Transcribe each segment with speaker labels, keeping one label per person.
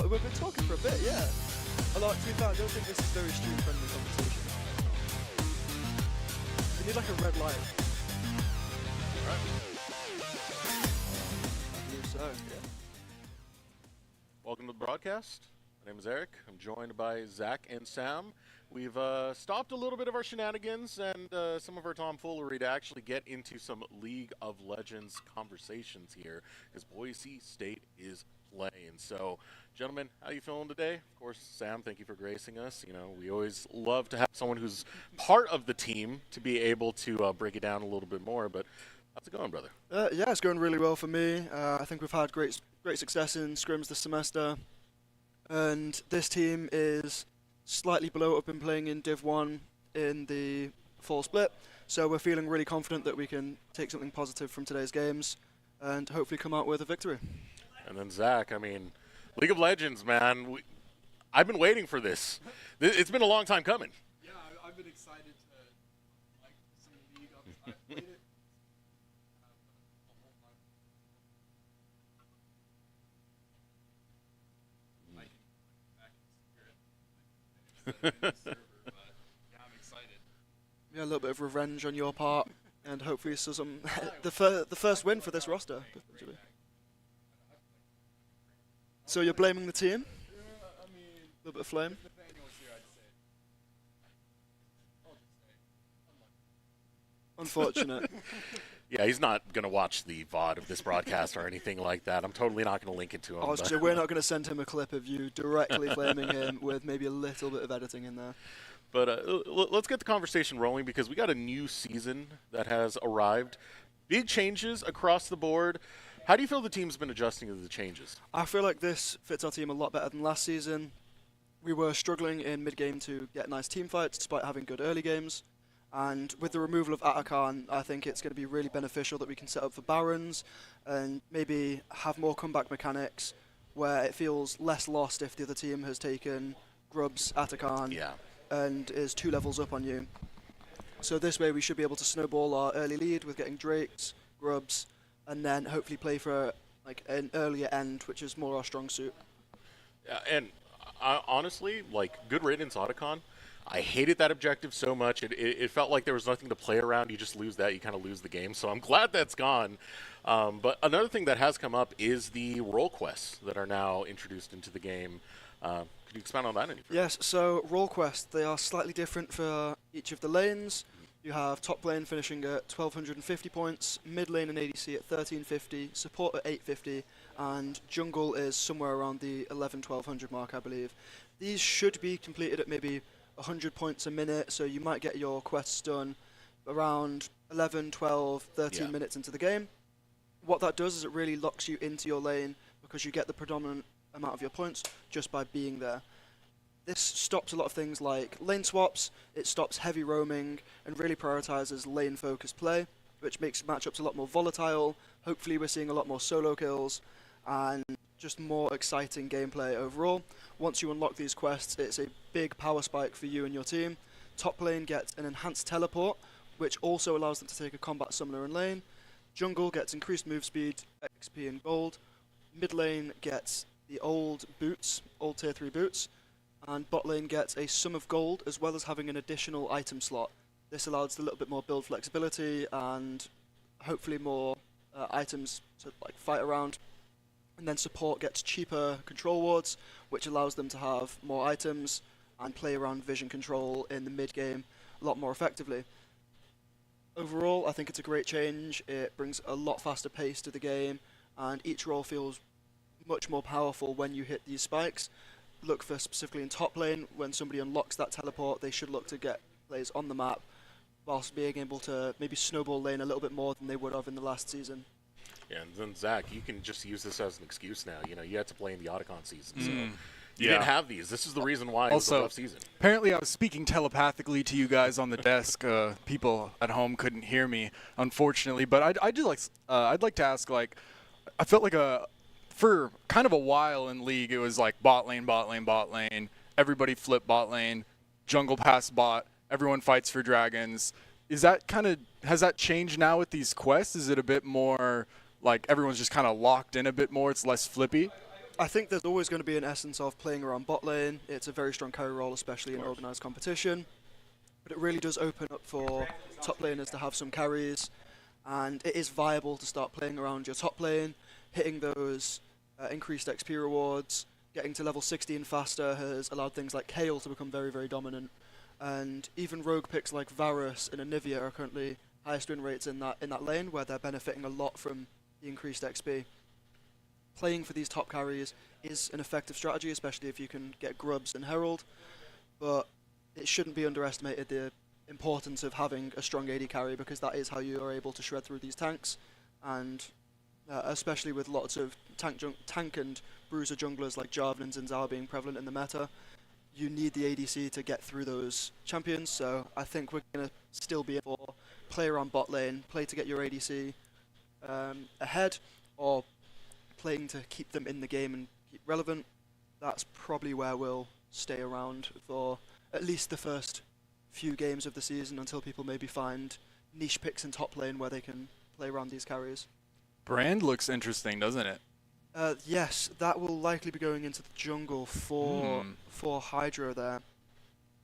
Speaker 1: we've been talking for a bit, yeah. Although, to be fair, I don't think this is very stream-friendly conversation. We need like a red light.
Speaker 2: Alright.
Speaker 1: I believe so, yeah.
Speaker 2: Welcome to the broadcast. My name is Eric. I'm joined by Zach and Sam. We've stopped a little bit of our shenanigans and some of our tomfoolery to actually get into some League of Legends conversations here, because Boise State is playing. So, gentlemen, how you feeling today? Of course, Sam, thank you for gracing us. You know, we always love to have someone who's part of the team to be able to break it down a little bit more. But how's it going, brother?
Speaker 1: Yeah, it's going really well for me. I think we've had great success in scrims this semester. And this team is slightly below what we've been playing in Div 1 in the fall split. So we're feeling really confident that we can take something positive from today's games and hopefully come out with a victory.
Speaker 2: And then Zach, I mean, League of Legends, man. I've been waiting for this. It's been a long time coming.
Speaker 3: Yeah, I've been excited to like some League. I've played it. Server, but yeah, I'm excited.
Speaker 1: Yeah, a little bit of revenge on your part, and hopefully some the first win for this roster. Potentially. So you're blaming the team?
Speaker 3: Yeah, I mean,
Speaker 1: A little bit of flame?
Speaker 3: if Nathaniel was here, I'd say. I'll just say.
Speaker 1: Unfortunate.
Speaker 2: Yeah, he's not going to watch the VOD of this broadcast or anything like that. I'm totally not going to link it to him.
Speaker 1: So we're not going to send him a clip of you directly blaming him with maybe a little bit of editing in there.
Speaker 2: But let's get the conversation rolling, because we got a new season that has arrived. Big changes across the board. How do you feel the team's been adjusting to the changes?
Speaker 1: I feel like this fits our team a lot better than last season. We were struggling in mid-game to get nice team fights despite having good early games. And with the removal of Atakan, I think it's going to be really beneficial that we can set up for Barons and maybe have more comeback mechanics where it feels less lost if the other team has taken Grub's Atakan and is 2 levels up on you. So this way we should be able to snowball our early lead with getting Drakes, Grubs, and then hopefully play for like an earlier end, which is more our strong suit.
Speaker 2: Yeah, and honestly, like, good riddance Otacon. I hated that objective so much. It felt like there was nothing to play around. You just lose that, you kind of lose the game. So I'm glad that's gone. But another thing that has come up is the role quests that are now introduced into the game. Could you expand on that any further?
Speaker 1: Yes, so role quests, they are slightly different for each of the lanes. You have top lane finishing at 1250 points, mid lane and ADC at 1350, support at 850, and jungle is somewhere around the 1200 mark, I believe. These should be completed at maybe 100 points a minute, so you might get your quests done around 11, 12, 13 minutes into the game. What that does is it really locks you into your lane because you get the predominant amount of your points just by being there. This stops a lot of things like lane swaps, it stops heavy roaming, and really prioritizes lane-focused play, which makes matchups a lot more volatile. Hopefully we're seeing a lot more solo kills, and just more exciting gameplay overall. Once you unlock these quests, it's a big power spike for you and your team. Top lane gets an enhanced teleport, which also allows them to take a combat summoner in lane. Jungle gets increased move speed, XP and gold. Mid lane gets the old boots, old tier 3 boots. And bot lane gets a sum of gold as well as having an additional item slot. This allows a little bit more build flexibility and hopefully more items to like fight around. And then support gets cheaper control wards, which allows them to have more items and play around vision control in the mid game a lot more effectively. Overall, I think it's a great change. It brings a lot faster pace to the game, and each role feels much more powerful when you hit these spikes. Look for specifically in top lane, when somebody unlocks that teleport, they should look to get players on the map, whilst being able to maybe snowball lane a little bit more than they would have in the last season.
Speaker 2: Yeah, and then Zach, you can just use this as an excuse now. You know, you had to play in the Otacon season, so you didn't have these. This is the reason why it was a rough season.
Speaker 4: Apparently I was speaking telepathically to you guys on the desk. People at home couldn't hear me, unfortunately. But I'd like to ask, like, I felt like for kind of a while in League, it was like bot lane, bot lane, bot lane. Everybody flip bot lane, jungle pass bot, everyone fights for dragons. Is that has that changed now with these quests? Is it a bit more like everyone's just kind of locked in a bit more? It's less flippy?
Speaker 1: I think there's always going to be an essence of playing around bot lane. It's a very strong carry role, especially in organised competition. But it really does open up for top laners to have some carries, and it is viable to start playing around your top lane, hitting those increased XP rewards. Getting to level 16 faster has allowed things like Kayle to become very, very dominant. And even rogue picks like Varus and Anivia are currently highest win rates in that lane, where they're benefiting a lot from the increased XP. Playing for these top carries is an effective strategy, especially if you can get Grubs and Herald, but it shouldn't be underestimated the importance of having a strong AD carry, because that is how you are able to shred through these tanks, and especially with lots of tank and bruiser junglers like Jarvan and Zinzao being prevalent in the meta, you need the ADC to get through those champions. So I think we're going to still be able to play around bot lane, play to get your ADC ahead, or playing to keep them in the game and keep relevant. That's probably where we'll stay around for at least the first few games of the season, until people maybe find niche picks in top lane where they can play around these carries.
Speaker 4: Brand looks interesting, doesn't it?
Speaker 1: Yes, that will likely be going into the jungle for Hydro there.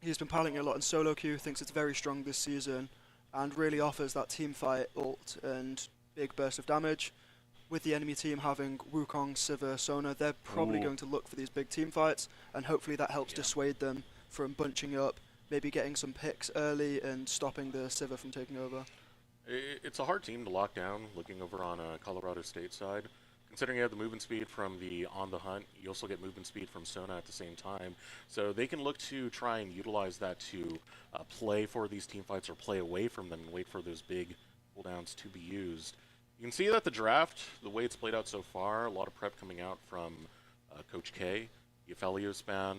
Speaker 1: He's been piloting it a lot in solo queue, thinks it's very strong this season, and really offers that team fight ult and big burst of damage. With the enemy team having Wukong, Sivir, Sona, they're probably going to look for these big team fights, and hopefully that helps dissuade them from bunching up, maybe getting some picks early and stopping the Sivir from taking over.
Speaker 2: It's a hard team to lock down, looking over on Colorado State side. Considering you have the movement speed from the On the Hunt, you also get movement speed from Sona at the same time. So they can look to try and utilize that to play for these team fights, or play away from them and wait for those big cooldowns to be used. You can see that the draft, the way it's played out so far, a lot of prep coming out from Coach K, the Aphelios ban,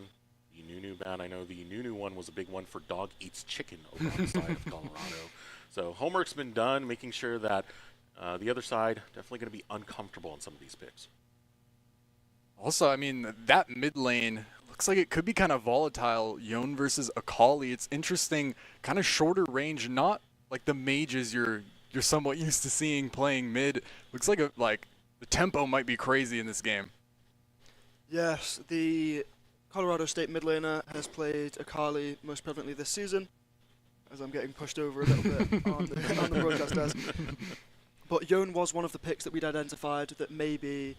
Speaker 2: the Nunu ban. I know the Nunu one was a big one for Dog Eats Chicken over on the side of Colorado. So homework's been done, making sure that the other side definitely going to be uncomfortable on some of these picks.
Speaker 4: Also, I mean, that mid lane looks like it could be kind of volatile. Yone versus Akali. It's interesting, kind of shorter range, not like the mages you're somewhat used to seeing playing mid. Looks like the tempo might be crazy in this game.
Speaker 1: Yes, the Colorado State mid laner has played Akali most prevalently this season, as I'm getting pushed over a little bit on the broadcast desk. But Yone was one of the picks that we'd identified that may be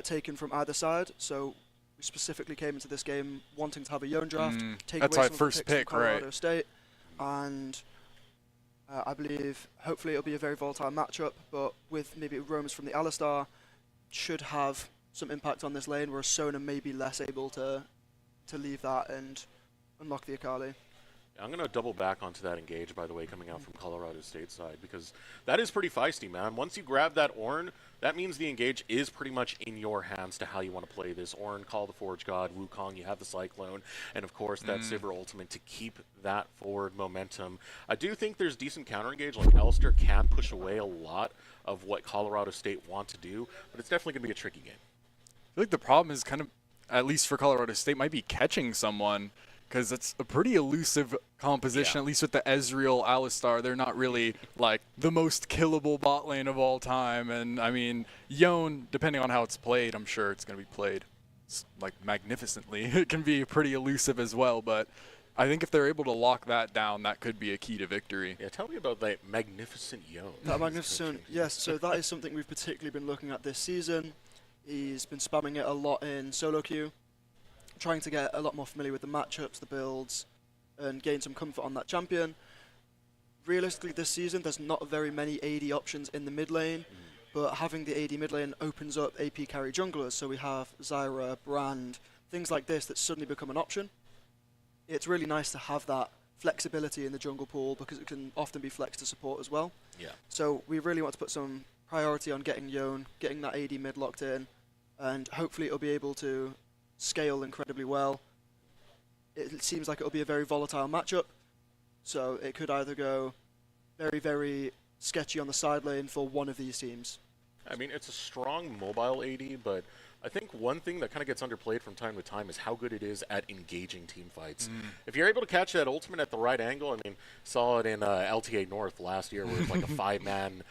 Speaker 1: taken from either side. So we specifically came into this game wanting to have a Yone draft, take
Speaker 4: that's
Speaker 1: away
Speaker 4: my
Speaker 1: some
Speaker 4: first
Speaker 1: of the picks
Speaker 4: pick,
Speaker 1: from Colorado
Speaker 4: right?
Speaker 1: State, and I believe hopefully it'll be a very volatile matchup. But with maybe roamers from the Alistar, should have some impact on this lane, whereas Sona may be less able to leave that and unlock the Akali.
Speaker 2: I'm going to double back onto that engage, by the way, coming out from Colorado State side, because that is pretty feisty, man. Once you grab that Ornn, that means the engage is pretty much in your hands to how you want to play this. Ornn, Call the Forge God, Wukong, you have the Cyclone, and of course that Sivir ultimate to keep that forward momentum. I do think there's decent counter engage, like Alistair can push away a lot of what Colorado State want to do, but it's definitely going to be a tricky game.
Speaker 4: I feel like the problem is kind of, at least for Colorado State, might be catching someone, because it's a pretty elusive composition, at least with the Ezreal, Alistar. They're not really like the most killable bot lane of all time. And I mean, Yone, depending on how it's played, I'm sure it's going to be played like magnificently. It can be pretty elusive as well, but I think if they're able to lock that down, that could be a key to victory.
Speaker 2: Yeah, tell me about that magnificent Yone.
Speaker 1: That magnificent, yes. So that is something we've particularly been looking at this season. He's been spamming it a lot in solo queue, trying to get a lot more familiar with the matchups, the builds, and gain some comfort on that champion. Realistically, this season, there's not very many AD options in the mid lane, but having the AD mid lane opens up AP carry junglers, so we have Zyra, Brand, things like this that suddenly become an option. It's really nice to have that flexibility in the jungle pool, because it can often be flexed to support as well.
Speaker 2: Yeah.
Speaker 1: So we really want to put some priority on getting Yone, getting that AD mid locked in, and hopefully it'll be able to scale incredibly well. It seems like it'll be a very volatile matchup, so it could either go very, very sketchy on the side lane for one of these teams.
Speaker 2: I mean, it's a strong mobile AD, but I think one thing that kind of gets underplayed from time to time is how good it is at engaging team fights. If you're able to catch that ultimate at the right angle, I mean, saw it in LTA North last year, where it was like a 5-man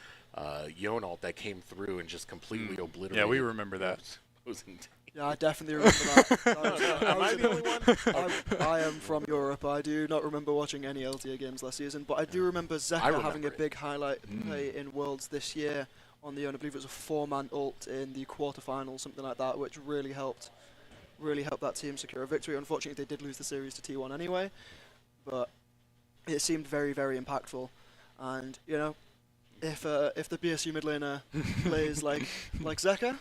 Speaker 2: Yone ult that came through and just completely obliterated.
Speaker 4: Yeah, we remember that.
Speaker 2: opposing team.
Speaker 1: Yeah, I definitely remember that.
Speaker 2: Am I the only one?
Speaker 1: I am from Europe. I do not remember watching any LTA games last season, but I do remember Zeka having
Speaker 2: remember
Speaker 1: a
Speaker 2: it.
Speaker 1: big highlight play in Worlds this year on the own. I believe it was a 4-man ult in the quarterfinals, something like that, which really helped that team secure a victory. Unfortunately, they did lose the series to T1 anyway, but it seemed very, very impactful. And you know, if the BSU mid laner plays like Zeka,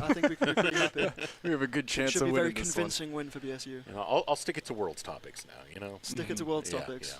Speaker 1: I think we could be pretty happy.
Speaker 4: We have a good
Speaker 1: It
Speaker 4: chance
Speaker 1: should
Speaker 2: of
Speaker 1: be a
Speaker 4: winning
Speaker 1: very
Speaker 4: this
Speaker 1: convincing win for BSU.
Speaker 2: You know, I'll stick it to World's topics now. You know,
Speaker 1: Stick it to World's
Speaker 2: Yeah,
Speaker 1: topics.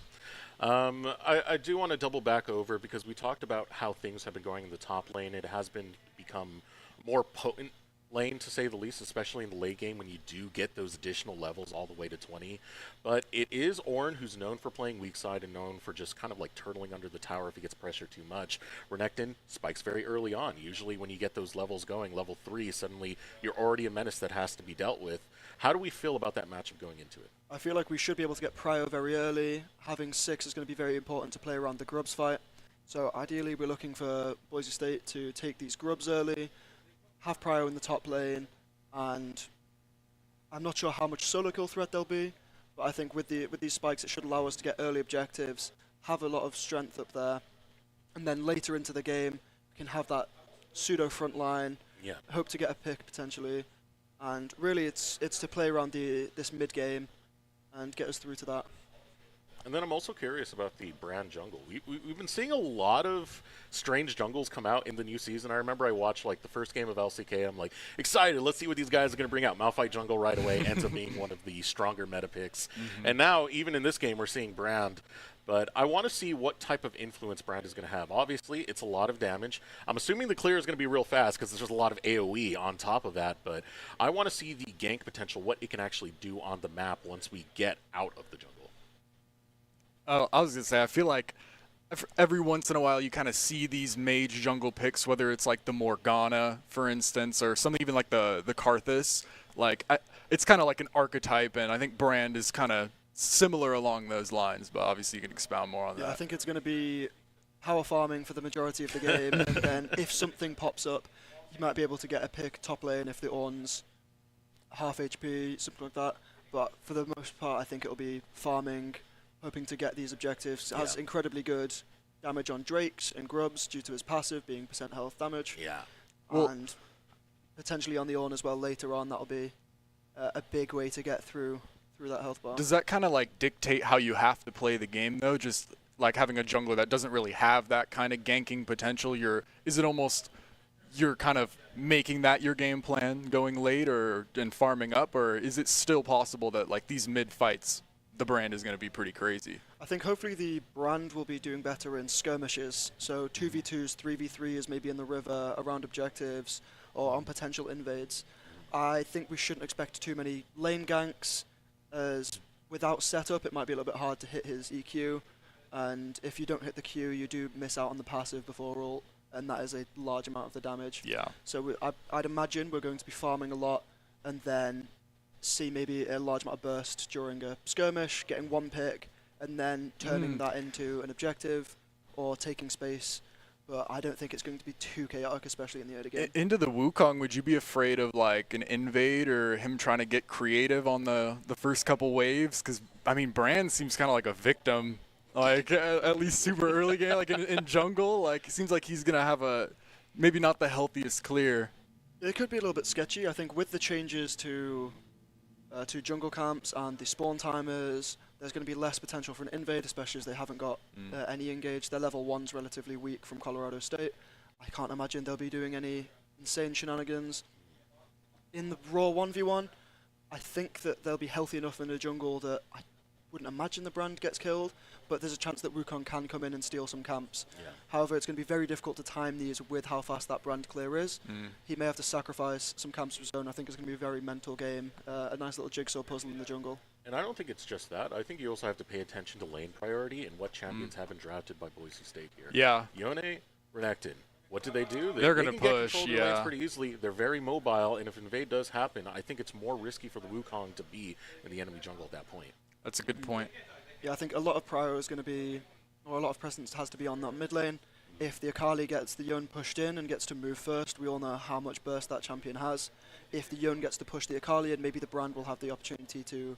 Speaker 2: yeah. I do want to double back over because we talked about how things have been going in the top lane. It has become more potent lane, to say the least, especially in the late game when you do get those additional levels all the way to 20. But it is Ornn who's known for playing weak side and known for just kind of like turtling under the tower if he gets pressure too much. Renekton spikes very early on. Usually when you get those levels going, level 3, suddenly you're already a menace that has to be dealt with. How do we feel about that matchup going into it?
Speaker 1: I feel like we should be able to get prio very early. Having 6 is going to be very important to play around the grubs fight. So ideally we're looking for Boise State to take these grubs early, have prio in the top lane, and I'm not sure how much solo kill threat there'll be, but I think with these spikes it should allow us to get early objectives, have a lot of strength up there, and then later into the game we can have that pseudo front line,
Speaker 2: Yeah.
Speaker 1: hope to get a pick potentially, and really it's to play around this mid game and get us through to that.
Speaker 2: And then I'm also curious about the brand jungle. We've been seeing a lot of strange jungles come out in the new season. I remember I watched like the first game of LCK. I'm like excited. Let's see what these guys are going to bring out. Malphite jungle right away ends up being one of the stronger meta picks. And now even in this game we're seeing brand. But I want to see what type of influence Brand is going to have. Obviously, it's a lot of damage. I'm assuming the clear is going to be real fast because there's just a lot of AoE on top of that. But I want to see the gank potential, what it can actually do on the map once we get out of the jungle.
Speaker 4: Oh, I was going to say, I feel like every once in a while you kind of see these mage jungle picks, whether it's like the Morgana, for instance, or something even like the Karthus. Like, it's kind of like an archetype, and I think Brand is kind of similar along those lines, but obviously you can expound more on that.
Speaker 1: I think it's going to be power farming for the majority of the game, and then if something pops up, you might be able to get a pick top lane if the Ornn's half HP, something like that. But for the most part, I think it'll be farming, hoping to get these objectives. It has incredibly good damage on Drakes and Grubs due to his passive being % health damage.
Speaker 2: Yeah.
Speaker 1: And potentially on the Ornn as well later on, that'll be a big way to get through that health bar.
Speaker 4: Does that kind of like dictate how you have to play the game though? Just like having a jungler that doesn't really have that kind of ganking potential, is it almost you're kind of making that your game plan going late and farming up, or is it still possible that like these mid fights the Brand is going to be pretty crazy?
Speaker 1: I think hopefully the Brand will be doing better in skirmishes, so 2v2s, 3v3s maybe in the river around objectives or on potential invades. I think we shouldn't expect too many lane ganks, as without setup it might be a little bit hard to hit his EQ, and if you don't hit the Q you do miss out on the passive before ult, and that is a large amount of the damage.
Speaker 4: Yeah.
Speaker 1: So I'd imagine we're going to be farming a lot, and then see maybe a large amount of burst during a skirmish, getting one pick, and then turning that into an objective or taking space. But I don't think it's going to be too chaotic, especially in the early game.
Speaker 4: Into the Wukong, would you be afraid of like an invade or him trying to get creative on the first couple waves? Because I mean, Brand seems kind of like a victim, like at least super early game, like in jungle. Like it seems like he's gonna have maybe not the healthiest clear.
Speaker 1: It could be a little bit sketchy. I think with the changes to jungle camps and the spawn timers, there's going to be less potential for an invade, especially as they haven't got any engage. Their level 1's relatively weak from Colorado State. I can't imagine they'll be doing any insane shenanigans. In the raw 1v1, I think that they'll be healthy enough in the jungle that I wouldn't imagine the Brand gets killed, but there's a chance that Wukong can come in and steal some camps.
Speaker 2: Yeah.
Speaker 1: However, it's going to be very difficult to time these with how fast that Brand clear is. He may have to sacrifice some camps to his own. I think it's going to be a very mental game, a nice little jigsaw puzzle in the jungle.
Speaker 2: And I don't think it's just that. I think you also have to pay attention to lane priority and what champions have been drafted by Boise State here.
Speaker 4: Yeah.
Speaker 2: Yone, Renekton. What do they do?
Speaker 4: They're
Speaker 2: they
Speaker 4: gonna
Speaker 2: can get
Speaker 4: push,
Speaker 2: control of their lanes
Speaker 4: yeah.
Speaker 2: pretty easily. They're very mobile, and if invade does happen, I think it's more risky for the Wukong to be in the enemy jungle at that point.
Speaker 4: That's a good point.
Speaker 1: Yeah, I think a lot of prio is going to be, or a lot of presence has to be on that mid lane. If the Akali gets the Yone pushed in and gets to move first, we all know how much burst that champion has. If the Yone gets to push the Akali in, maybe the Brand will have the opportunity to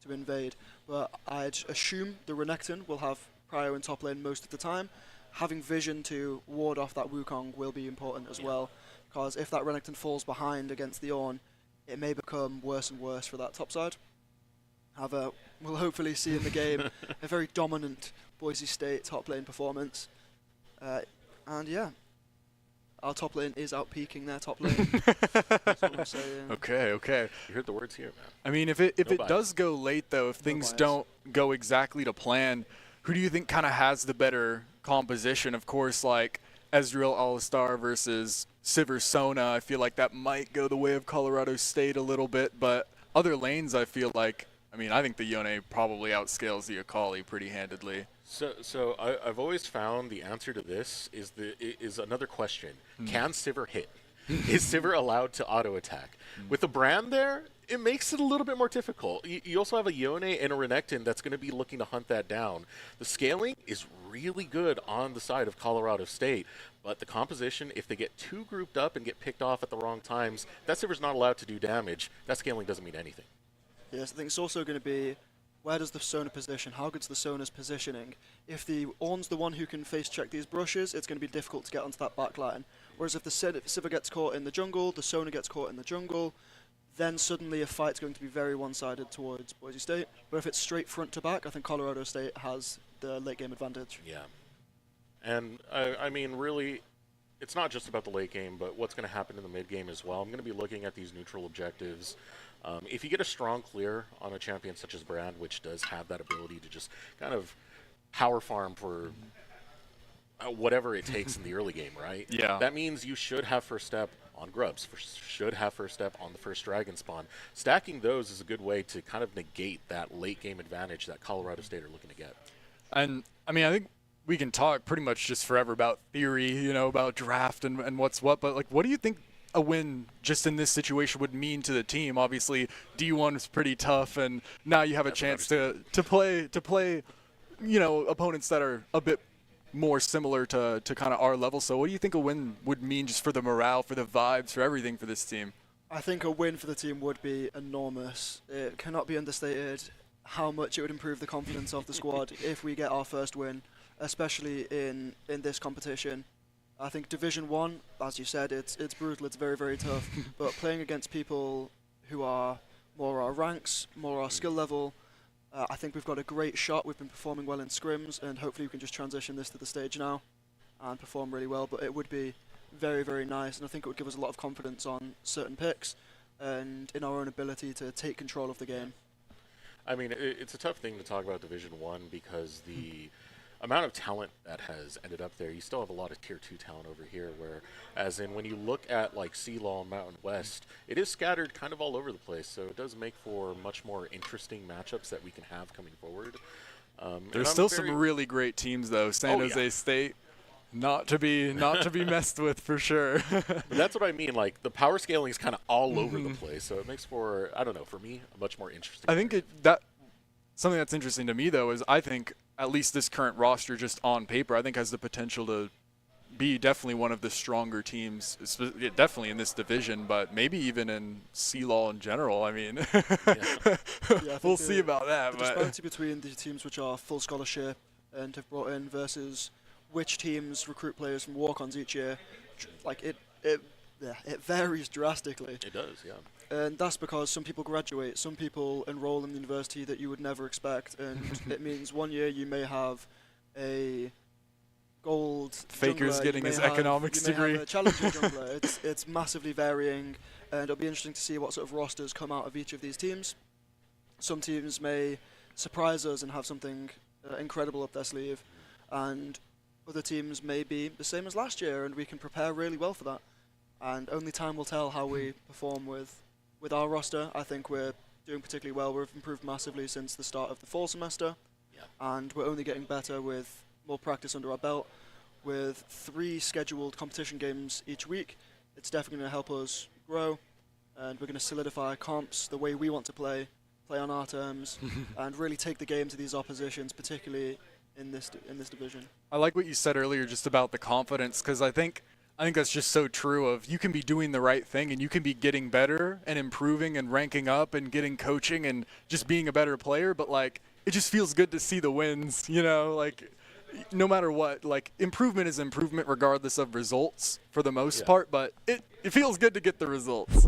Speaker 1: invade. But I'd assume the Renekton will have prio in top lane most of the time. Having vision to ward off that Wukong will be important as well, because if that Renekton falls behind against the Ornn, it may become worse and worse for that top side. However, we'll hopefully see in the game a very dominant Boise State top lane performance. And yeah, our top lane is out-peaking their top lane. That's what I'm saying.
Speaker 4: Okay.
Speaker 2: You heard the words here, man.
Speaker 4: I mean, if it
Speaker 2: bias.
Speaker 4: does go late, though, if things
Speaker 1: bias.
Speaker 4: don't go exactly to plan, who do you think kind of has the better composition? Of course, like Ezreal All-Star versus Sivir Sona, I feel like that might go the way of Colorado State a little bit, but other lanes, I feel like, I mean, I think the Yone probably outscales the Akali pretty handedly.
Speaker 2: So I've always found the answer to this is another question. Can Sivir hit? Is Sivir allowed to auto-attack? With the Brand there, it makes it a little bit more difficult. You also have a Yone and a Renekton that's going to be looking to hunt that down. The scaling is really good on the side of Colorado State, but the composition, if they get too grouped up and get picked off at the wrong times, that Sivir's not allowed to do damage. That scaling doesn't mean anything.
Speaker 1: Yes, I think it's also going to be, where does the Sona position? How good's the Sona's positioning? If the Ornn's the one who can face check these brushes, it's going to be difficult to get onto that back line. Whereas if the Sivir gets caught in the jungle, the Sona gets caught in the jungle, then suddenly a fight's going to be very one-sided towards Boise State. But if it's straight front to back, I think Colorado State has the late game advantage.
Speaker 2: Yeah. And I mean, really, it's not just about the late game, but what's going to happen in the mid game as well. I'm going to be looking at these neutral objectives. If you get a strong clear on a champion such as Brand, which does have that ability to just kind of power farm for whatever it takes in the early game, right?
Speaker 4: Yeah.
Speaker 2: That means you should have first step on grubs, should have first step on the first dragon spawn. Stacking those is a good way to kind of negate that late game advantage that Colorado State are looking to get.
Speaker 4: And, I mean, I think we can talk pretty much just forever about theory, you know, about draft and what's what, but, like, what do you think a win just in this situation would mean to the team? Obviously, D1 is pretty tough, and now you have a chance to play, you know, opponents that are a bit more similar to kind of our level. So what do you think a win would mean just for the morale, for the vibes, for everything for this team?
Speaker 1: I think a win for the team would be enormous. It cannot be understated how much it would improve the confidence of the squad if we get our first win, especially in this competition. I think Division 1, as you said, it's brutal, it's very, very tough, but playing against people who are more our ranks, more our skill level, I think we've got a great shot. We've been performing well in scrims, and hopefully we can just transition this to the stage now and perform really well, but it would be very, very nice, and I think it would give us a lot of confidence on certain picks and in our own ability to take control of the game.
Speaker 2: I mean, it's a tough thing to talk about Division 1 because the amount of talent that has ended up there, you still have a lot of Tier 2 talent over here, where, as in, when you look at, like, CLoL and Mountain West, it is scattered kind of all over the place, so it does make for much more interesting matchups that we can have coming forward.
Speaker 4: There's still some really great teams, though. San Jose State, not to be messed with for sure.
Speaker 2: But that's what I mean, like, the power scaling is kind of all over the place, so it makes for, I don't know, for me, a much more interesting
Speaker 4: I think something that's interesting to me, though, is I think at least this current roster, just on paper, I think has the potential to be definitely one of the stronger teams, definitely in this division, but maybe even in CLoL in general. I mean, we'll see about that.
Speaker 1: The
Speaker 4: But
Speaker 1: disparity between the teams which are full scholarship and have brought in versus which teams recruit players from walk-ons each year, like it varies drastically.
Speaker 2: It does, yeah.
Speaker 1: And that's because some people graduate, some people enroll in the university that you would never expect, and it means one year you may have a gold
Speaker 4: Faker's
Speaker 1: jungler,
Speaker 4: getting
Speaker 1: you
Speaker 4: his
Speaker 1: may have-
Speaker 4: economics
Speaker 1: you may
Speaker 4: degree.
Speaker 1: have a challenger jungler. It's massively varying, and it'll be interesting to see what sort of rosters come out of each of these teams. Some teams may surprise us and have something incredible up their sleeve, and other teams may be the same as last year, and we can prepare really well for that. And only time will tell how we perform with our roster. I think we're doing particularly well. We've improved massively since the start of the fall semester, and we're only getting better with more practice under our belt. With 3 scheduled competition games each week, it's definitely going to help us grow, and we're going to solidify comps the way we want to play on our terms, and really take the game to these oppositions, particularly in this division.
Speaker 4: I like what you said earlier just about the confidence, because I think that's just so true. Of you can be doing the right thing and you can be getting better and improving and ranking up and getting coaching and just being a better player, but like it just feels good to see the wins, you know, like no matter what, like improvement is improvement regardless of results for the most part, but it feels good to get the results.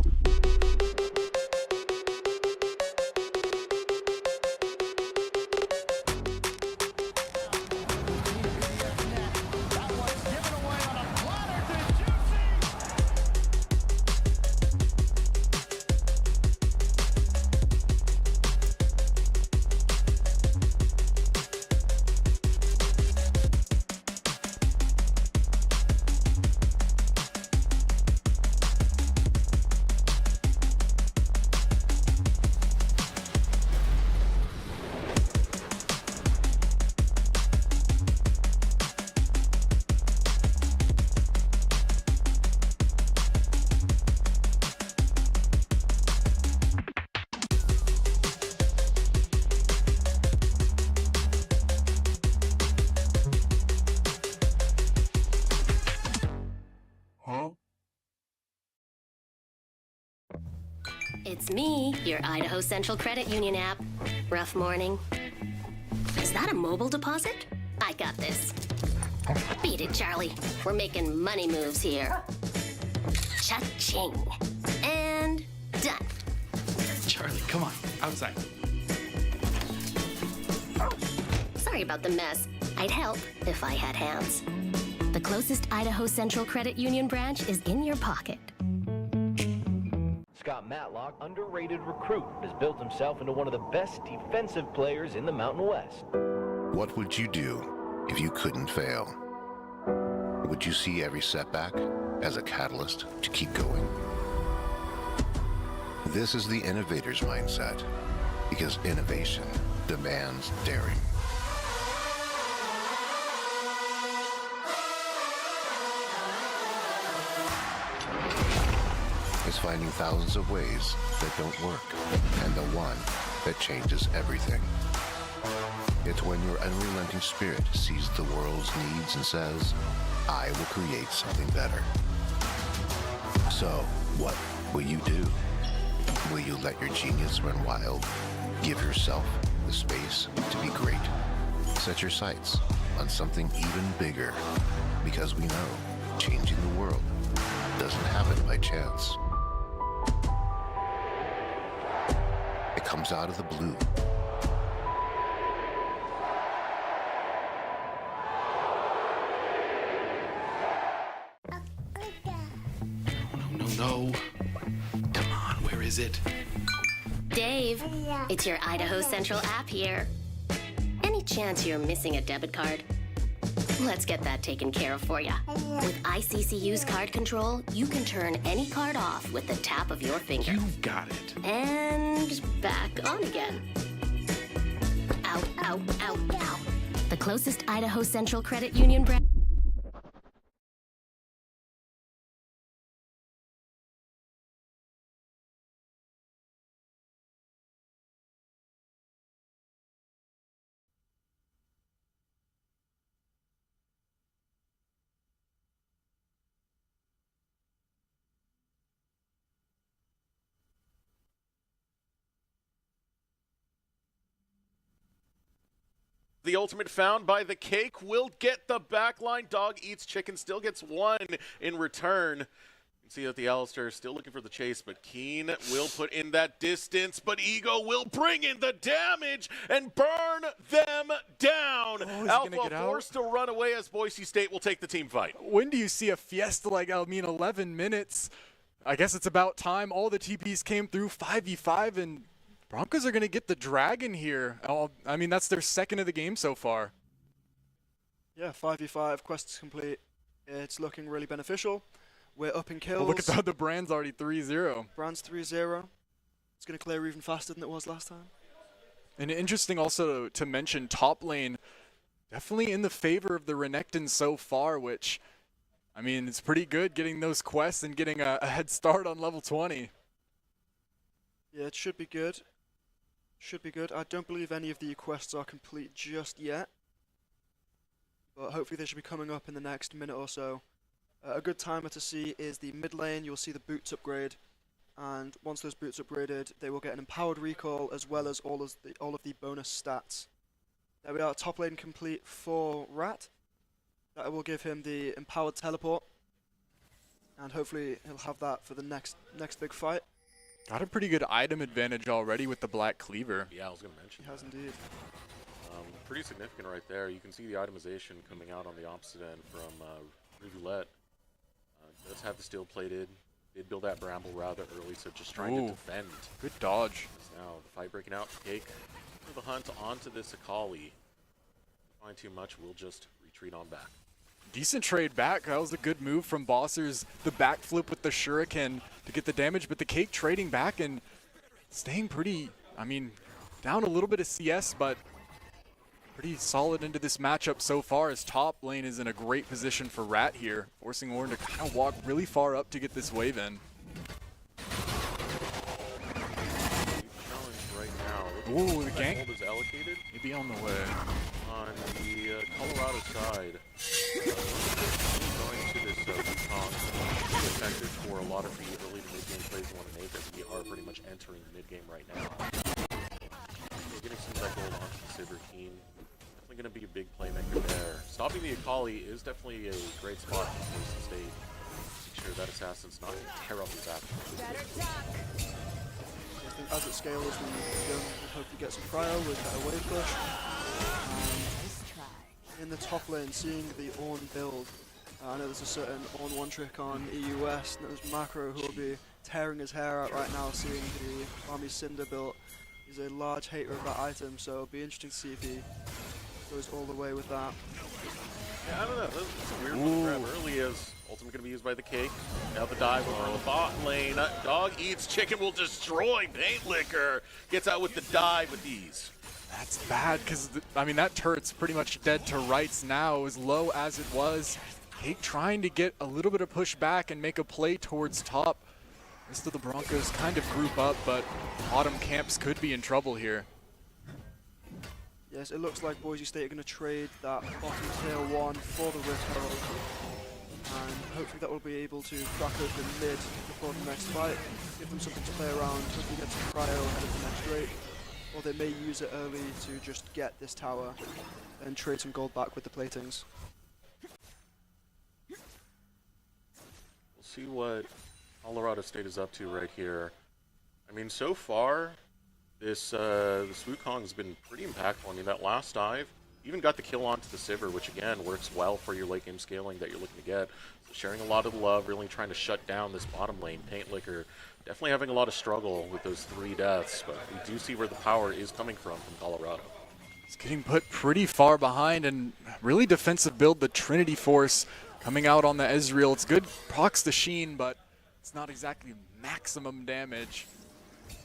Speaker 5: It's me, your Idaho Central Credit Union app. Rough morning. Is that a mobile deposit? I got this. Beat it, Charlie. We're making money moves here. Cha-ching. And done.
Speaker 6: Charlie, come on, outside.
Speaker 5: Sorry about the mess. I'd help if I had hands. The closest Idaho Central Credit Union branch is in your pocket.
Speaker 7: Scott Matlock, underrated recruit, has built himself into one of the best defensive players in the Mountain West.
Speaker 8: What would you do if you couldn't fail? Would you see every setback as a catalyst to keep going? This is the innovator's mindset, because innovation demands daring. Is finding thousands of ways that don't work, and the one that changes everything. It's when your unrelenting spirit sees the world's needs and says, I will create something better. So, what will you do? Will you let your genius run wild? Give yourself the space to be great? Set your sights on something even bigger, because we know changing the world doesn't happen by chance. It comes out of the blue.
Speaker 6: No. Come on, where is it?
Speaker 5: Dave, it's your Idaho Central app here. Any chance you're missing a debit card? Let's get that taken care of for you. With ICCU's card control, you can turn any card off with the tap of your finger.
Speaker 6: You've got it.
Speaker 5: And back on again. Out, out, out, out. The closest Idaho Central Credit Union branch.
Speaker 2: The ultimate found by the cake will get the backline. Dog eats chicken, still gets one in return. You can see that the Alistair is still looking for the chase, but Keen will put in that distance, but Ego will bring in the damage and burn them down. Alpha forced to run away as Boise State will take the team fight.
Speaker 4: When do you see a fiesta like, 11 minutes? I guess it's about time. All the TPs came through, 5v5, and Broncos are going to get the Dragon here. That's their second of the game so far.
Speaker 1: Yeah, 5v5, quests complete. It's looking really beneficial. We're up in kills.
Speaker 4: Well, look at that, the Brand's already 3-0.
Speaker 1: Brand's 3-0. It's going to clear even faster than it was last time.
Speaker 4: And interesting also to mention, top lane definitely in the favor of the Renekton so far, which, it's pretty good getting those quests and getting a head start on level 20.
Speaker 1: Yeah, it should be good. Should be good. I don't believe any of the quests are complete just yet. but hopefully they should be coming up in the next minute or so. A good timer to see is the mid lane. You'll see the boots upgrade, and once those boots upgraded, they will get an empowered recall as well as all of the bonus stats. There we are, top lane complete for Rat. That will give him the empowered teleport, and hopefully he'll have that for the next big fight.
Speaker 4: Got a pretty good item advantage already with the Black Cleaver.
Speaker 2: Yeah, I was going to mention
Speaker 1: He has indeed.
Speaker 2: pretty significant right there. You can see the itemization coming out on the opposite end from Rivulet. Does have the steel plated. Did build that bramble rather early, so just trying to defend.
Speaker 4: Good dodge.
Speaker 2: Now the fight breaking out. Cake for the hunt onto this Akali. Find too much, we'll just retreat on back.
Speaker 4: Decent trade back. That was a good move from Bossers. The backflip with the shuriken to get the damage, but the Cake trading back and staying pretty, I mean, down a little bit of CS, but pretty solid into this matchup so far, as top lane is in a great position for Rat here, forcing Ornn to kind of walk really far up to get this wave in.
Speaker 2: Challenge right now.
Speaker 4: Ooh, the gank
Speaker 2: Hold is allocated
Speaker 4: maybe on the way.
Speaker 2: on the Colorado side. Going to this Wukong, really effective for a lot of the early to mid-game plays you want to make, as we are pretty much entering mid-game right now. We're getting some of that gold onto the Sivir team. Definitely going to be a big playmaker there. Stopping the Akali is definitely a great spot in Boise State. Make sure that assassin's not going to tear up his back.
Speaker 1: I think as it scales, we hope to get some cryo with better wave push. And in the top lane, seeing the Ornn build, I know there's a certain Ornn one trick on EU West, and there's Macro who will be tearing his hair out right now seeing the Army Cinder build. He's a large hater of that item, so it'll be interesting to see if he goes all the way with that.
Speaker 2: Yeah, I don't know. That's a weird one to grab early, as ultimate going to be used by the Cake. Now the dive over on the bot lane. Dog eats chicken will destroy Paint Liquor. Gets out with the dive with ease.
Speaker 4: That's bad, because, I mean, that turret's pretty much dead to rights now, as low as it was. Cake trying to get a little bit of push back and make a play towards top. The rest of the Broncos kind of group up, but Autumn Camps could be in trouble here.
Speaker 1: Yes, it looks like Boise State are going to trade that bottom tier 1 for the Rift Herald. And hopefully that will be able to crack open mid before the next fight. Give them something to play around, hopefully get some cryo ahead of the next Drake. Or they may use it early to just get this tower and trade some gold back with the platings.
Speaker 2: We'll see what Colorado State is up to right here. I mean, so far, this Wukong has been pretty impactful. I mean, that last dive even got the kill onto the Sivir, which again works well for your late game scaling that you're looking to get. So sharing a lot of the love, really trying to shut down this bottom lane. Paint Liquor definitely having a lot of struggle with those 3 deaths, but we do see where the power is coming from Colorado.
Speaker 4: He's getting put pretty far behind, and really defensive build, the Trinity Force coming out on the Ezreal. It's good procs the Sheen, but it's not exactly maximum damage.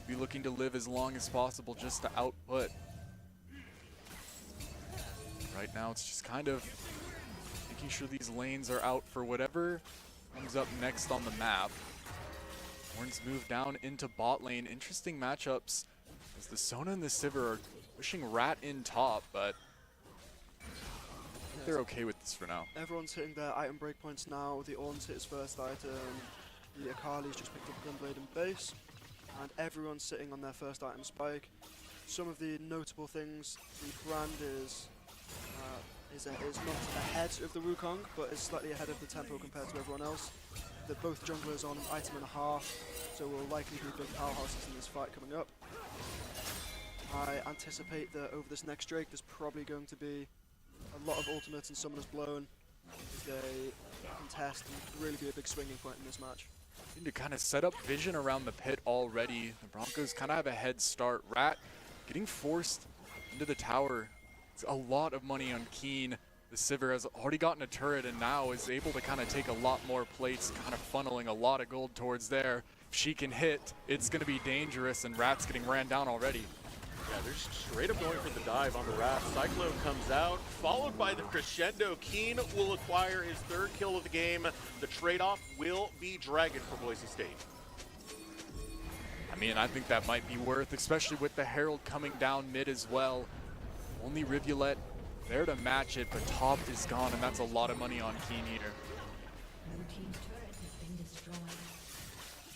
Speaker 4: Be looking to live as long as possible just to output. Right now it's just kind of making sure these lanes are out for whatever comes up next on the map. Ornn's moved down into bot lane. Interesting matchups as the Sona and the Sivir are pushing Rat in top, but I think they're okay with this for now.
Speaker 1: Everyone's hitting their item breakpoints now. The Ornn's hit his first item. The Akali's just picked up Gunblade and base. And everyone's sitting on their first item spike. Some of the notable things, the Brand is not ahead of the Wukong, but is slightly ahead of the tempo compared to everyone else. They're both junglers on an item and a half, so will likely be big powerhouses in this fight coming up. I anticipate that over this next Drake there's probably going to be a lot of ultimates and summoners blown as they contest and really be a big swinging point in this match.
Speaker 4: Need to kind of set up vision around the pit already. The Broncos kind of have a head start. Rat getting forced into the tower. It's a lot of money on Keen. The Sivir has already gotten a turret and now is able to kind of take a lot more plates, kind of funneling a lot of gold towards there. If she can hit, it's going to be dangerous, and Rat's getting ran down already.
Speaker 2: Yeah, they're straight up going for the dive on the Rat. Cyclone comes out, followed by the Crescendo. Keen will acquire his 3rd kill of the game. The trade-off will be Dragon for Boise State.
Speaker 4: I mean, I think that might be worth, especially with the Herald coming down mid as well. Only Rivulet there to match it, but top is gone, and that's a lot of money on Keen here.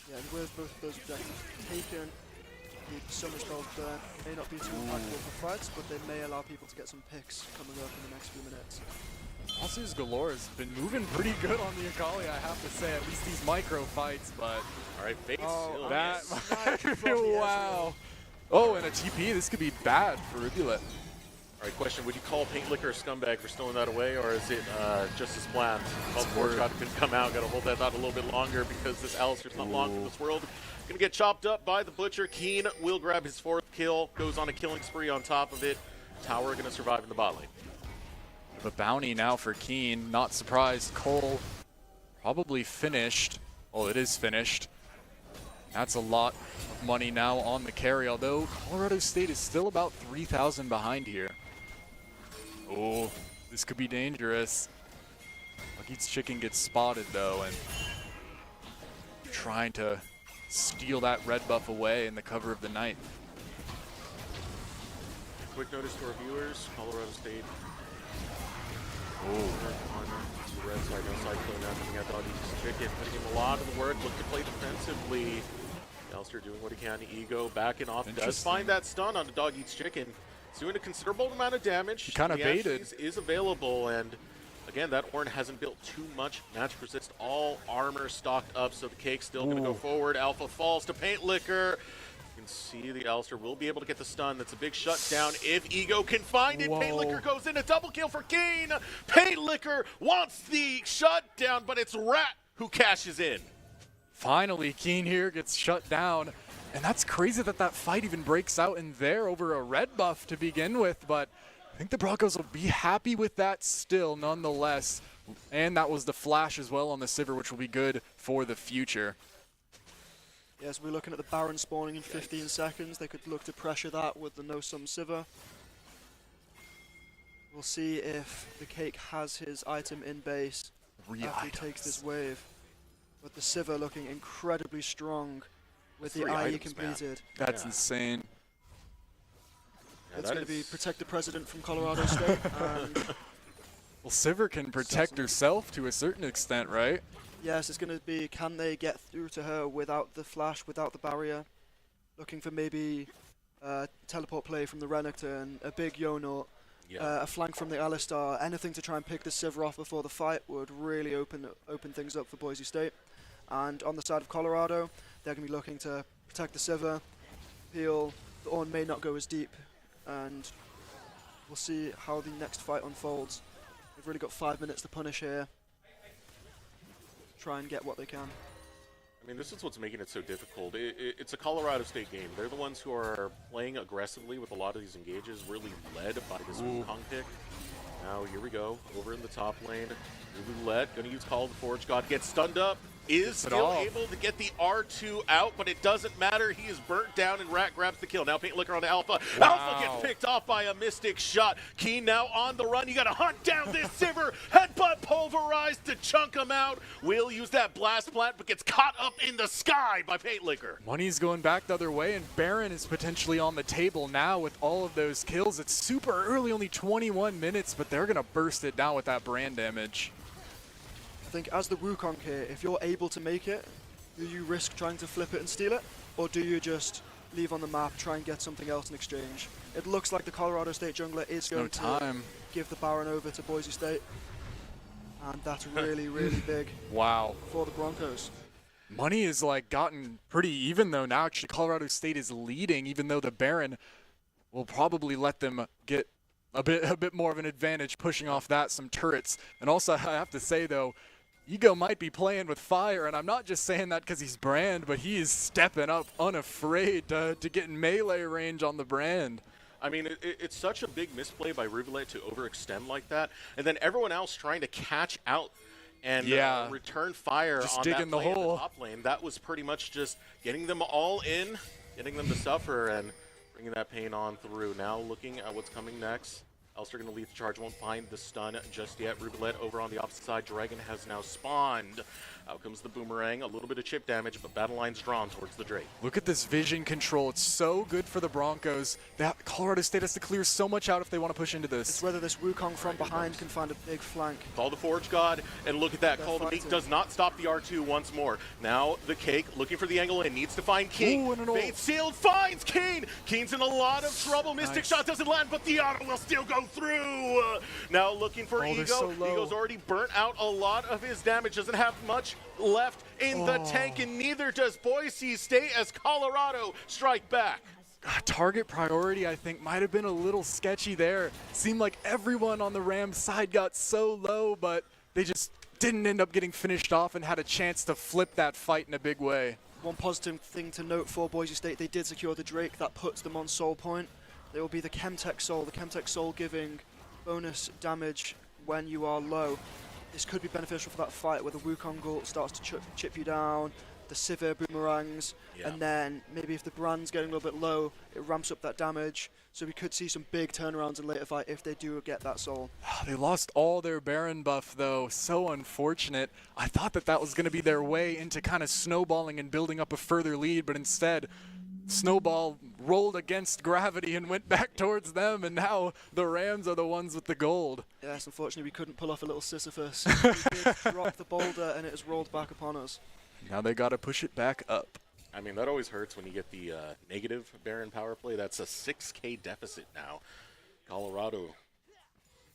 Speaker 1: Yeah, and with both of those objectives taken, the summer spells burn may not be too impactful for fights, but they may allow people to get some picks coming up in the next few minutes.
Speaker 4: Losses galore has been moving pretty good on the Akali, I have to say, at least these micro fights, but
Speaker 2: All right, face.
Speaker 1: Oh,
Speaker 4: that
Speaker 1: Snipe from the
Speaker 4: wow. Oh, and a TP, this could be bad for Rivulet.
Speaker 2: All right, question: would you call Paint Liquor a scumbag for stealing that away, or is it just as planned? Well, Forge God can come out. Got to hold that out a little bit longer because this Alistair's not long for this world. Gonna get chopped up by the Butcher. Keen will grab his 4th kill. Goes on a killing spree on top of it. Tower gonna survive in the bot lane.
Speaker 4: The bounty now for Keen. Not surprised. Cole probably finished. Well, it is finished. That's a lot of money now on the carry, although Colorado State is still about 3,000 behind here. Oh, this could be dangerous. Lucky's Chicken gets spotted though, and trying to steal that red buff away in the cover of the night.
Speaker 2: Quick notice to our viewers: Colorado State.
Speaker 4: Oh,
Speaker 2: On the red side, no cyclone now coming out. Doggy's Chicken putting in a lot of the work. Look to play defensively. Alistair doing what he can. Ego backing off. Does find that stun on the Dog Eats Chicken. It's doing a considerable amount of damage.
Speaker 4: He kind of baited.
Speaker 2: Is available, and again, that Ornn hasn't built too much match resist. All armor stocked up, so the cake's still going to go forward. Alpha falls to Paint Liquor. You can see the Alistair will be able to get the stun. That's a big shutdown if Ego can find it.
Speaker 4: Whoa.
Speaker 2: Paint Liquor goes in, a double kill for Keen. Paint Liquor wants the shutdown, but it's Rat who cashes in.
Speaker 4: finally, Keen here gets shut down. And that's crazy that that fight even breaks out in there over a red buff to begin with. But I think the Broncos will be happy with that still, nonetheless. And that was the flash as well on the Sivir, which will be good for the future.
Speaker 1: Yes, we're looking at the Baron spawning in 15 seconds. They could look to pressure that with the no-sum Sivir. We'll see if the Cake has his item in base after he takes this wave. But the Sivir looking incredibly strong with the IE completed.
Speaker 4: That's insane.
Speaker 2: Yeah,
Speaker 1: It's going to be protect the president from Colorado State. And
Speaker 4: Well, Sivir can protect herself to a certain extent, right?
Speaker 1: yes, it's going to be, can they get through to her without the flash, without the barrier? Looking for maybe teleport play from the Renekton, a big Yonor, a flank from the Alistar, anything to try and pick the Sivir off before the fight would really open things up for Boise State. And on the side of Colorado, they're going to be looking to protect the Sivir, heal. The Ornn may not go as deep, and we'll see how the next fight unfolds. They've really got 5 minutes to punish here. Try and get what they can.
Speaker 2: I mean, this is what's making it so difficult. It's a Colorado State game. They're the ones who are playing aggressively with a lot of these engages, really led by this Wukong pick. Now, here we go, over in the top lane. Roulette, going to use Call of the Forge God, gets stunned up, is still able to get the R2 out, but it doesn't matter. He is burnt down, and Rat grabs the kill. Now Paint Liquor on Alpha.
Speaker 4: Wow.
Speaker 2: Alpha gets picked off by a Mystic shot. Keen now on the run. You got to hunt down this Sivir. Headbutt pulverized to chunk him out. Will use that blast plant, but gets caught up in the sky by Paint Liquor.
Speaker 4: Money's going back the other way, and Baron is potentially on the table now with all of those kills. It's super early, only 21 minutes, but they're going to burst it down with that brand damage.
Speaker 1: I think as the Wukong here, if you're able to make it, do you risk trying to flip it and steal it? Or do you just leave on the map, try and get something else in exchange? It looks like the Colorado State jungler is going to give the Baron over to Boise State. And that's really, really big for the Broncos.
Speaker 4: Money is like gotten pretty even though now. Actually, Colorado State is leading, even though the Baron will probably let them get a bit more of an advantage, pushing off that some turrets. And also, I have to say though, Ego might be playing with fire, and I'm not just saying that because he's Brand, but he is stepping up unafraid to get in melee range on the Brand.
Speaker 2: I mean, it's such a big misplay by Rivulet to overextend like that, and then everyone else trying to catch out and return fire
Speaker 4: just
Speaker 2: on
Speaker 4: digging
Speaker 2: that
Speaker 4: the
Speaker 2: play in
Speaker 4: hole.
Speaker 2: the top lane. That was pretty much just getting them all in, getting them to suffer, and bringing that pain on through. Now looking at what's coming next. Alistair going to lead the charge, won't find the stun just yet. Rivulet over on the opposite side. Dragon has now spawned. Out comes the boomerang, a little bit of chip damage, but battle line's drawn towards the Drake.
Speaker 4: Look at this vision control. It's so good for the Broncos. That Colorado State has to clear so much out if they want to push into
Speaker 1: It's
Speaker 4: this.
Speaker 1: whether this Wukong from behind can find a big flank.
Speaker 2: Call the Forge God, and look at that.
Speaker 1: They're
Speaker 2: Call the Meek
Speaker 1: fighting.
Speaker 2: does not stop the R2 once more. Now the Cake looking for the angle in, needs to find King.
Speaker 4: Ooh, and an ult.
Speaker 2: Fate Sealed finds Keen. Keen's in a lot of trouble. Mystic
Speaker 4: Nice.
Speaker 2: Shot doesn't land, but the auto will still go through. Now looking for
Speaker 4: Oh,
Speaker 2: Ego.
Speaker 4: they're so low.
Speaker 2: Ego's already burnt out a lot of his damage. Doesn't have much left in the
Speaker 4: Oh.
Speaker 2: tank, and neither does Boise State as Colorado strike back.
Speaker 4: Target priority, I think, might have been a little sketchy there. Seemed like everyone on the Rams side got so low, but they just didn't end up getting finished off and had a chance to flip that fight in a big way.
Speaker 1: One positive thing to note for Boise State, they did secure the Drake. That puts them on Soul Point. There will be the Chemtech Soul. The Chemtech Soul giving bonus damage when you are low. This could be beneficial for that fight where the Wukong ult starts to chip you down, the Sivir boomerangs,
Speaker 2: Yeah.
Speaker 1: and then maybe if the Brand's getting a little bit low, it ramps up that damage. So we could see some big turnarounds in later fight if they do get that soul.
Speaker 4: They lost all their Baron buff, though. So unfortunate. I thought that that was going to be their way into kind of snowballing and building up a further lead, but instead, Snowball rolled against gravity and went back towards them, and now the Rams are the ones with the gold.
Speaker 1: Yes, unfortunately we couldn't pull off a little Sisyphus. We did drop the boulder and it has rolled back upon us.
Speaker 4: Now they got to push it back up.
Speaker 2: I mean, that always hurts when you get the negative Baron power play. That's a 6K deficit now. Colorado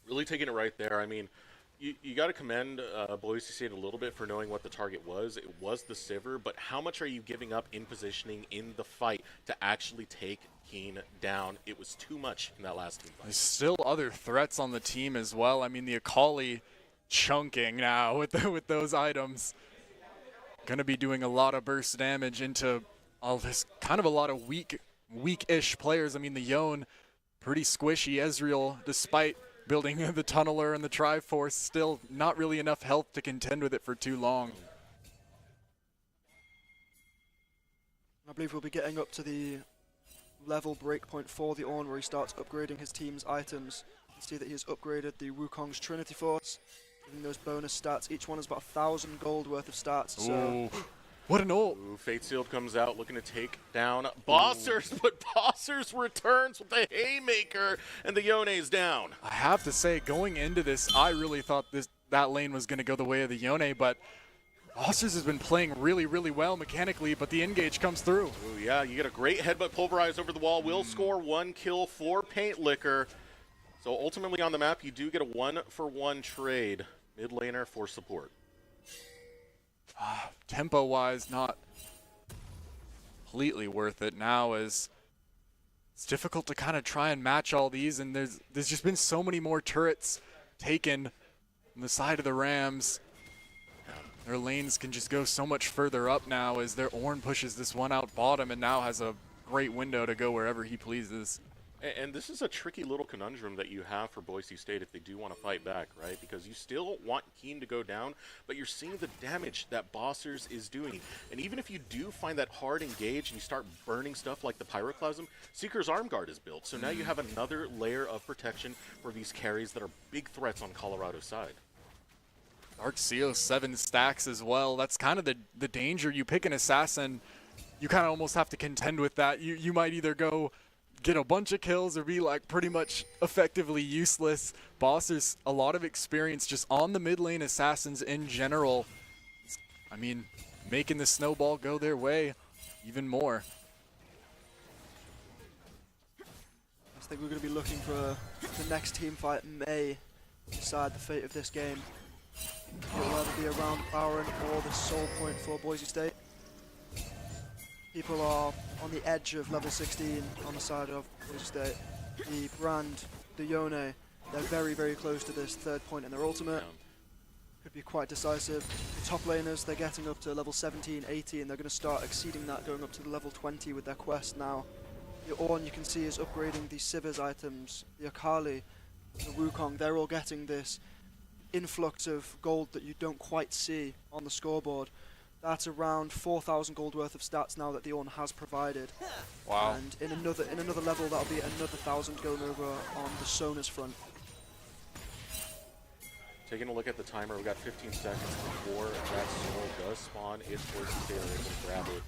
Speaker 2: really taking it right there. I mean, you got to commend Boise State a little bit for knowing what the target was. It was the Sivir, but how much are you giving up in positioning in the fight to actually take Keen down? It was too much in that last team fight.
Speaker 4: There's still other threats on the team as well. I mean, the Akali chunking now with those items. Gonna be doing a lot of burst damage into all this, kind of a lot of weak-ish players. I mean, the Yone, pretty squishy. Ezreal, despite building the Tunneler and the Triforce, still not really enough health to contend with it for too long.
Speaker 1: I believe we'll be getting up to the level breakpoint for the Ornn where he starts upgrading his team's items. You can see that he has upgraded the Wukong's Trinity Force, giving those bonus stats. Each one is about 1,000 gold worth of stats. So
Speaker 4: Ooh, what an ult.
Speaker 2: Ooh, Fate Sealed comes out looking to take down Bossers, but Bossers returns with the Haymaker, and the Yone's down.
Speaker 4: I have to say, going into this, I really thought that lane was going to go the way of the Yone, but Bossers has been playing really, really well mechanically, but the engage comes through.
Speaker 2: Ooh, yeah, you get a great headbutt pulverize over the wall. Will score 1 kill for Paint Liquor. So ultimately on the map, you do get a 1-for-1 trade. Mid laner for support.
Speaker 4: Tempo-wise, not completely worth it now, as it's difficult to kind of try and match all these, and there's just been so many more turrets taken on the side of the Rams. Their lanes can just go so much further up now as their Ornn pushes this one out bottom and now has a great window to go wherever he pleases.
Speaker 2: And this is a tricky little conundrum that you have for Boise State if they do want to fight back, right? Because you still want Keen to go down, but you're seeing the damage that Bossers is doing. And even if you do find that hard engage and you start burning stuff like the Pyroclasm, Seeker's Arm Guard is built. So now you have another layer of protection for these carries that are big threats on Colorado's side.
Speaker 4: Arxio 7 stacks as well. That's kind of the danger. You pick an assassin, you kind of almost have to contend with that. You might either go get a bunch of kills or be like pretty much effectively useless. Bossers, a lot of experience just on the mid lane assassins in general. I mean, making the snowball go their way even more.
Speaker 1: I think we're going to be looking for the next team fight may decide the fate of this game. It will either be around Baron or the Soul Point for Boise State. People are on the edge of level 16 on the side of Boise State. The Brand, the Yone, they're very, very close to this third point in their ultimate. Could be quite decisive. The top laners, they're getting up to level 17, 18. They're going to start exceeding that, going up to the level 20 with their quest now. The Ornn, you can see, is upgrading the Sivir's items. The Akali, the Wukong, they're all getting this influx of gold that you don't quite see on the scoreboard. That's around 4,000 gold worth of stats now that the Ornn has provided.
Speaker 4: Wow.
Speaker 1: And in another level, that'll be another 1,000 going over on the Sona's front.
Speaker 2: Taking a look at the timer, we got 15 seconds before that soul does spawn. If Boise State are able to grab it,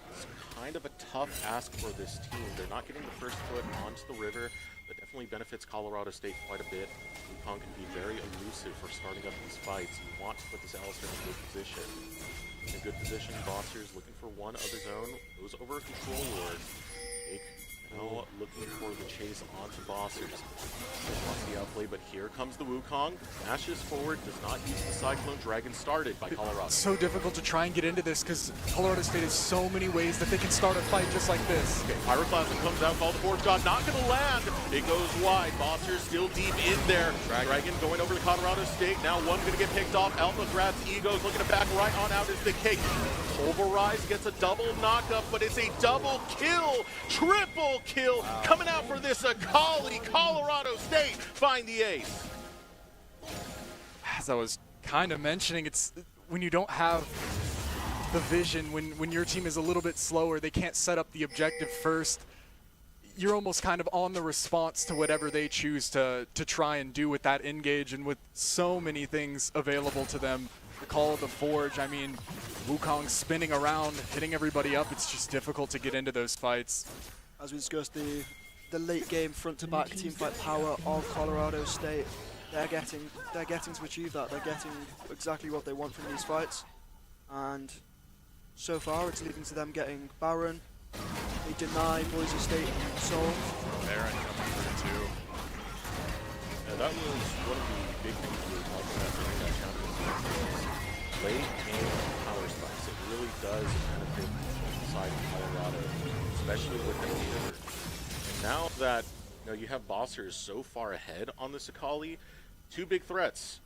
Speaker 2: it's kind of a tough ask for this team. They're not getting the first foot onto the river. That definitely benefits Colorado State quite a bit. Wukong can be very elusive for starting up these fights. You want to put this Alistair in a good position. In a good position, Bossers looking for one of his own. Goes over a control ward. Jake now looking for the chase onto Bossers. Lost the outplay, but here comes the Wukong. Dashes forward, does not use the Cyclone Dragon started by Colorado.
Speaker 4: It's so difficult to try and get into this because Colorado State has so many ways that they can start a fight just like this.
Speaker 2: Okay, Pyroclasm comes out, call the forward shot, not gonna land. It goes wide. Bossers still deep in there. Dragon going over to Colorado State. Now one gonna get picked off. Alpha grabs Egos, looking to back right on out is the cake. Pulverize gets a double knockup, but it's a double kill, triple kill coming out for this Akali. Colorado State find the ace.
Speaker 4: As I was kind of mentioning, it's when you don't have the vision, when your team is a little bit slower, they can't set up the objective first. You're almost kind of on the response to whatever they choose to try and do with that engage, and with so many things available to them. The Call of the Forge, I mean, Wukong spinning around, hitting everybody up, it's just difficult to get into those fights.
Speaker 1: As we discussed, the late game front to back team fight power of Colorado State, they're getting to achieve that. They're getting exactly what they want from these fights, and so far it's leading to them getting Baron. They deny Boise State Soul.
Speaker 4: Baron coming through too.
Speaker 2: Yeah, that was one of the big things we were talking about during that championship. Late game power spikes. It really does benefit the side of Colorado, especially with the river. And now that you have Bossers so far ahead on this Akali, two big threats,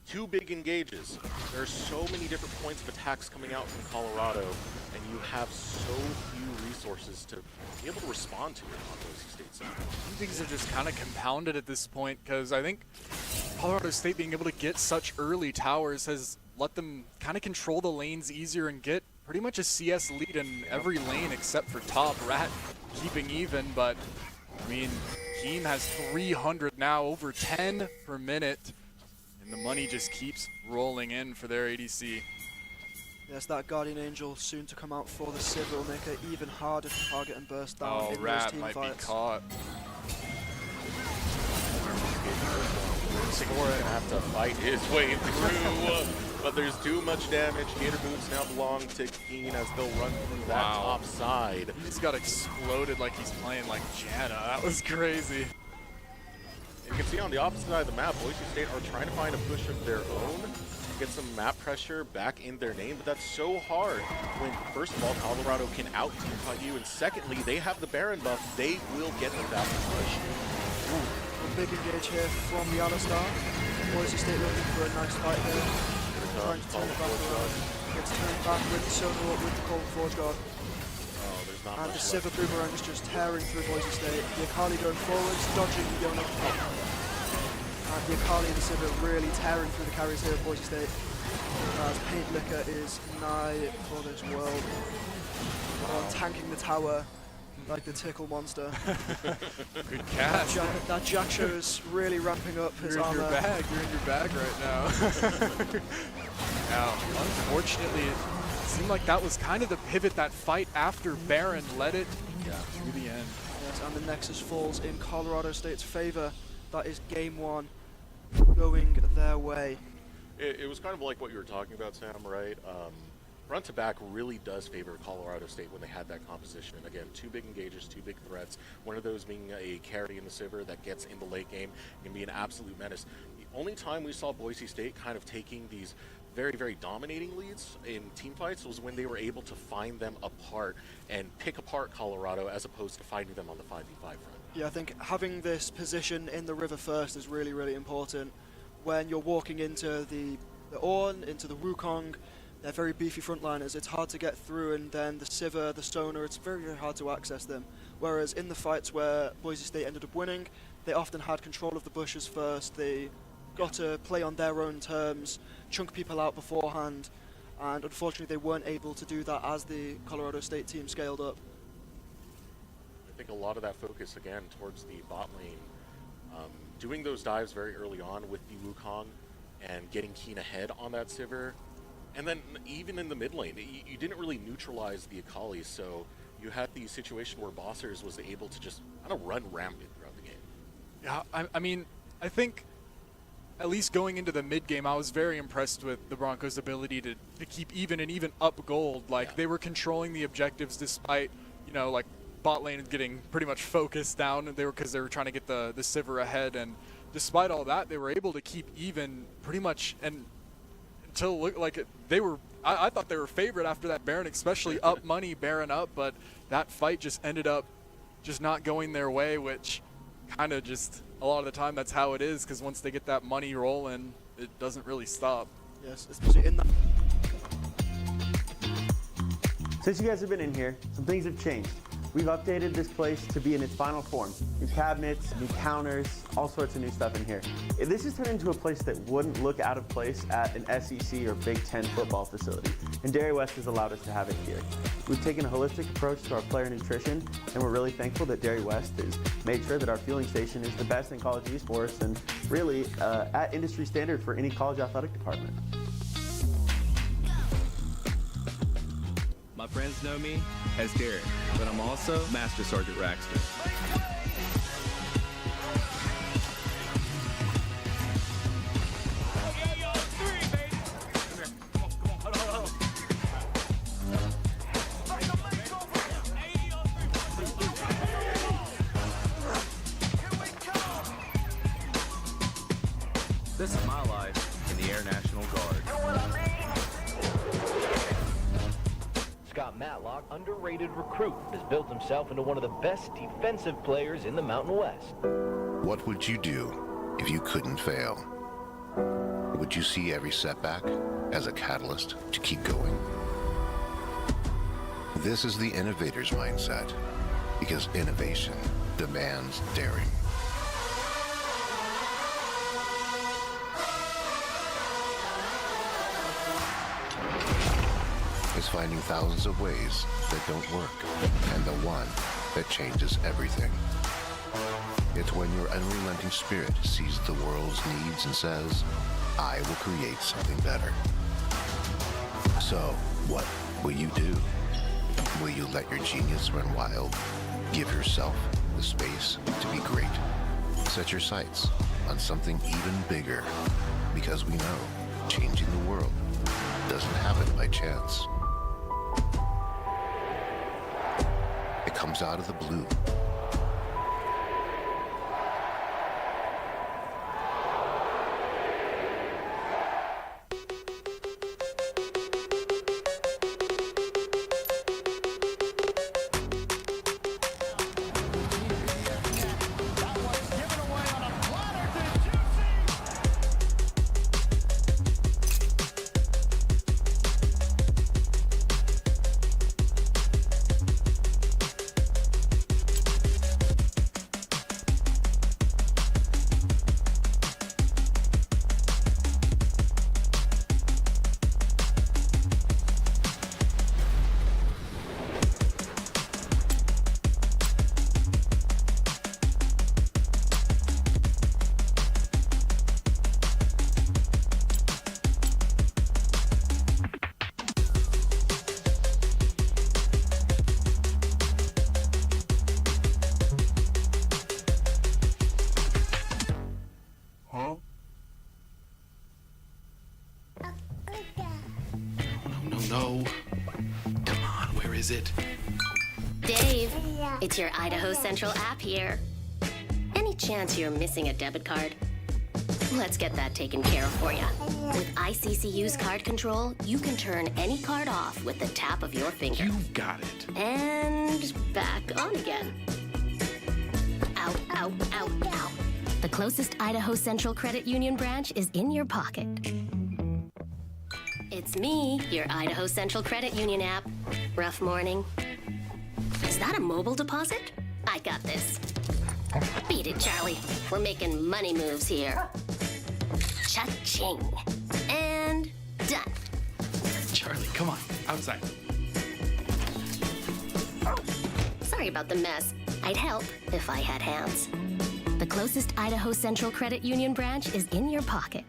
Speaker 2: two big engages. There are so many different points of attacks coming out from Colorado, and you have so few resources to be able to respond to it on Boise State side.
Speaker 4: Things are just kind of compounded at this point because I think Colorado State being able to get such early towers has let them kind of control the lanes easier and get pretty much a CS lead in every lane except for top. Rat keeping even, but I mean, Team has 300 now, over 10 per minute, and the money just keeps rolling in for their ADC.
Speaker 1: Yes, that Guardian Angel soon to come out for the Civ will make it even harder to target and burst down
Speaker 4: Oh,
Speaker 1: in those
Speaker 4: Rat
Speaker 1: team
Speaker 4: might
Speaker 1: fights.
Speaker 4: be caught.
Speaker 2: He's gonna have to fight his way through, but there's too much damage. Gator Boots now belong to Keen as they'll run through that top side.
Speaker 4: He's got exploded like he's playing like Janna. That was crazy.
Speaker 2: You can see on the opposite side of the map, Boise State are trying to find a push of their own, get some map pressure back in their name, but that's so hard when, first of all, Colorado can out-team fight you, and secondly, they have the Baron buff, they will get the fast push.
Speaker 1: A big engage here from the Alistar. Boise State looking for a nice fight here. Trying to turn it back around. Gets turned back with the Sonar up with the Cold Forge God.
Speaker 2: Oh, there's not
Speaker 1: And
Speaker 2: much
Speaker 1: the
Speaker 2: left.
Speaker 1: Sivir Boomerang is just tearing through Boise State. The Akali going forwards, dodging the Yona. And the Akali and the Sivir really tearing through the carries here at Boise State. As Paint Liquor is nigh for this world. Tanking the tower like the tickle monster.
Speaker 4: Good catch.
Speaker 1: That Jack Show is really ramping up his
Speaker 4: You're in
Speaker 1: armor.
Speaker 4: your bag. You're in your bag right now. Now, unfortunately, it seemed like that was kind of the pivot, that fight after Baron led it to the end.
Speaker 1: Yes, and the Nexus falls in Colorado State's favor. That is game one going their way.
Speaker 2: It was kind of like what you were talking about, Sam, right? Front to back really does favor Colorado State when they had that composition. Again, two big engages, two big threats. One of those being a carry in the Sivir that gets in the late game can be an absolute menace. The only time we saw Boise State kind of taking these very, very dominating leads in team fights was when they were able to find them apart and pick apart Colorado as opposed to finding them on the 5v5 front.
Speaker 1: Yeah, I think having this position in the river first is really, really important. When you're walking into the Ornn, into the Wukong, they're very beefy frontliners. It's hard to get through, and then the Sivir, the Sonar, it's very, very hard to access them. Whereas in the fights where Boise State ended up winning, they often had control of the bushes first. They got to play on their own terms, chunk people out beforehand, and unfortunately they weren't able to do that as the Colorado State team scaled up.
Speaker 2: I think a lot of that focus, again, towards the bot lane, doing those dives very early on with the Wukong and getting Keen ahead on that Sivir. And then even in the mid lane, you didn't really neutralize the Akali, so you had the situation where Bossers was able to just kind of run rampant throughout the game.
Speaker 4: Yeah, I mean, I think at least going into the mid game, I was very impressed with the Broncos' ability to keep even and even up gold. Like, they were controlling the objectives despite, you know, like bot lane getting pretty much focused down, and because they were trying to get the Sivir ahead, and despite all that, they were able to keep even pretty much and until look like they were. I thought they were favored after that Baron, especially up money Baron up, but that fight just ended up just not going their way, which kind of just a lot of the time that's how it is, because once they get that money rolling, it doesn't really stop.
Speaker 1: Yes, especially in that.
Speaker 9: Since you guys have been in here, some things have changed. We've updated this place to be in its final form. New cabinets, new counters, all sorts of new stuff in here. This has turned into a place that wouldn't look out of place at an SEC or Big Ten football facility, and Dairy West has allowed us to have it here. We've taken a holistic approach to our player nutrition, and we're really thankful that Dairy West has made sure that our fueling station is the best in college esports and really at industry standard for any college athletic department.
Speaker 10: My friends know me as Derek, but I'm also Master Sergeant Raxter. This is my life in the Air National Guard.
Speaker 7: Scott Matlock, underrated recruit, has built himself into one of the best defensive players in the Mountain West.
Speaker 8: What would you do if you couldn't fail? Would you see every setback as a catalyst to keep going? This is the innovator's mindset, because innovation demands daring. Is finding thousands of ways that don't work, and the one that changes everything. It's when your unrelenting spirit sees the world's needs and says, I will create something better. So, what will you do? Will you let your genius run wild? Give yourself the space to be great? Set your sights on something even bigger, because we know changing the world doesn't happen by chance. It comes out of the blue.
Speaker 6: No. Come on, where is it?
Speaker 5: Dave, it's your Idaho Central app here. Any chance you're missing a debit card? Let's get that taken care of for you. With ICCU's card control, you can turn any card off with the tap of your finger.
Speaker 6: You got it.
Speaker 5: And back on again. Out, out, out, out. The closest Idaho Central Credit Union branch is in your pocket. It's me, your Idaho Central Credit Union app. Rough morning. Is that a mobile deposit? I got this. Beat it, Charlie. We're making money moves here. Cha-ching. And done.
Speaker 6: Charlie, come on, outside.
Speaker 5: Sorry about the mess. I'd help if I had hands. The closest Idaho Central Credit Union branch is in your pocket.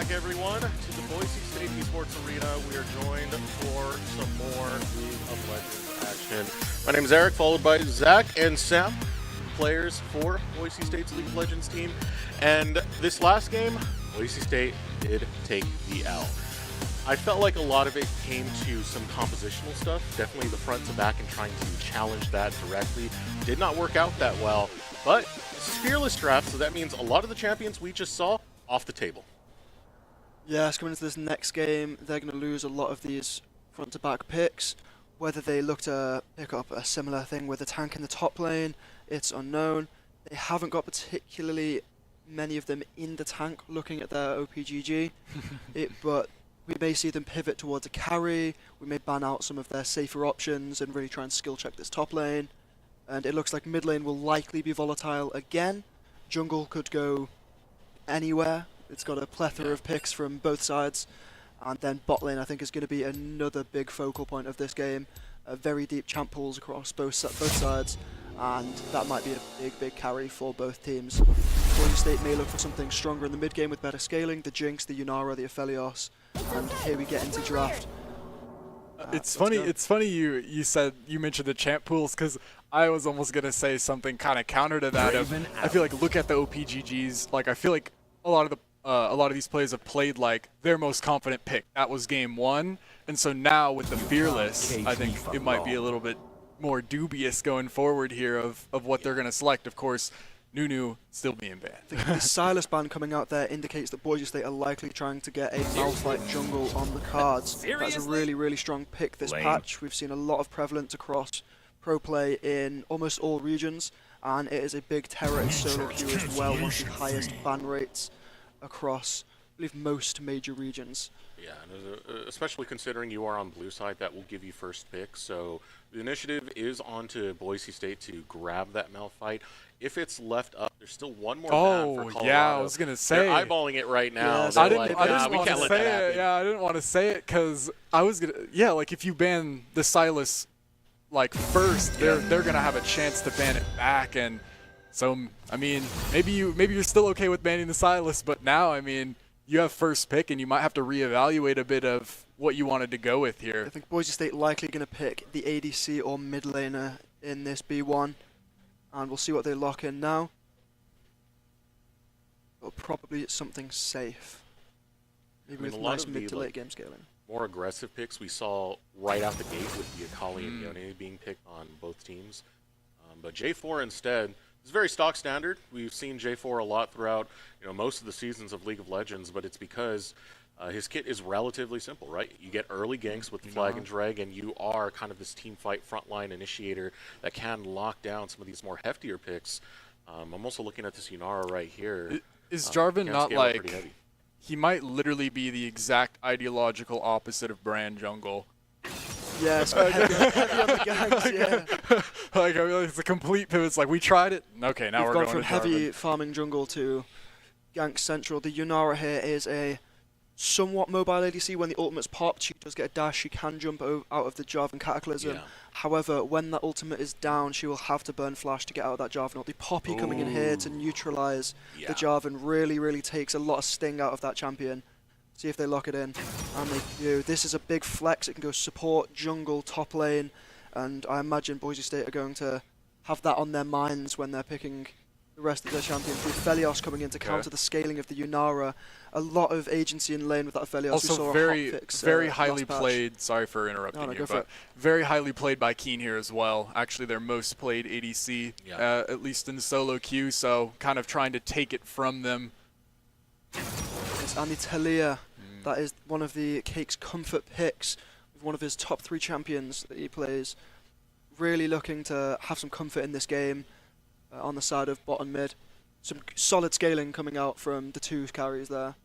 Speaker 2: back, everyone, to the Boise State Esports Arena. We are joined for some more League of Legends action. My name is Eric, followed by Zach and Sam, players for Boise State's League of Legends team. And this last game, Boise State did take the L. I felt like a lot of it came to some compositional stuff, definitely the front to back and trying to challenge that directly. Did not work out that well, but this is Fearless Draft, so that means a lot of the champions we just saw off the table.
Speaker 1: Yes, coming into this next game, they're going to lose a lot of these front-to-back picks. Whether they look to pick up a similar thing with a tank in the top lane, it's unknown. They haven't got particularly many of them in the tank looking at their OPGG, but we may see them pivot towards a carry. We may ban out some of their safer options and really try and skill check this top lane. And it looks like mid lane will likely be volatile again. Jungle could go anywhere. It's got a plethora of picks from both sides. And then bot lane I think is going to be another big focal point of this game. Very deep champ pools across both sides. And that might be a big carry for both teams. Boise State may look for something stronger in the mid game with better scaling. The Jinx, the Yunara, the Aphelios. And here we get into draft.
Speaker 4: It's funny you mentioned the champ pools, because I was almost gonna say something kind of counter to that. I feel like look at the OPGGs. Like I feel like a lot of these players have played like their most confident pick. That was game one, and so now with the Fearless, I think it might be a little bit more dubious going forward here of what they're gonna select. Of course, Nunu still being banned.
Speaker 1: The Silas ban coming out there indicates that Boise State are likely trying to get a Malphite jungle on the cards. That's a really strong pick this patch. We've seen a lot of prevalence across pro play in almost all regions, and it is a big terror in solo queue as well, one of the highest ban rates across, I believe, most major regions.
Speaker 2: Yeah, and especially considering you are on blue side, that will give you first pick. So the initiative is on to Boise State to grab that Malphite. If it's left up, there's still one more ban for Colorado.
Speaker 4: Yeah, I was gonna say.
Speaker 2: They're eyeballing it right now.
Speaker 1: Yes,
Speaker 4: I
Speaker 2: They're
Speaker 4: didn't
Speaker 2: like,
Speaker 4: want
Speaker 2: we can't
Speaker 4: to
Speaker 2: let
Speaker 4: say
Speaker 2: that
Speaker 4: it.
Speaker 2: happen.
Speaker 4: Yeah, I didn't want to say it because I was gonna. Yeah, like if you ban the Silas, like first, they're gonna have a chance to ban it back, and so I mean, maybe you're still okay with banning the Silas, but now I mean, you have first pick, and you might have to reevaluate a bit of what you wanted to go with here.
Speaker 1: I think Boise State likely going to pick the ADC or mid laner in this B1, and we'll see what they lock in now. But probably it's something safe. Maybe with nice mid to late game scaling.
Speaker 2: More aggressive picks we saw right out the gate with the Akali and Yone being picked on both teams. But J4 instead is very stock standard. We've seen J4 a lot throughout most of the seasons of League of Legends, but it's because his kit is relatively simple, right? You get early ganks with the Flag and Drag, and you are kind of this team fight frontline initiator that can lock down some of these more heftier picks. I'm also looking at this Yunara right here.
Speaker 4: Is Jarvan not like... He might literally be the exact ideological opposite of Brand Jungle.
Speaker 1: Yes, heavy on the ganks, yeah.
Speaker 4: Like, I mean, it's a complete pivot. It's like, we tried it. Okay, now we're going
Speaker 1: from
Speaker 4: to
Speaker 1: heavy
Speaker 4: Jarvan.
Speaker 1: farming jungle to gank central. The Yunara here is a somewhat mobile ADC. When the ultimate's popped, she does get a dash. She can jump out of the Jarvan Cataclysm.
Speaker 2: Yeah.
Speaker 1: However, when that ultimate is down, she will have to burn flash to get out of that Jarvan ult. The Poppy coming in here to neutralize the Jarvan really takes a lot of sting out of that champion. See if they lock it in, and they do. This is a big flex. It can go support, jungle, top lane, and I imagine Boise State are going to have that on their minds when they're picking the rest of their champions. With Aphelios coming in to counter the scaling of the Yunara. A lot of agency in lane with that Aphelios.
Speaker 4: Also very highly played. Sorry for interrupting you, but very highly played by Keen here as well. Actually, their most played ADC, at least in the solo queue. So kind of trying to take it from them.
Speaker 1: Yes, and the Talia. That is one of the Cake's comfort picks. One of his top 3 champions that he plays. Really looking to have some comfort in this game on the side of bottom mid. Some solid scaling coming out from the 2 carries there.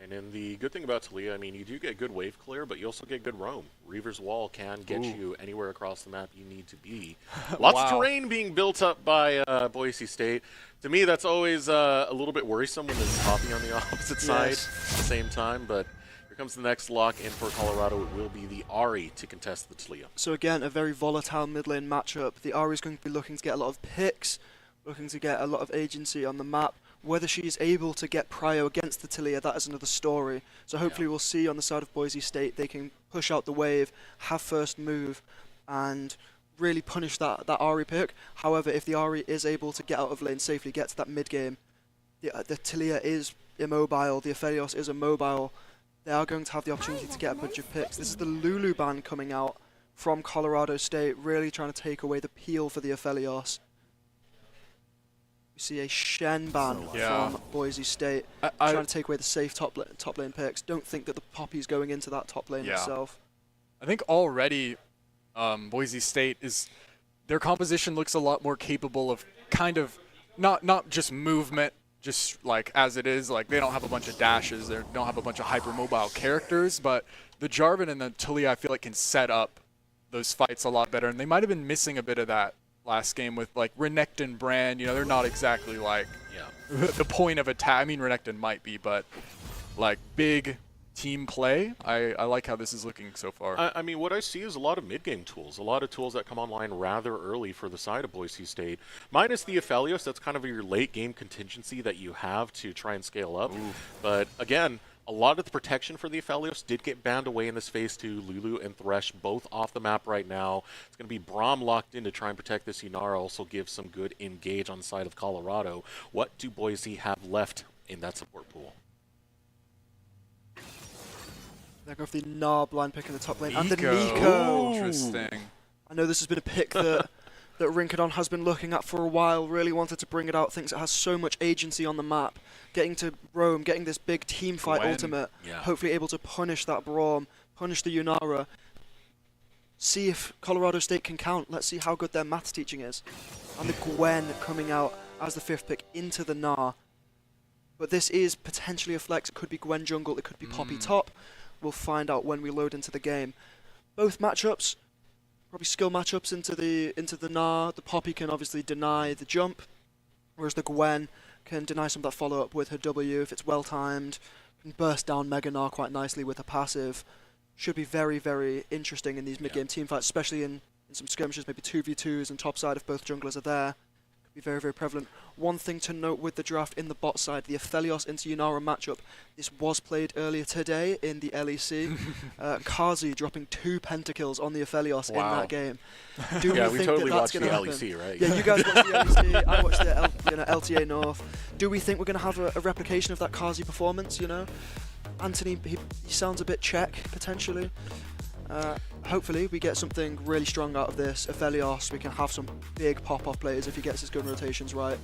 Speaker 2: And then the good thing about Talia, I mean, you do get good wave clear, but you also get good roam. Reaver's Wall can get you anywhere across the map you need to be. Lots of terrain being built up by Boise State. To me, that's always a little bit worrisome when there's Poppy on the opposite side at the same time, but here comes the next lock in for Colorado. It will be the Ahri to contest the Talia.
Speaker 1: So again, a very volatile mid lane matchup. The Ahri is going to be looking to get a lot of picks, looking to get a lot of agency on the map. Whether she's able to get prio against the Taliyah, that is another story. So hopefully we'll see on the side of Boise State they can push out the wave, have first move, and really punish that Ahri pick. However, if the Ahri is able to get out of lane safely, get to that mid game, the Taliyah is immobile, the Aphelios is immobile. They are going to have the opportunity to get a bunch of picks. This is the Lulu ban coming out from Colorado State, really trying to take away the peel for the Aphelios. We see a Shen ban from Boise State, trying to take away the safe top lane picks. Don't think that the Poppy's going into that top lane itself.
Speaker 4: I think already Boise State their composition looks a lot more capable of kind of not just movement, just like as it is, like they don't have a bunch of dashes, they don't have a bunch of hypermobile characters, but the Jarvan and the Taliyah I feel like can set up those fights a lot better, and they might have been missing a bit of that last game with like Renekton Brand. You know, they're not exactly like the point of attack. I mean, Renekton might be, but like big team play, I like how this is looking so far.
Speaker 2: I mean, what I see is a lot of mid-game tools, a lot of tools that come online rather early for the side of Boise State. Minus the Aphelios, that's kind of your late-game contingency that you have to try and scale up. But again, a lot of the protection for the Aphelios did get banned away in this phase 2. Lulu and Thresh both off the map right now. It's going to be Braum locked in to try and protect this Yunara, also give some good engage on the side of Colorado. What do Boise have left in that support pool?
Speaker 1: They're going for the Gnar blind pick in the top lane. And the
Speaker 4: Nico.
Speaker 1: Nico.
Speaker 4: Interesting.
Speaker 1: I know this has been a pick that Rincadon has been looking at for a while, really wanted to bring it out, thinks it has so much agency on the map. Getting to roam, getting this big team fight ultimate, hopefully able to punish that Braum, punish the Yunara. See if Colorado State can count. Let's see how good their maths teaching is. And the Gwen coming out as the 5th pick into the Gnar. But this is potentially a flex. It could be Gwen jungle, it could be Poppy top. We'll find out when we load into the game. Both matchups, probably skill matchups into the Gnar. The Poppy can obviously deny the jump, whereas the Gwen can deny some of that follow-up with her W if it's well-timed. Can burst down Mega Gnar quite nicely with her passive. Should be very, very interesting in these mid-game team fights, especially in some skirmishes, maybe 2v2s and top side if both junglers are there. Be very, very prevalent. One thing to note with the draft in the bot side, the Aphelios into Yunara matchup, this was played earlier today in the LEC. Kazi dropping 2 pentakills on the Aphelios in that game. Do we think
Speaker 2: totally
Speaker 1: that that's
Speaker 2: watched
Speaker 1: going to
Speaker 2: the
Speaker 1: happen?
Speaker 2: LEC, right?
Speaker 1: Yeah, you guys watched the LEC, I watched the LTA North. Do we think we're going to have a replication of that Kazi performance, you know? Anthony, he sounds a bit Czech, potentially. Hopefully we get something really strong out of this. Aphelios, we can have some big pop-off plays if he gets his gun rotations right,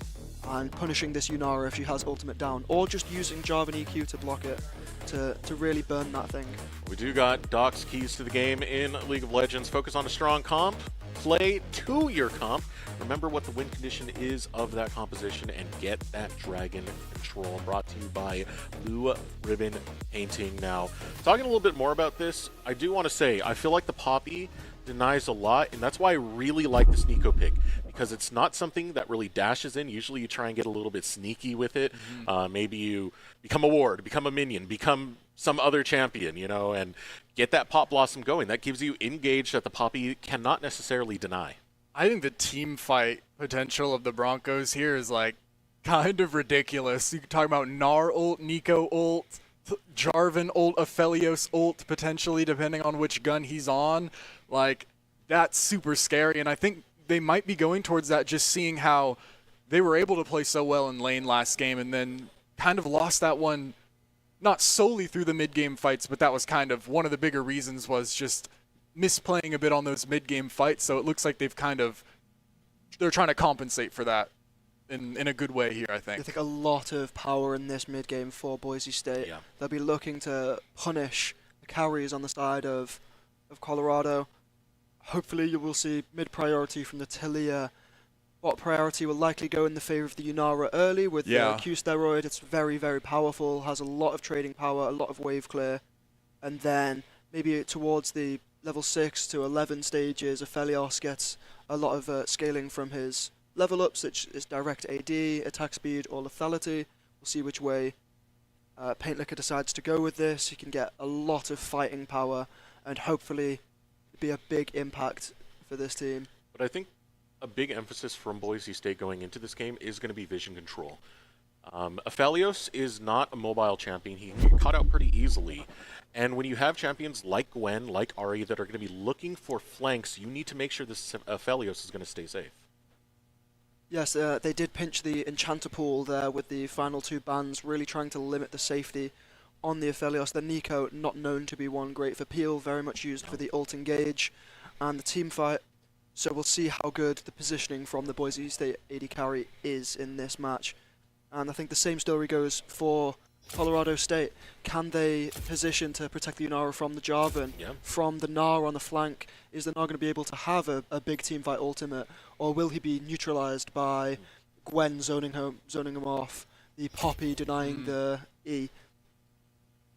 Speaker 1: and punishing this Yunara if she has ultimate down, or just using Jarvan EQ to block it to really burn that thing.
Speaker 2: We do got Doc's keys to the game in League of Legends. Focus on a strong comp, play to your comp, remember what the win condition is of that composition, and get that dragon control. Brought to you by Blue Ribbon Painting. Now, talking a little bit more about this, I do want to say I feel like the Poppy denies a lot, and that's why I really like this Nico pick, because it's not something that really dashes in. Usually you try and get a little bit sneaky with it. Maybe you become a ward, become a minion, become some other champion, you know, and get that Pop Blossom going. That gives you engage that the Poppy cannot necessarily deny.
Speaker 4: I think the team fight potential of the Broncos here is like kind of ridiculous. You can talk about Gnar ult, Nico ult, Jarvan ult, Aphelios ult, potentially, depending on which gun he's on. Like, that's super scary, and I think they might be going towards that, just seeing how they were able to play so well in lane last game and then kind of lost that one, not solely through the mid-game fights, but that was kind of one of the bigger reasons, was just misplaying a bit on those mid-game fights. So it looks like they're trying to compensate for that in a good way here, I think.
Speaker 1: I think a lot of power in this mid-game for Boise State.
Speaker 2: Yeah.
Speaker 1: They'll be looking to punish the carries on the side of Colorado. Hopefully you will see mid-priority from the Taliyah. Bot priority will likely go in the favor of the Yunara early with the Q steroid. It's very, very powerful, has a lot of trading power, a lot of wave clear. And then maybe towards the level 6 to 11 stages, Aphelios gets a lot of scaling from his level ups, which is direct AD, attack speed, or lethality. We'll see which way Paint Liquor decides to go with this. He can get a lot of fighting power and hopefully be a big impact for this team.
Speaker 2: But I think a big emphasis from Boise State going into this game is going to be vision control. Aphelios is not a mobile champion. He can get caught out pretty easily. And when you have champions like Gwen, like Ahri, that are going to be looking for flanks, you need to make sure this Aphelios is going to stay safe.
Speaker 1: Yes, they did pinch the Enchanter pool there with the final 2 bans, really trying to limit the safety on the Aphelios. The Nico, not known to be one great for peel, very much used for the ult engage and the team fight. So we'll see how good the positioning from the Boise State AD carry is in this match. And I think the same story goes for Colorado State. Can they position to protect the Unara from the Jarvan, from the Gnar on the flank? Is the Gnar going to be able to have a big team fight ultimate, or will he be neutralized by Gwen zoning him off, the Poppy denying the E?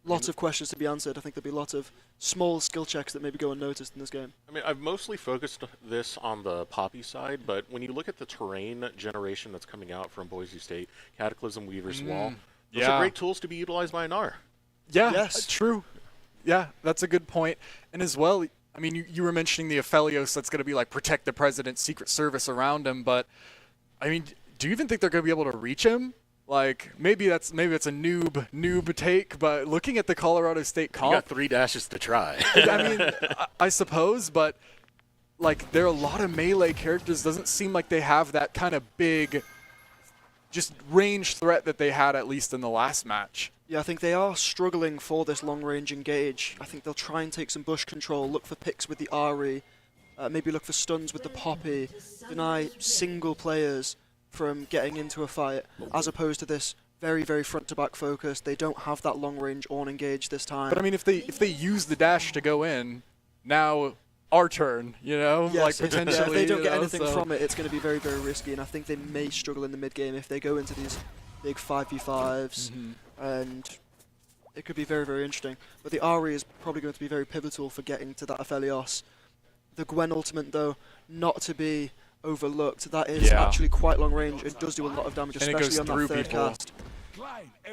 Speaker 1: Lots of questions to be answered. I think there'll be lots of small skill checks that maybe go unnoticed in this game. I
Speaker 2: mean, I've mostly focused this on the Poppy side, but when you look at the terrain generation that's coming out from Boise State, Cataclysm, Weaver's Wall, those are great tools to be utilized by an R.
Speaker 4: Yeah, true. Yeah, that's a good point. And as well, I mean, you were mentioning the Aphelios that's going to be like protect the president's Secret Service around him, but I mean, do you even think they're going to be able to reach him? Like, maybe it's a noob take, but looking at the Colorado State comp,
Speaker 2: you got 3 dashes to try.
Speaker 4: I mean, I suppose, but like there are a lot of melee characters. Doesn't seem like they have that kind of big, just range threat that they had at least in the last match.
Speaker 1: Yeah, I think they are struggling for this long-range engage. I think they'll try and take some bush control, look for picks with the Ahri, maybe look for stuns with the Poppy, deny single players from getting into a fight, as opposed to this very, very front-to-back focus. They don't have that long-range on engage this time.
Speaker 4: But I mean, if they use the dash to go in, now our turn, you know,
Speaker 1: yes,
Speaker 4: like potentially.
Speaker 1: Yeah, if they don't get anything from it, it's going to be very, very risky, and I think they may struggle in the mid-game if they go into these big 5v5s, and it could be very, very interesting. But the Ahri is probably going to be very pivotal for getting to that Aphelios. The Gwen ultimate, though, not to be overlooked. That is actually quite long range. It does do a lot of damage, especially on that third cast.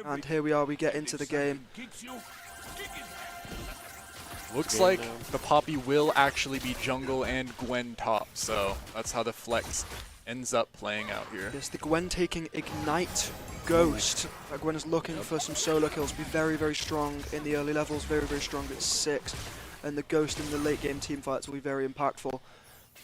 Speaker 1: And here we are, we get into the game.
Speaker 4: Looks like the Poppy will actually be jungle and Gwen top, so that's how the flex ends up playing out here.
Speaker 1: Yes, the Gwen taking Ignite Ghost. Gwen is looking for some solo kills, be very, very strong in the early levels, very, very strong at 6. And the Ghost in the late game team fights will be very impactful.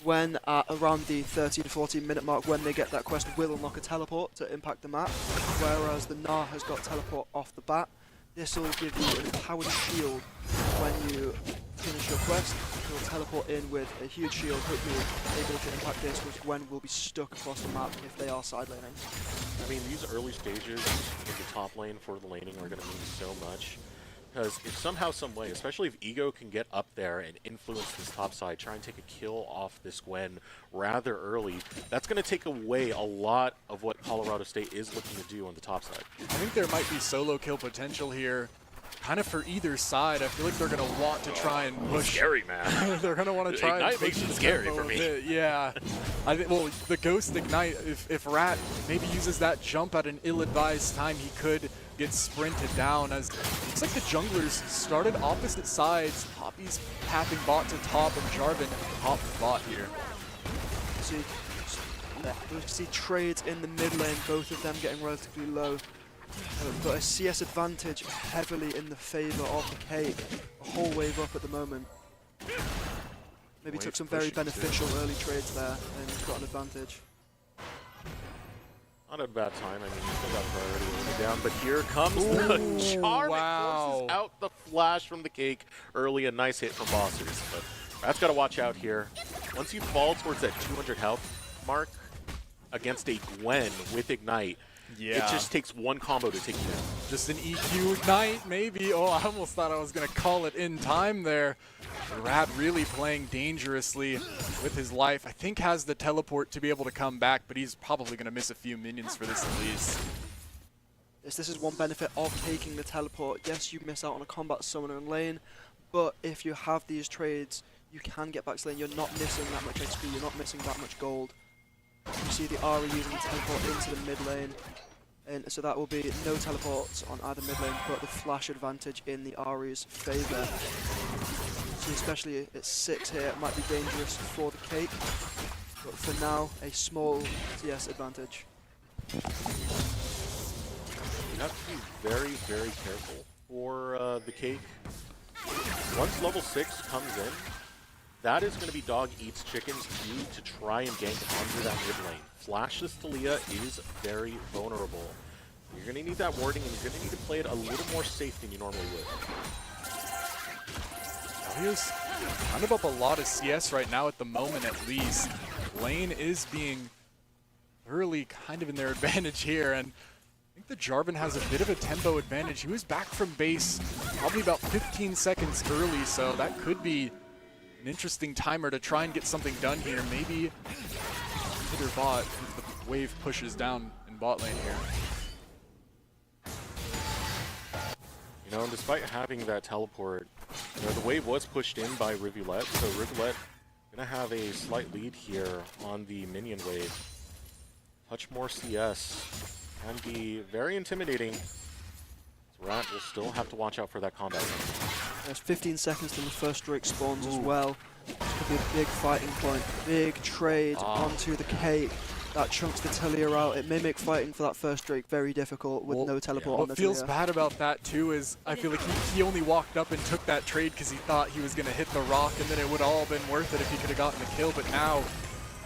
Speaker 1: When at around the 13 to 14 minute mark, when they get that quest, will unlock a teleport to impact the map, whereas the Gnar has got teleport off the bat. This will give you an empowered shield when you finish your quest. You'll teleport in with a huge shield, hopefully able to impact this, which Gwen will be stuck across the map if they are side laning.
Speaker 2: I mean, these early stages in the top lane for the laning are going to mean so much. Because if somehow, some way, especially if Ego can get up there and influence this top side, try and take a kill off this Gwen rather early, that's going to take away a lot of what Colorado State is looking to do on the top side.
Speaker 4: I think there might be solo kill potential here, kind of for either side. I feel like they're going to want to try and push.
Speaker 2: Scary, man.
Speaker 4: They're going to want to try
Speaker 2: Ignite
Speaker 4: and push
Speaker 2: makes it scary for me.
Speaker 4: Yeah. Well, the Ghost Ignite, if Rat maybe uses that jump at an ill-advised time, he could get sprinted down. As looks like the junglers started opposite sides. Poppy's tapping bot to top and Jarvan top bot here.
Speaker 1: We see trades in the mid lane, both of them getting relatively low. But a CS advantage heavily in the favour of the Cake. A whole wave up at the moment. Maybe took some very beneficial early trades there and got an advantage.
Speaker 2: Not a bad time. I mean, you still got priority moving down, but here comes the charm. Wow. Forces out the flash from the Cake early. A nice hit from Bossers, but Rat's got to watch out here. Once you fall towards that 200 health mark against a Gwen with Ignite, it just takes one combo to take you down.
Speaker 4: Just an EQ Ignite, maybe. Oh, I almost thought I was going to call it in time there. Rat really playing dangerously with his life. I think has the teleport to be able to come back, but he's probably going to miss a few minions for this at least.
Speaker 1: Yes, this is one benefit of taking the teleport. Yes, you miss out on a combat summoner in lane, but if you have these trades, you can get back to lane. You're not missing that much XP, you're not missing that much gold. You see the Ahri using the teleport into the mid lane, and so that will be no teleports on either mid lane, but the flash advantage in the Ahri's favour. So especially at 6 here, it might be dangerous for the Cake, but for now, a small CS advantage.
Speaker 2: You have to be very, very careful. For the cake, once level 6 comes in, that is going to be Dog Eats Chicken's cue to try and gank onto that mid lane. Flashless Talia is very vulnerable. You're going to need that warding, and you're going to need to play it a little more safe than you normally would.
Speaker 4: Talia's kind of up a lot of CS right now at the moment, at least. Lane is being thoroughly kind of in their advantage here, and I think the Jarvan has a bit of a tempo advantage. He was back from base probably about 15 seconds early, so that could be an interesting timer to try and get something done here. Maybe either bot if the wave pushes down in bot lane here.
Speaker 2: You know, and despite having that teleport, you know, the wave was pushed in by Rivulet, so Rivulet gonna have a slight lead here on the minion wave. Touch more CS can be very intimidating. Rat will still have to watch out for that combat.
Speaker 1: There's 15 seconds till the first Drake spawns as well. This could be a big fighting point. Big trade onto the cake. That chunks the Talia out. It may make fighting for that first Drake very difficult with no teleport on the
Speaker 4: What feels
Speaker 1: Talia.
Speaker 4: bad about that too is I feel like he only walked up and took that trade because he thought he was going to hit the rock, and then it would all been worth it if he could have gotten the kill, but now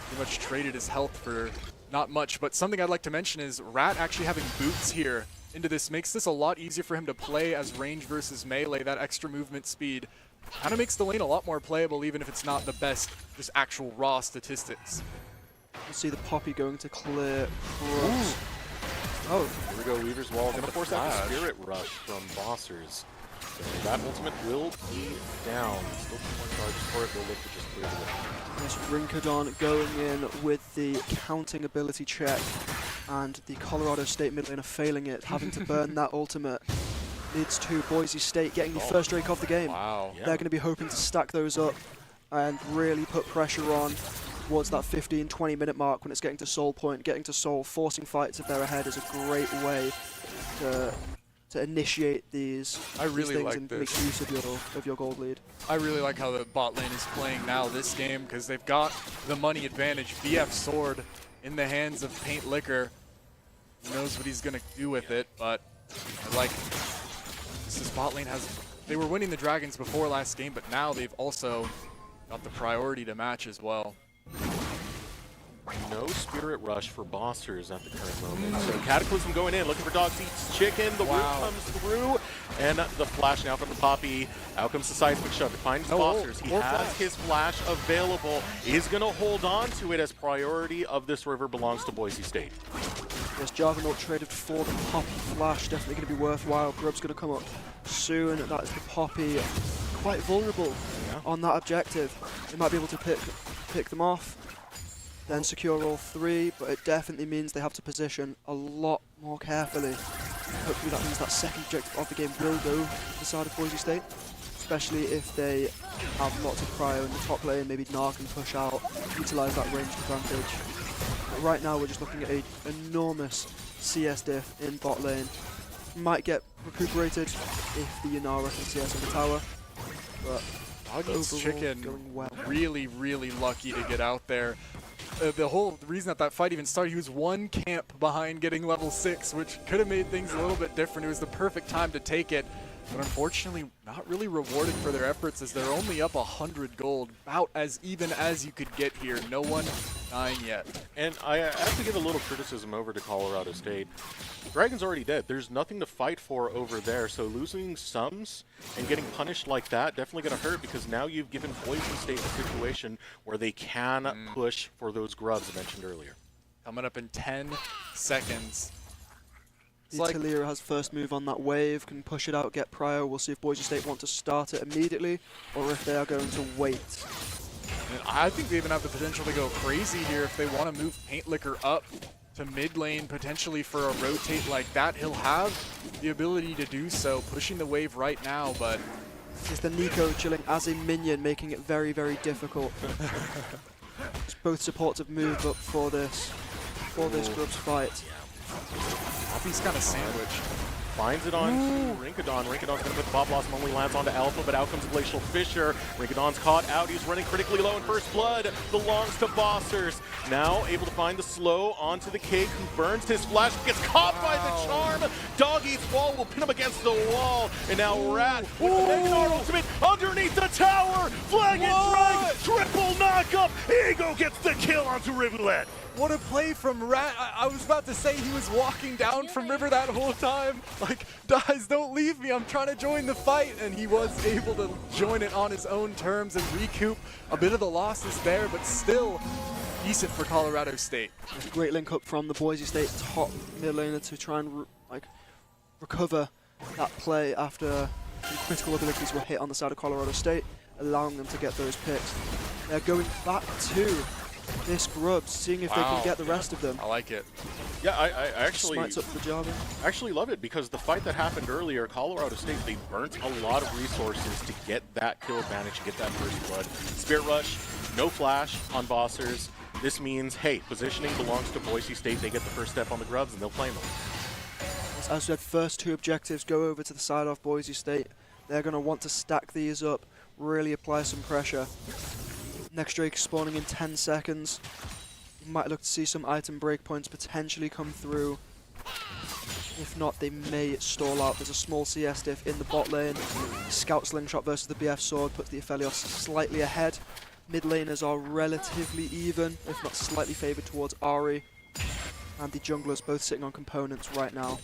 Speaker 4: pretty much traded his health for not much. But something I'd like to mention is Rat actually having boots here into this makes this a lot easier for him to play as range versus melee. That extra movement speed kind of makes the lane a lot more playable, even if it's not the best, just actual raw statistics.
Speaker 1: You see the Poppy going to clear Crooks. Oh,
Speaker 2: here we go. Weaver's Wall gonna force out the Spirit Rush from Bossers. So that ultimate will be down. Still 2 more charges for it. They'll look to just clear the way.
Speaker 1: there's Rincodon going in with the counting ability check, and the Colorado State mid laner failing it, having to burn that ultimate. Leads to Boise State getting the first Drake of the game.
Speaker 4: Wow.
Speaker 1: They're going to be hoping to stack those up and really put pressure on towards that 15-20 minute mark when it's getting to Soul Point, getting to Soul. Forcing fights if they're ahead is a great way to initiate these,
Speaker 4: I really
Speaker 1: things
Speaker 4: like
Speaker 1: and
Speaker 4: this.
Speaker 1: make use of your gold lead.
Speaker 4: I really like how the bot lane is playing now this game because they've got the money advantage. BF Sword in the hands of Paint Liquor. He knows what he's going to do with it, but I like this bot lane has. They were winning the Dragons before last game, but now they've also got the priority to match as well.
Speaker 2: No Spirit Rush for Bossers at the current moment. So Cataclysm going in, looking for Dog Eats Chicken. The root comes through, and the flash now from the Poppy. Out comes the seismic shove. It finds Bossers. He has his flash available. He's going to hold on to it as priority of this river belongs to Boise State.
Speaker 1: Yes, Jarvanaut traded for the Poppy flash. Definitely going to be worthwhile. Grub's going to come up soon. That is the Poppy. Quite vulnerable on that objective. They might be able to pick them off, then secure all 3, but it definitely means they have to position a lot more carefully. Hopefully that means that second objective of the game will go to the side of Boise State, especially if they have lots of cryo in the top lane. Maybe Gnar can push out, utilize that range advantage. But right now we're just looking at an enormous CS diff in bot lane. Might get recuperated if the Yanara can CS on the tower, but
Speaker 4: Dog Eats Chicken
Speaker 1: going well.
Speaker 4: really, really lucky to get out there. The whole reason that fight even started, he was 1 camp behind getting level 6, which could have made things a little bit different. It was the perfect time to take it, but unfortunately not really rewarded for their efforts as they're only up 100 gold, about as even as you could get here. No one dying yet.
Speaker 2: And I have to give a little criticism over to Colorado State. Dragon's already dead. There's nothing to fight for over there, so losing sums and getting punished like that definitely going to hurt, because now you've given Boise State a situation where they can push for those grubs I mentioned earlier.
Speaker 4: Coming up in 10 seconds.
Speaker 1: Talia has first move on that wave, can push it out, get prio. We'll see if Boise State want to start it immediately or if they are going to wait.
Speaker 4: And I think they even have the potential to go crazy here if they want to move Paint Liquor up to mid lane, potentially for a rotate like that. He'll have the ability to do so, pushing the wave right now, but...
Speaker 1: Is the Nico chilling as a minion, making it very, very difficult. Both supports have moved up for this grubs fight.
Speaker 4: Poppy's kind of sandwiched.
Speaker 2: finds it on Rinkadon. Rinkadon's going to put the Pop Blossom, only lands onto Alpha, but out comes Glacial Fissure. Rinkadon's caught out. He's running critically low in first blood. Belongs to Bossers. Now able to find the slow onto the Cake, who burns his flash, gets caught by the charm. Dog Eats Wall will pin him against the wall. And now Rat with the Meganar ultimate underneath the tower. Flag and drag, triple knockup. Ego gets the kill onto Rivulet.
Speaker 4: What a play from Rat. I was about to say he was walking down from River that whole time. Like, guys, don't leave me. I'm trying to join the fight. And he was able to join it on his own terms and recoup a bit of the losses there, but still decent for Colorado State.
Speaker 1: Great link up from the Boise State top mid laner to try and recover that play after some critical abilities were hit on the side of Colorado State, allowing them to get those picks. They're going back to this grub, seeing if they can get the rest of them.
Speaker 4: I like it.
Speaker 2: Yeah, I actually
Speaker 1: Smites up the Java.
Speaker 2: actually love it, because the fight that happened earlier, Colorado State, they burnt a lot of resources to get that kill advantage, to get that first blood. Spirit Rush, no flash on Bossers. This means, hey, positioning belongs to Boise State. They get the first step on the grubs, and they'll claim them.
Speaker 1: As we said, first two objectives go over to the side of Boise State. They're going to want to stack these up, really apply some pressure. Next Drake spawning in 10 seconds. You might look to see some item breakpoints potentially come through. If not, they may stall out. There's a small CS diff in the bot lane. Scout Slingshot versus the BF Sword puts the Aphelios slightly ahead. Mid laners are relatively even, if not slightly favoured towards Ari. And the junglers both sitting on components right now.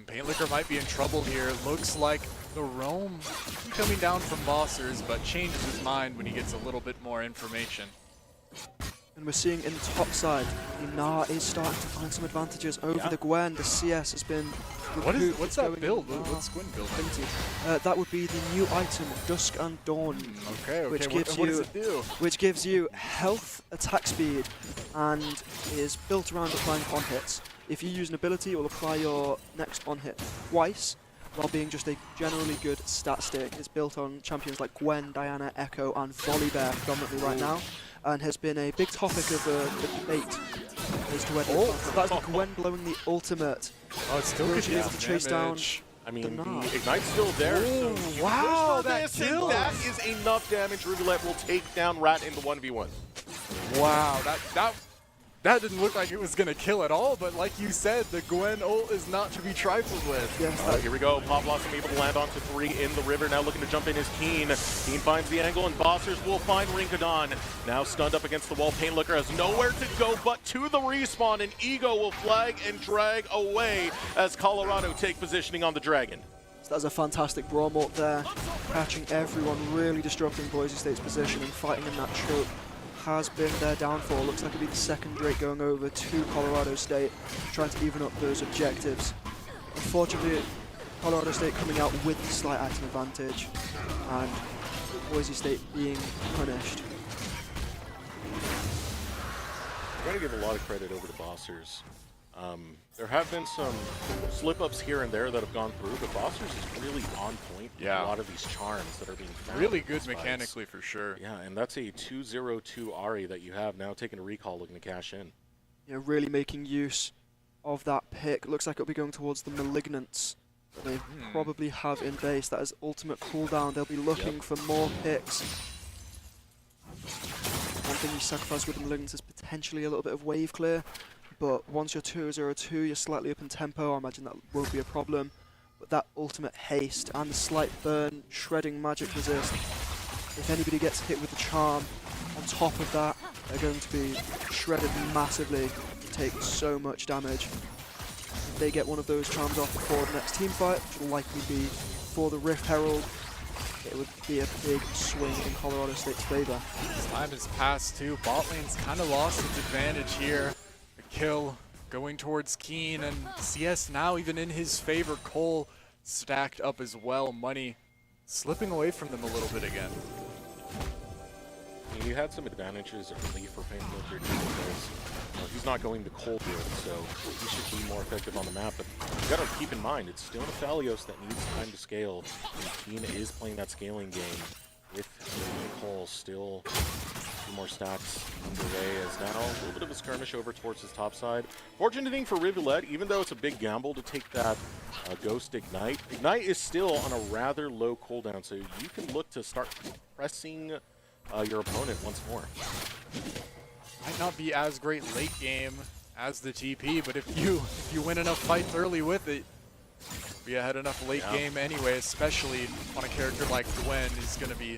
Speaker 4: Paintlicker might be in trouble here. Looks like the roam coming down from Bossers, but changes his mind when he gets a little bit more information.
Speaker 1: And we're seeing in the top side, the Gnar is starting to find some advantages over the Gwen. The CS has been recouped.
Speaker 4: What's that build? What's Gwen build?
Speaker 1: That would be the new item, Dusk and Dawn.
Speaker 4: Okay,
Speaker 1: which
Speaker 4: what does it do?
Speaker 1: Which gives you health, attack speed, and is built around applying on hits. If you use an ability, it will apply your next on hit twice, while being just a generally good stat stick. It's built on champions like Gwen, Diana, Echo, and Volibear predominantly right now, and has been a big topic of debate as to whether that's the Gwen blowing the ultimate.
Speaker 4: Oh, it's still
Speaker 1: able to chase down.
Speaker 2: I mean, the Ignite's still there, so you
Speaker 4: wow,
Speaker 2: push for this, and that is enough damage. Rivulet will take down Rat in the 1v1.
Speaker 4: Wow, that didn't look like it was going to kill at all, but like you said, the Gwen ult is not to be trifled with.
Speaker 1: Yes,
Speaker 2: Here we go. Pop Blossom able to land onto 3 in the river. Now looking to jump in is Keen. Keen finds the angle, and Bossers will find Rinkadon. Now stunned up against the wall. Paintlicker has nowhere to go but to the respawn, and Ego will flag and drag away as Colorado take positioning on the Dragon.
Speaker 1: So that's a fantastic brawl ult there, catching everyone, really disrupting Boise State's position and fighting in that choke. Has been their downfall. Looks like it'll be the second Drake going over to Colorado State, trying to even up those objectives. Unfortunately, Colorado State coming out with the slight item advantage, and Boise State being punished.
Speaker 2: I'm going to give a lot of credit over to Bossers. There have been some slip-ups here and there that have gone through, but Bossers is really on point with a lot of these charms that are being found.
Speaker 4: Really good mechanically for sure.
Speaker 2: Yeah, and that's a 202 Ari that you have now taking a recall, looking to cash in.
Speaker 1: Yeah, really making use of that pick. Looks like it'll be going towards the Malignants that they probably have in base. That is ultimate cooldown. They'll be looking for more picks. One thing you sacrifice with the Malignants is potentially a little bit of wave clear. But once you're 202, you're slightly up in tempo. I imagine that won't be a problem. But that ultimate haste and the slight burn, shredding magic resist. If anybody gets hit with the charm, on top of that, they're going to be shredded massively and take so much damage. If they get one of those charms off before the next team fight, which will likely be for the Rift Herald, it would be a big swing in Colorado State's favor.
Speaker 4: Time has passed too. Bot lane's kind of lost its advantage here. Kill going towards Keen, and CS now even in his favor. Cole stacked up as well. Money slipping away from them a little bit again.
Speaker 2: He had some advantages early for Paintlicker because he's not going the Cole build, so he should be more effective on the map. But you got to keep in mind, it's still an Aphelios that needs time to scale, and Keen is playing that scaling game with Cole still few more stacks underway as now a little bit of a skirmish over towards his top side. Fortunate thing for Rivulet, even though it's a big gamble to take that Ghost Ignite, Ignite is still on a rather low cooldown, so you can look to start pressing your opponent once more.
Speaker 4: Might not be as great late game as the TP, but if you win enough fights early with it, be ahead enough late game anyway, especially on a character like Gwen, who's going to be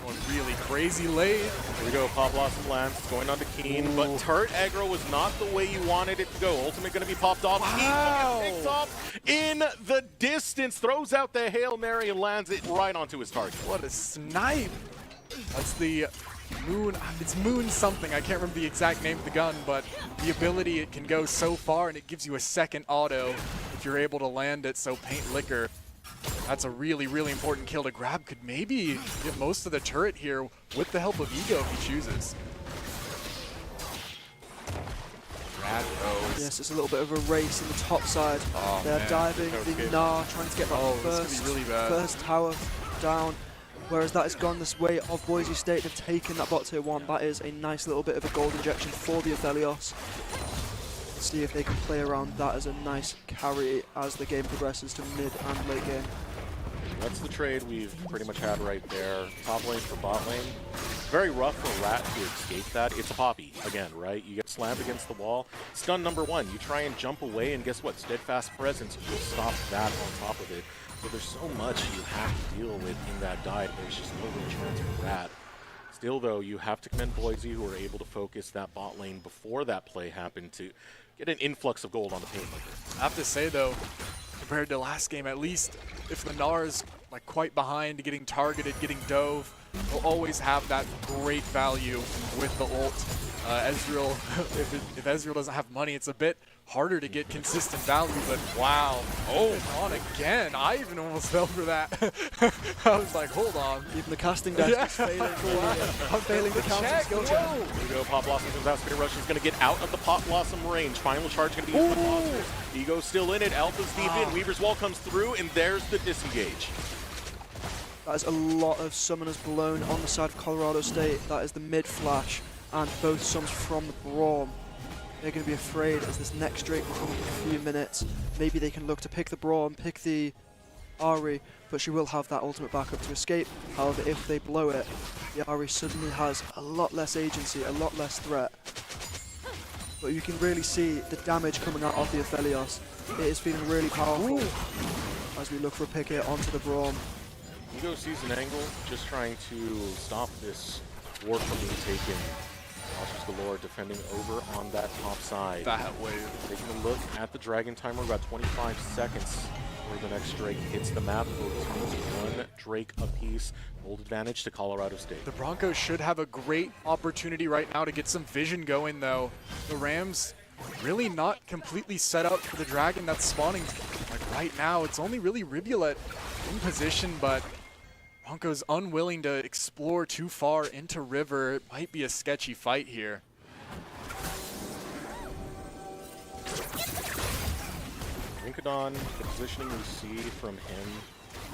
Speaker 4: going really crazy late.
Speaker 2: Here we go, Pop Blossom lands, going on to Keen, but turret aggro was not the way you wanted it to go. Ultimate going to be popped off.
Speaker 4: Wow.
Speaker 2: Keen picks off in the distance, throws out the Hail Mary and lands it right onto his target.
Speaker 4: What a snipe! That's the Moon, it's Moon something, I can't remember the exact name of the gun, but the ability, it can go so far and it gives you a second auto if you're able to land it, so Paint Liquor, that's a really, really important kill to grab. Could maybe get most of the turret here with the help of Ego if he chooses. Rad Rose.
Speaker 1: Yes, it's a little bit of a race in the top side.
Speaker 4: Oh,
Speaker 1: They're
Speaker 4: man.
Speaker 1: diving,
Speaker 4: That was
Speaker 1: the
Speaker 4: good.
Speaker 1: Gnar trying to get that
Speaker 4: This could be really bad.
Speaker 1: first tower down. Whereas that has gone this way of Boise State. They've taken that bot tier 1. That is a nice little bit of a gold injection for the Aphelios. Let's see if they can play around that as a nice carry as the game progresses to mid and late game.
Speaker 2: That's the trade we've pretty much had right there. Top lane for bot lane. Very rough for Rat to escape that. It's a Poppy, again, right? You get slammed against the wall. Stun number 1. You try and jump away, and guess what? Steadfast Presence will stop that on top of it. So there's so much you have to deal with in that dive. There's just no real chance for Rat. Still, though, you have to commend Boise, who were able to focus that bot lane before that play happened to get an influx of gold on the Paint Liquor.
Speaker 4: I have to say, though, compared to last game, at least if the Gnar is like quite behind, getting targeted, getting dove, will always have that great value with the ult. Ezreal, if Ezreal doesn't have money, it's a bit harder to get consistent value, but wow. Oh, on again. I even almost fell for that. I was like, hold on.
Speaker 1: Even the casting dash is failing. I'm failing the counter skill check.
Speaker 2: Here we go, Pop Blossom comes out, Spirit Rush is going to get out of the Pop Blossom range. Final charge going to be used for monsters. Ego's still in it, Alpha's deep in, Weaver's Wall comes through, and there's the disengage.
Speaker 1: That is a lot of summoners blown on the side of Colorado State. That is the mid flash, and both sums from the Braum. They're going to be afraid as this next Drake will come in a few minutes. Maybe they can look to pick the Braum, pick the Ahri, but she will have that ultimate backup to escape. However, if they blow it, the Ahri suddenly has a lot less agency, a lot less threat. But you can really see the damage coming out of the Aphelios. It is feeling really powerful as we look for a pick here onto the Braum.
Speaker 2: Ego sees an angle, just trying to stop this ward from being taken. Monsters Galore defending over on that top side.
Speaker 4: That wave.
Speaker 2: Taking a look at the Dragon timer, about 25 seconds before the next Drake hits the map. One Drake apiece. Gold advantage to Colorado State.
Speaker 4: The Broncos should have a great opportunity right now to get some vision going, though. The Rams really not completely set up for the Dragon that's spawning like right now. It's only really Rivulet in position, but Broncos unwilling to explore too far into River. It might be a sketchy fight here.
Speaker 2: Rinkadon, the positioning we see from him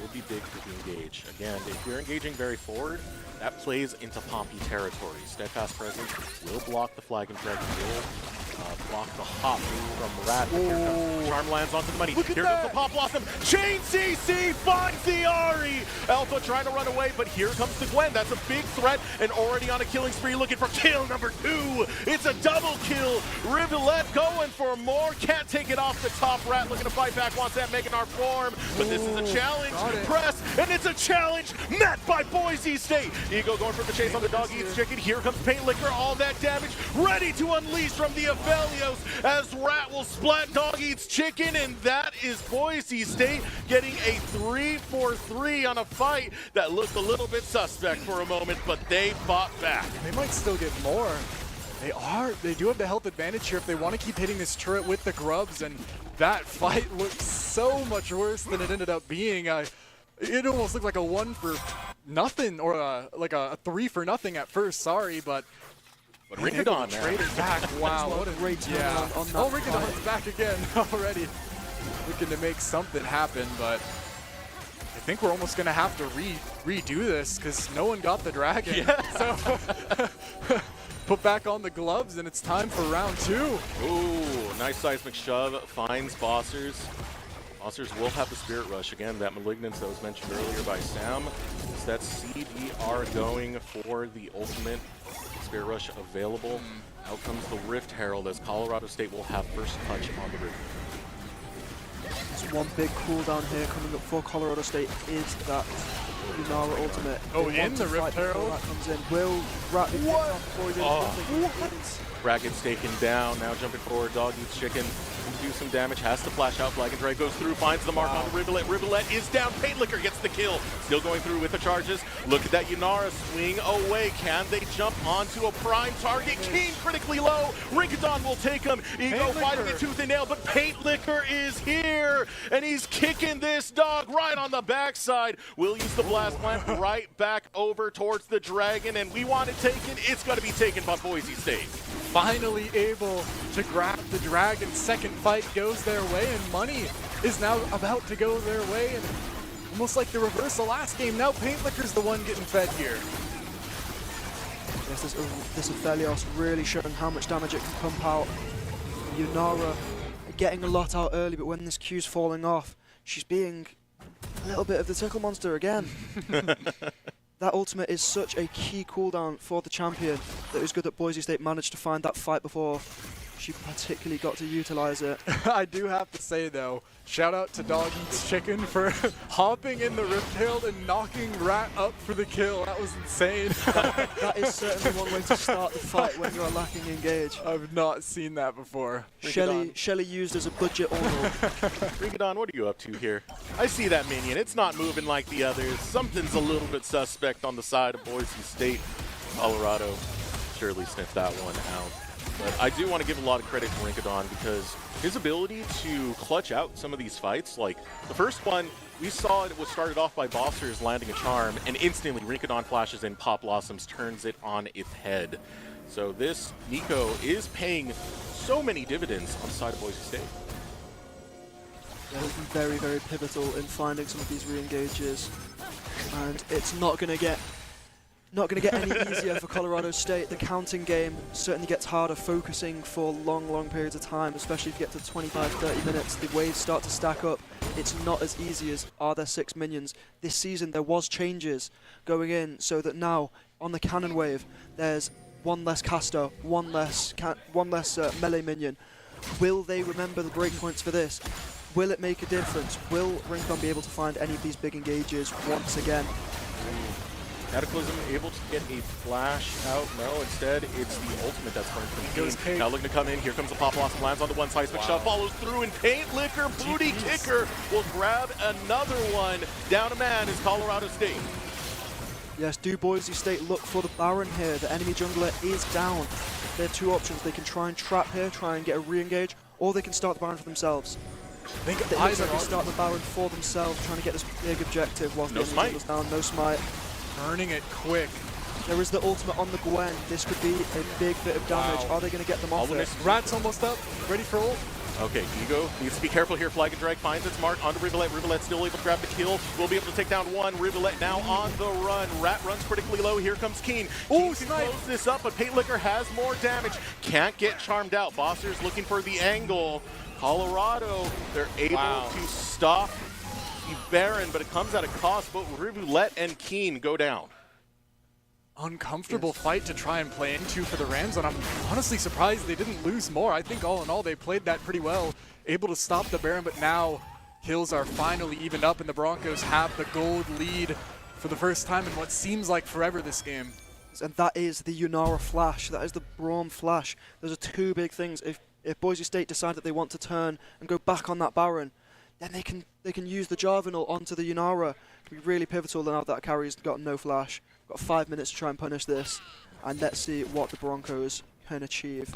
Speaker 2: will be big to engage. Again, if you're engaging very forward, that plays into Poppy territory. Steadfast Presence will block the Flag and Dragon build. Block the hop from Rat. Here comes Charm lands onto the money. Here goes the Pop Blossom. Chain CC finds the Ahri. Alpha trying to run away, but here comes the Gwen. That's a big threat and already on a killing spree looking for kill number 2. It's a double kill. Rivulet going for more. Can't take it off the top. Rat looking to fight back. Wants that Meganar form, but this is a challenge. Press, and it's a challenge met by Boise State. Ego going for the chase on the Dog Eats Chicken. Here comes Paint Liquor. All that damage ready to unleash from the Aphelios as Rat will splat Dog Eats Chicken, and that is Boise State getting a 3-for-3 on a fight that looked a little bit suspect for a moment, but they fought back.
Speaker 4: They might still get more. They do have the health advantage here if they want to keep hitting this turret with the grubs, and that fight looked so much worse than it ended up being. It almost looked like a 1-for-nothing or like a 3-for-nothing at first, sorry, but
Speaker 2: Rinkadon
Speaker 4: traded back. Wow, what a
Speaker 1: great turnaround on that.
Speaker 4: Oh, Rinkadon's back again already. Looking to make something happen, but think we're almost going to have to redo this because no one got the dragon. Yeah. So put back on the gloves and it's time for round 2.
Speaker 2: Ooh, nice seismic shove finds Bossers. Bossers will have the Spirit Rush. Again, that Malignance that was mentioned earlier by Sam. Is that CDR going for the ultimate Spirit Rush available? Out comes the Rift Herald as Colorado State will have first touch on the Rift.
Speaker 1: There's one big cooldown here coming up for Colorado State is that Lunara ultimate.
Speaker 4: Oh,
Speaker 1: They
Speaker 4: in
Speaker 1: want
Speaker 4: the
Speaker 1: to
Speaker 4: Rift
Speaker 1: fight before
Speaker 4: Herald?
Speaker 1: that comes in. Will Rat be picked off before he does something?
Speaker 2: Rat gets taken down. Now jumping forward, Dog Eats Chicken. Do some damage, has to flash out. Flag and Drake goes through, finds the mark on the Rivulet. Rivulet is down. Paint Liquor gets the kill. Still going through with the charges. Look at that Yunara swing away. Can they jump onto a prime target? Keen critically low. Rincadon will take him. Ego fighting it tooth and nail, but Paint Liquor is here, and he's kicking this dog right on the backside. We'll use the blast plant right back over towards the dragon, and we want it taken. It's going to be taken by Boise State.
Speaker 4: Finally able to grab the dragon. Second fight goes their way, and money is now about to go their way. And almost like the reverse of last game, now Paint Liquor's the one getting fed here.
Speaker 1: Yes, this Aphelios really showing how much damage it can pump out. Yunara getting a lot out early, but when this Q's falling off, she's being a little bit of the tickle monster again. That ultimate is such a key cooldown for the champion that it was good that Boise State managed to find that fight before she particularly got to utilize it.
Speaker 4: I do have to say though, shout out to Dog Eats Chicken for hopping in the Rift Herald and knocking Rat up for the kill. That was insane.
Speaker 1: That is certainly one way to start the fight when you're lacking engage.
Speaker 4: I've not seen that before.
Speaker 1: Shelly used as a budget order.
Speaker 2: Rincadon, what are you up to here? I see that minion. It's not moving like the others. Something's a little bit suspect on the side of Boise State. Colorado surely sniffed that one out. But I do want to give a lot of credit to Rincadon because his ability to clutch out some of these fights, like the first one, we saw it was started off by Bossers landing a charm, and instantly Rincadon flashes in, Pop Blossoms turns it on its head. So this Nico is paying so many dividends on the side of Boise State.
Speaker 1: Yeah, he's been very, very pivotal in finding some of these re-engages, and it's not going to get any easier for Colorado State. The counting game certainly gets harder, focusing for long, long periods of time, especially if you get to 25, 30 minutes. The waves start to stack up. It's not as easy as are there 6 minions. This season there was changes going in so that now on the cannon wave there's one less caster, one less melee minion. Will they remember the breakpoints for this? Will it make a difference? Will Rincon be able to find any of these big engages once again?
Speaker 2: Cataclysm able to get a flash out. No, instead it's the ultimate that's going from Keen. Now looking to come in. Here comes the Pop Blossom, lands on the one seismic shove, follows through, and Paint Liquor booty kicker will grab another one. Down a man is Colorado State.
Speaker 1: Yes, do Boise State look for the Baron here? The enemy jungler is down. They have two options. They can try and trap here, try and get a re-engage, or they can start the Baron for themselves. It looks like they start the Baron for themselves, trying to get this big objective whilst the enemy jungler's down. No smite.
Speaker 4: Burning it quick.
Speaker 1: There is the ultimate on the Gwen. This could be a big bit of damage. Are they going to get them off it?
Speaker 4: Rat's almost up. Ready for ult.
Speaker 2: Okay, Ego needs to be careful here. Flag and Drag finds its mark onto Rivulet. Rivulet still able to grab the kill. We'll be able to take down one. Rivulet now on the run. Rat runs critically low. Here comes Keen. Keen can close this up, but Paint Liquor has more damage. Can't get charmed out. Bossers looking for the angle. Colorado, they're able to stop the Baron, but it comes at a cost. Both Rivulet and Keen go down.
Speaker 4: Uncomfortable fight to try and play into for the Rams, and I'm honestly surprised they didn't lose more. I think all in all they played that pretty well, able to stop the Baron, but now kills are finally evened up and the Broncos have the gold lead for the first time in what seems like forever this game.
Speaker 1: And that is the Yunara flash, that is the Braum flash. Those are two big things. If Boise State decide that they want to turn and go back on that Baron, then they can use the Jarvanel onto the Yunara. It can be really pivotal now that carry's got no flash. Got 5 minutes to try and punish this, and let's see what the Broncos can achieve.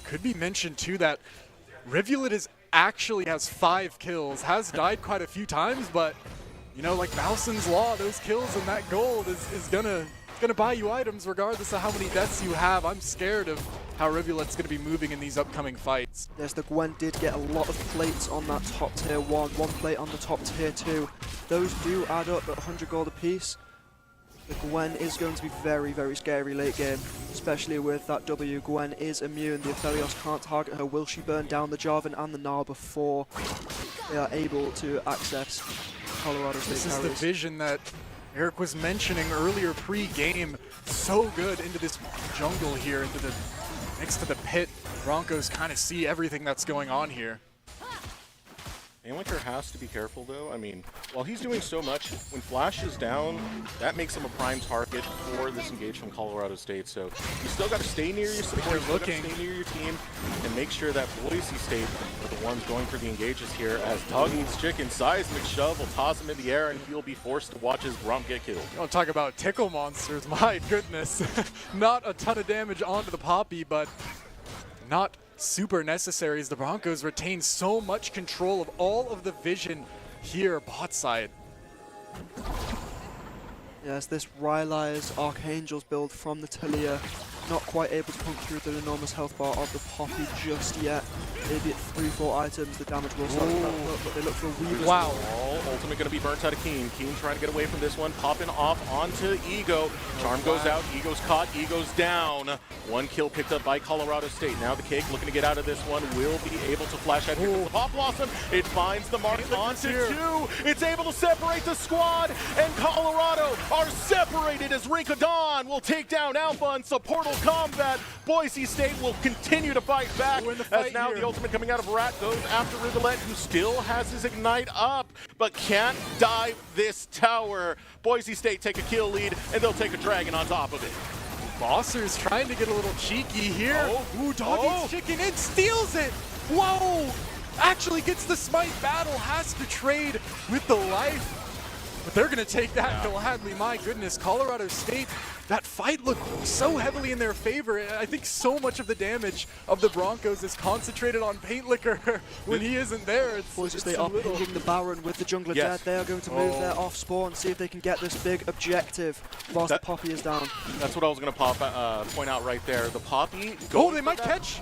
Speaker 4: Could be mentioned too that Rivulet actually has 5 kills, has died quite a few times, but you know, like Bowson's Law, those kills and that gold is gonna buy you items regardless of how many deaths you have. I'm scared of how Rivulet's going to be moving in these upcoming fights.
Speaker 1: Yes, the Gwen did get a lot of plates on that top tier 1 plate on the top tier 2. Those do add up at 100 gold apiece. The Gwen is going to be very, very scary late game, especially with that W. Gwen is immune. The Aphelios can't target her. Will she burn down the Jarvan and the Gnar before they are able to access Colorado State
Speaker 4: This is the
Speaker 1: carries?
Speaker 4: vision that Eric was mentioning earlier pre-game. So good into this jungle here, into the next to the pit. Broncos kind of see everything that's going on here.
Speaker 2: Paintlicker has to be careful, though. I mean, while he's doing so much, when Flash is down, that makes him a prime target for this engage from Colorado State. So you still got to stay near your support, stay near your team, and make sure that Boise State are the ones going for the engages here. As Dog Eats Chicken, seismic shove will toss him in the air, and he'll be forced to watch his Grump get killed.
Speaker 4: You want to talk about tickle monsters? My goodness, not a ton of damage onto the Poppy, but not super necessary as the Broncos retain so much control of all of the vision here bot side.
Speaker 1: Yes, this Rylai's Archangel's build from the Talia, not quite able to pump through the enormous health bar of the Poppy just yet. Maybe at 3-4 items, the damage will start to back up, but they look for a Weaver's.
Speaker 2: Wow. Ultimate going to be burnt out of Keen. Keen trying to get away from this one, popping off onto Ego. Charm goes out, Ego's caught, Ego's down. One kill picked up by Colorado State. Now the Cake looking to get out of this one, will be able to flash out. Here comes the Pop Blossom. It finds the mark onto 2. It's able to separate the squad, and Colorado are separated as Rincadon will take down Alpha in supportal combat. Boise State will continue to fight back as now the ultimate coming out of Rat goes after Rivulet, who still has his Ignite up, but can't dive this tower. Boise State take a kill lead, and they'll take a Dragon on top of it.
Speaker 4: Bosser's trying to get a little cheeky here. Ooh, Dog Eats Chicken in, steals it. Whoa! Actually gets the smite battle, has to trade with the life. But they're going to take that gladly. My goodness, Colorado State, that fight looked so heavily in their favor. I think so much of the damage of the Broncos is concentrated on Paintlicker when he isn't there.
Speaker 1: Boise State are pinging the Baron with the jungler dead. They are going to move their off spawn, see if they can get this big objective whilst the Poppy is down.
Speaker 2: That's what I was going to point out right there. The Poppy.
Speaker 4: They might catch.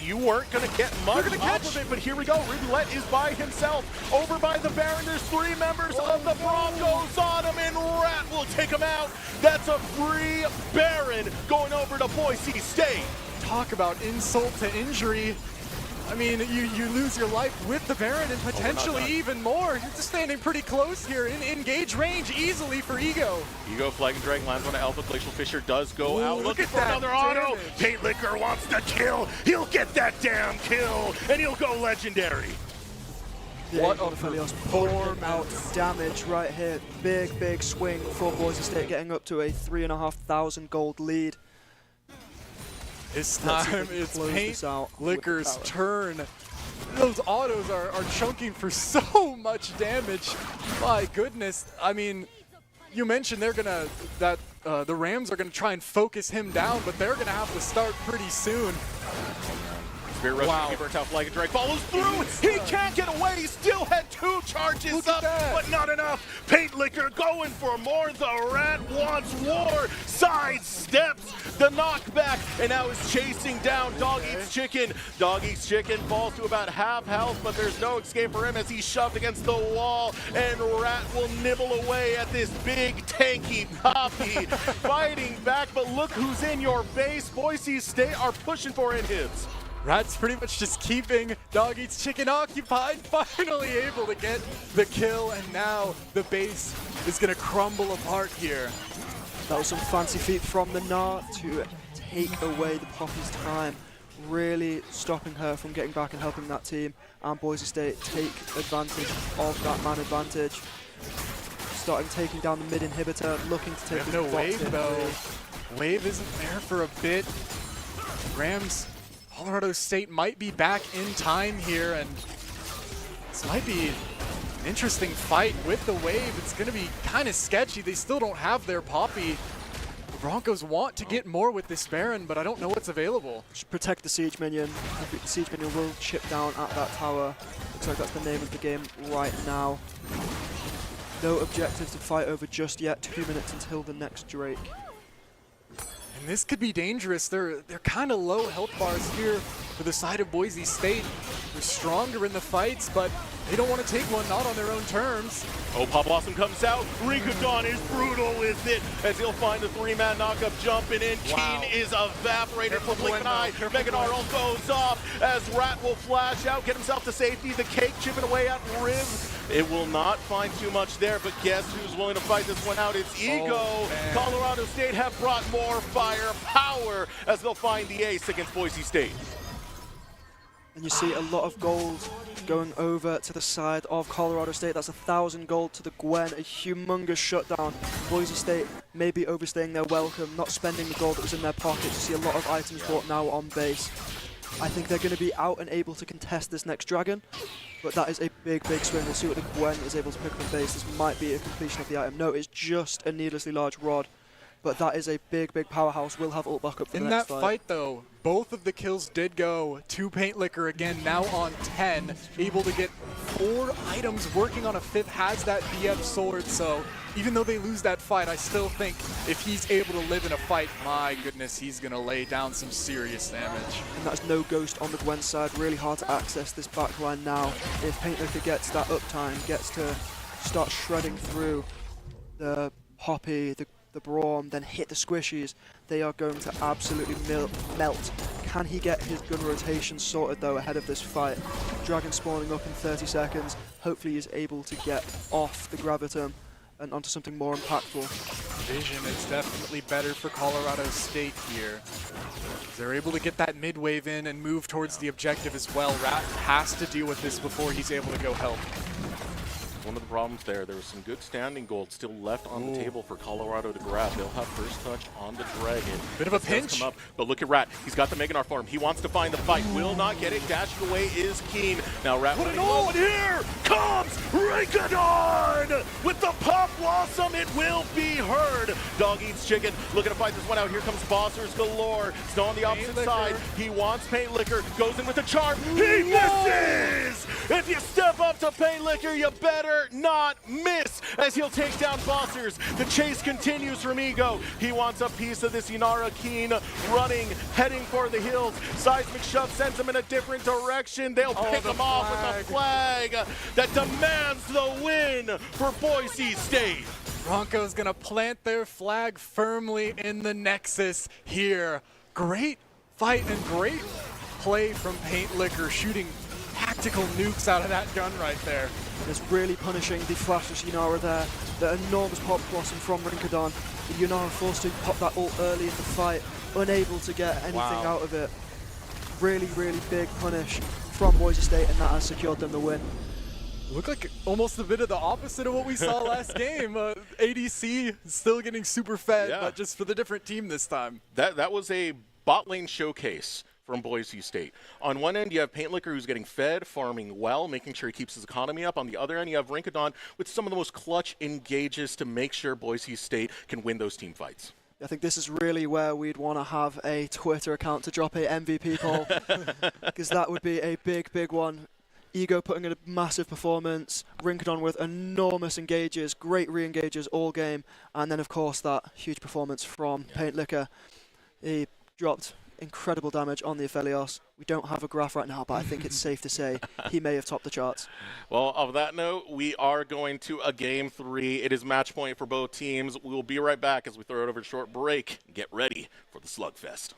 Speaker 2: You weren't going to get much off of it, but here we go. Rivulet is by himself. Over by the Baron. There's 3 members of the Broncos on him, and Rat will take him out. That's a free Baron going over to Boise State.
Speaker 4: Talk about insult to injury. I mean, you lose your life with the Baron and potentially even more. You're just standing pretty close here in engage range easily for Ego.
Speaker 2: Ego Flag and Drag lands on Alpha. Glacial Fisher does go out looking for another auto. Paintlicker wants the kill. He'll get that damn kill, and he'll go legendary.
Speaker 1: What a Aphelios pulling out damage right here. Big swing for Boise State, getting up to a 3,500 gold lead.
Speaker 4: This time it's Paintlicker's turn. Those autos are chunking for so much damage. My goodness. I mean, you mentioned they're gonna the Rams are gonna try and focus him down, but they're gonna have to start pretty soon.
Speaker 2: Spirit Rush, he burnt out Flag and Drag, follows through. He can't get away. He still had 2 charges up, but not enough. Paintlicker going for more. The Rat wants war. Sidesteps the knockback, and now is chasing down Dog Eats Chicken. Dog Eats Chicken falls to about half health, but there's no escape for him as he's shoved against the wall, and Rat will nibble away at this big tanky Poppy. Fighting back, but look who's in your face. Boise State are pushing for inhibs.
Speaker 4: Rat's pretty much just keeping Dog Eats Chicken occupied, finally able to get the kill, and now the base is going to crumble apart here.
Speaker 1: That was some fancy feet from the Gnar to take away the Poppy's time, really stopping her from getting back and helping that team, and Boise State take advantage of that man advantage. Starting taking down the mid inhibitor, looking to take
Speaker 4: no wave though. Wave isn't there for a bit. Rams, Colorado State might be back in time here, and this might be an interesting fight with the wave. It's going to be kind of sketchy. They still don't have their Poppy. The Broncos want to get more with this Baron, but I don't know what's available.
Speaker 1: Just protect the Siege Minion. I think the Siege Minion will chip down at that tower. Looks like that's the name of the game right now. No objectives to fight over just yet. 2 minutes until the next Drake.
Speaker 4: And this could be dangerous. They're kind of low health bars here for the side of Boise State. They're stronger in the fights, but they don't want to take one, not on their own terms.
Speaker 2: Oh, Pop Blossom comes out. Rincadon is brutal with it as he'll find the 3-man knockup jumping in.
Speaker 4: Wow.
Speaker 2: Keen is evaporated from Blink an Eye.
Speaker 4: Careful,
Speaker 2: Meganarl goes off as Rat will flash out, get himself to safety. The cake chipping away at Riv. It will not find too much there, but guess who's willing to fight this one out? It's Ego.
Speaker 4: Man.
Speaker 2: Colorado State have brought more firepower as they'll find the ace against Boise State.
Speaker 1: And you see a lot of gold going over to the side of Colorado State. That's 1,000 gold to the Gwen, a humongous shutdown. Boise State may be overstaying their welcome, not spending the gold that was in their pocket. You see a lot of items bought now on base. I think they're going to be out and able to contest this next dragon, but that is a big, big swing. We'll see what the Gwen is able to pick up on base. This might be a completion of the item. No, it's just a needlessly large rod, but that is a big, big powerhouse. We'll have ult back up for the next fight.
Speaker 4: In that fight, though, both of the kills did go to Paint Liquor again, now on 10, able to get 4 items, working on a 5th, has that BF sword, so even though they lose that fight, I still think if he's able to live in a fight, my goodness, he's going to lay down some serious damage.
Speaker 1: And that's no Ghost on the Gwen side. Really hard to access this backline now. If Paint Liquor gets that uptime, gets to start shredding through the Poppy, the Braum, then hit the squishies, they are going to absolutely melt. Can he get his gun rotation sorted though ahead of this fight? Dragon spawning up in 30 seconds. Hopefully he's able to get off the Gravitum and onto something more impactful.
Speaker 4: Vision is definitely better for Colorado State here. They're able to get that mid-wave in and move towards the objective as well. Rat has to deal with this before he's able to go help.
Speaker 2: One of the problems there was some good standing gold still left on the table for Colorado to grab. They'll have first touch on the Dragon.
Speaker 4: Bit of a
Speaker 2: This does
Speaker 4: pinch.
Speaker 2: come up, but look at Rat. He's got the Meganar farm. He wants to find the fight. Will not get it. Dashing away is Keen. Now Rat put it on. Here comes Rincadon with the Pop Blossom. It will be heard. Dog eats chicken. Looking to fight this one out. Here comes Bossers galore. Still on the opposite side. He wants Paint Liquor. Goes in with the charm. He misses! If you step up to Paint Liquor, you better not miss as he'll take down Bossers. The chase continues from Ego. He wants a piece of this Inara Keen running, heading for the hills. Seismic Shove sends him in a different direction. They'll pick him off with a flag that demands the win for Boise State.
Speaker 4: Broncos gonna plant their flag firmly in the Nexus here. Great fight and great play from Paint Liquor, shooting tactical nukes out of that gun right there.
Speaker 1: It's really punishing the flashless Yunara there. The enormous Pop Blossom from Rincadon. The Yunara forced to pop that ult early in the fight, unable to get anything out of it. Really, really big punish from Boise State, and that has secured them the win.
Speaker 4: Looked like almost a bit of the opposite of what we saw last game. ADC still getting super fed, but just for the different team this time.
Speaker 2: That was a bot lane showcase from Boise State. On one end, you have Paint Liquor, who's getting fed, farming well, making sure he keeps his economy up. On the other end, you have Rincadon with some of the most clutch engages to make sure Boise State can win those team fights.
Speaker 1: I think this is really where we'd want to have a Twitter account to drop a MVP poll, because that would be a big, big one. Ego putting in a massive performance, Rincadon with enormous engages, great re-engages all game, and then of course that huge performance from Paint Liquor. He dropped incredible damage on the Aphelios. We don't have a graph right now, but I think it's safe to say he may have topped the charts.
Speaker 2: Well, of that note, we are going to a game 3. It is match point for both teams. We will be right back as we throw it over a short break. Get ready for the slugfest.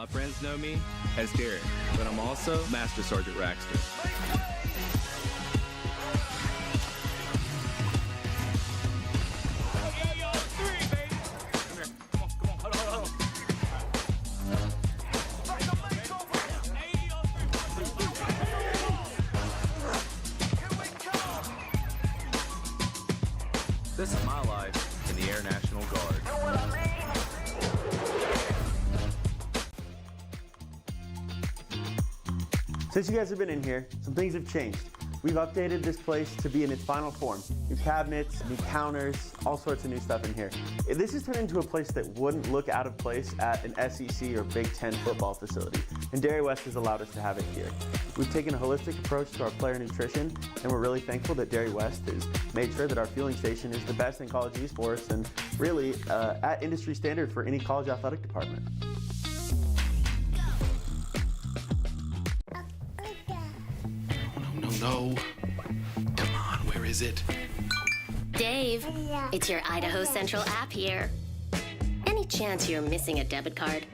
Speaker 10: My friends know me as Derek, but I'm also Master Sergeant Raxter. This is my life in the Air National Guard.
Speaker 9: Since you guys have been in here, some things have changed. We've updated this place to be in its final form. New cabinets, new counters, all sorts of new stuff in here. This has turned into a place that wouldn't look out of place at an SEC or Big Ten football facility, and Dairy West has allowed us to have it here. We've taken a holistic approach to our player nutrition, and we're really thankful that Dairy West has made sure that our fueling station is the best in college esports and really at industry standard for any college athletic department.
Speaker 6: No. Come on, where is it?
Speaker 5: Dave, it's your Idaho Central app here. Any chance you're missing a debit card?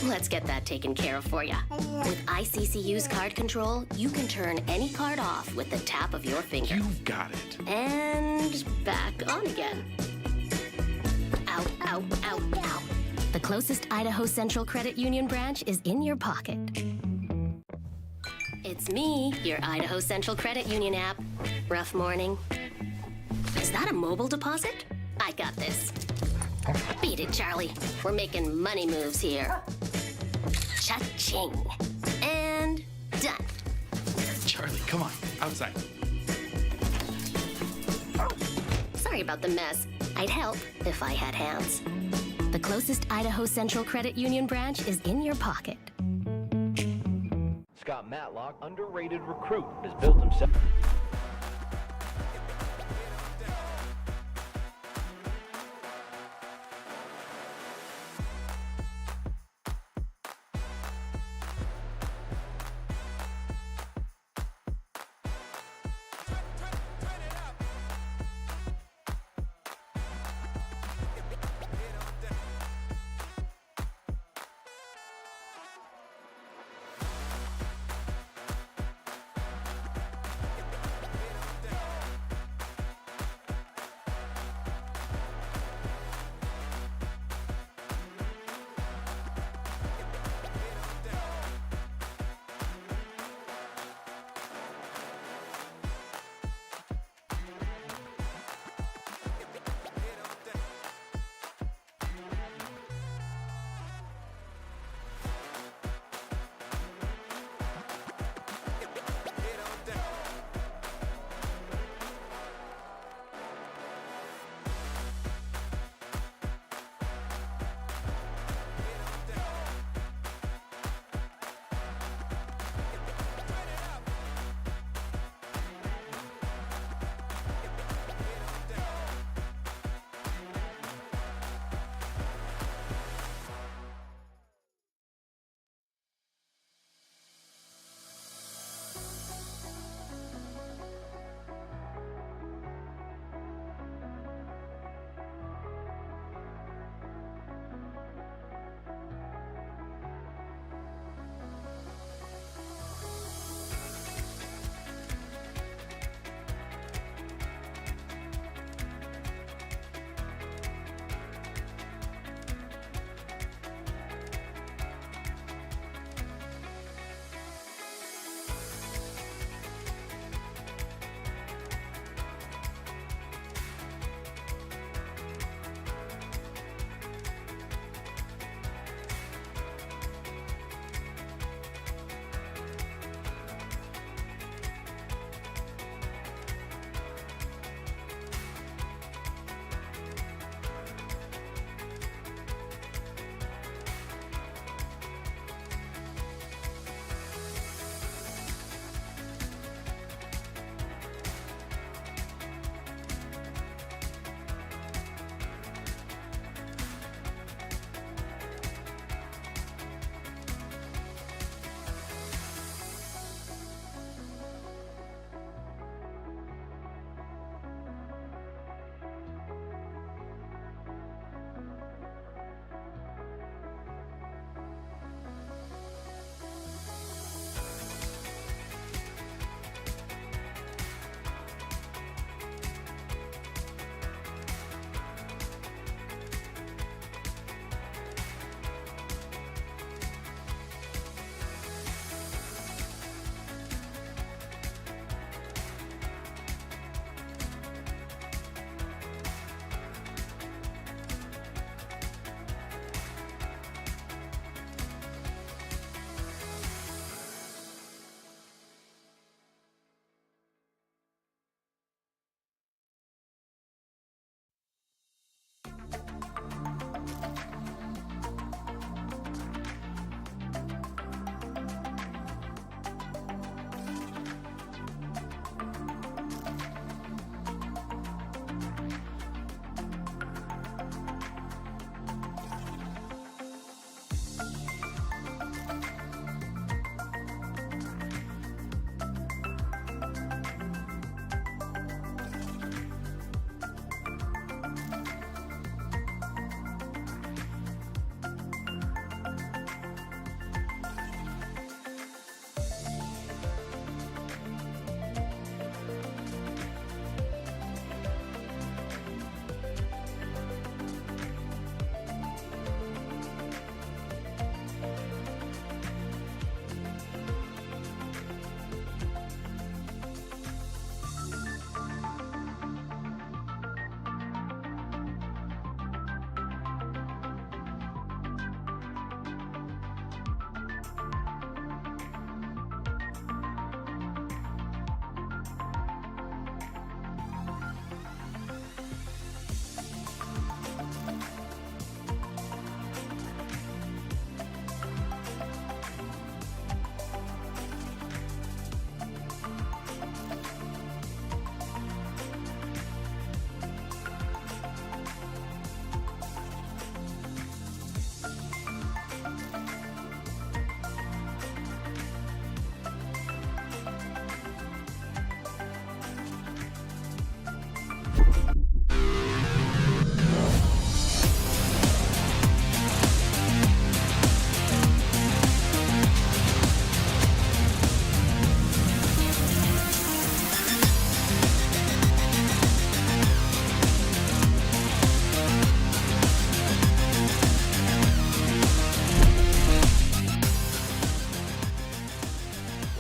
Speaker 5: Let's get that taken care of for you. With ICCU's card control, you can turn any card off with the tap of your finger.
Speaker 6: You've got it.
Speaker 5: And back on again. Out, out, out, out. The closest Idaho Central Credit Union branch is in your pocket. It's me, your Idaho Central Credit Union app. Rough morning. Is that a mobile deposit? I got this. Beat it, Charlie. We're making money moves here. Cha-ching. And done.
Speaker 6: Charlie, come on, outside.
Speaker 5: Sorry about the mess. I'd help if I had hands. The closest Idaho Central Credit Union branch is in your pocket.
Speaker 7: Scott Matlock, underrated recruit, has built himself.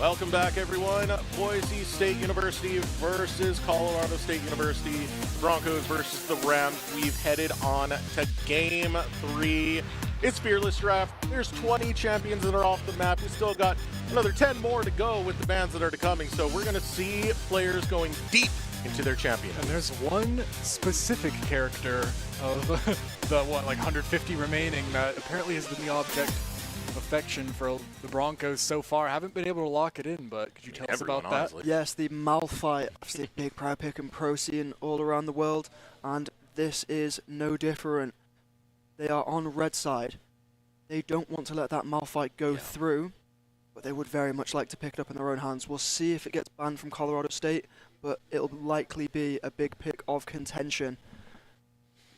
Speaker 2: Welcome back, everyone. Boise State University versus Colorado State University. Broncos versus the Rams. We've headed on to Game 3. It's Fearless Draft. There's 20 champions that are off the map. We still got another 10 more to go with the bans that are coming. So we're going to see players going deep into their champion.
Speaker 4: And there's one specific character of the, 150 remaining that apparently has been the object of affection for the Broncos so far. Haven't been able to lock it in, but could you tell us about that?
Speaker 2: Honestly.
Speaker 1: Yes, the Malphite, obviously a big prior pick and pro scene all around the world, and this is no different. They are on red side. They don't want to let that Malphite go through, but they would very much like to pick it up in their own hands. We'll see if it gets banned from Colorado State, but it'll likely be a big pick of contention.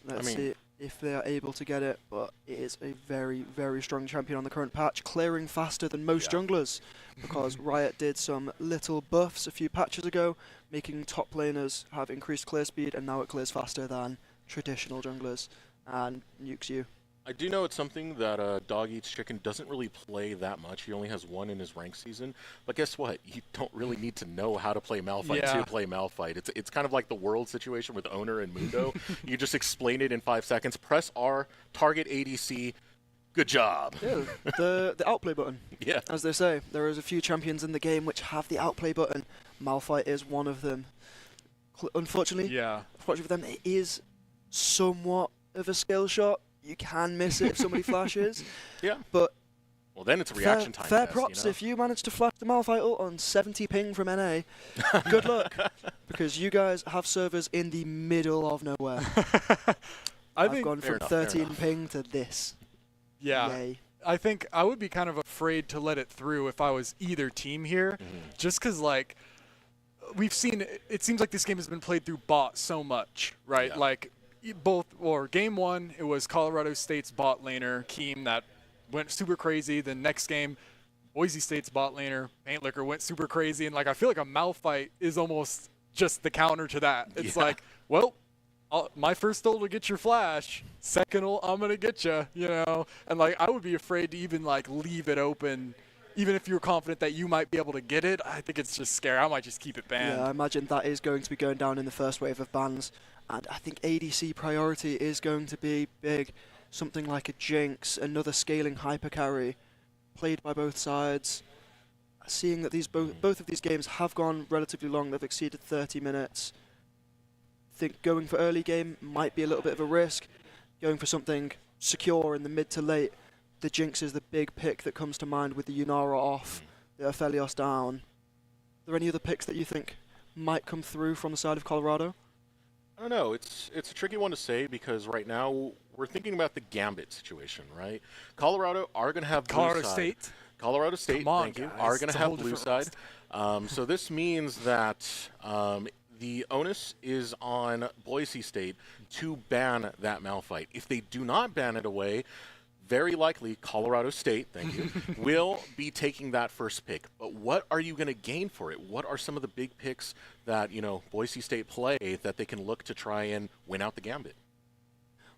Speaker 1: Let's see if they are able to get it, but it is a very, very strong champion on the current patch, clearing faster than most junglers, because Riot did some little buffs a few patches ago, making top laners have increased clear speed, and now it clears faster than traditional junglers, and nukes you.
Speaker 2: I do know it's something that Dog Eats Chicken doesn't really play that much. He only has one in his rank season. But guess what? You don't really need to know how to play Malphite to play Malphite. It's kind of like the world situation with Owner and Mundo. You just explain it in 5 seconds. Press R, target ADC. Good job.
Speaker 1: Yeah, the outplay button.
Speaker 2: Yeah.
Speaker 1: As they say, there is a few champions in the game which have the outplay button. Malphite is one of them. Unfortunately, for them, it is somewhat of a skill shot. You can miss it if somebody flashes. But
Speaker 2: well, then it's a reaction time.
Speaker 1: Fair
Speaker 2: test,
Speaker 1: props
Speaker 2: you know?
Speaker 1: if you manage to flash the Malphite ult on 70 ping from NA. Good luck, because you guys have servers in the middle of nowhere. I've gone from 13 ping to this.
Speaker 4: Yeah.
Speaker 1: Yay.
Speaker 4: I think I would be kind of afraid to let it through if I was either team here, just because, like, we've seen, it seems like this game has been played through bots so much, right?
Speaker 2: Yeah.
Speaker 4: Like, game 1, it was Colorado State's bot laner, Keem, that went super crazy. The next game, Boise State's bot laner, Paint Liquor, went super crazy. And, like, I feel like a Malphite is almost just the counter to that. It's like, well, my first ult will get your flash. Second ult, I'm going to get you, you know? And, like, I would be afraid to even, like, leave it open. Even if you're confident that you might be able to get it, I think it's just scary. I might just keep it banned.
Speaker 1: Yeah, I imagine that is going to be going down in the first wave of bans. And I think ADC priority is going to be big. Something like a Jinx, another scaling hyper carry, played by both sides. Seeing that these both of these games have gone relatively long, they've exceeded 30 minutes. I think going for early game might be a little bit of a risk. Going for something secure in the mid to late, the Jinx is the big pick that comes to mind with the Yunara off, the Aphelios down. Are there any other picks that you think might come through from the side of Colorado?
Speaker 2: I don't know. It's a tricky one to say because right now we're thinking about the Gambit situation, right? Colorado are going to have blue side. Colorado State, thank you, are going to have blue side. So this means that the onus is on Boise State to ban that Malphite. If they do not ban it away, very likely Colorado State, thank you, will be taking that first pick. But what are you going to gain for it? What are some of the big picks that, you know, Boise State play that they can look to try and win out the Gambit?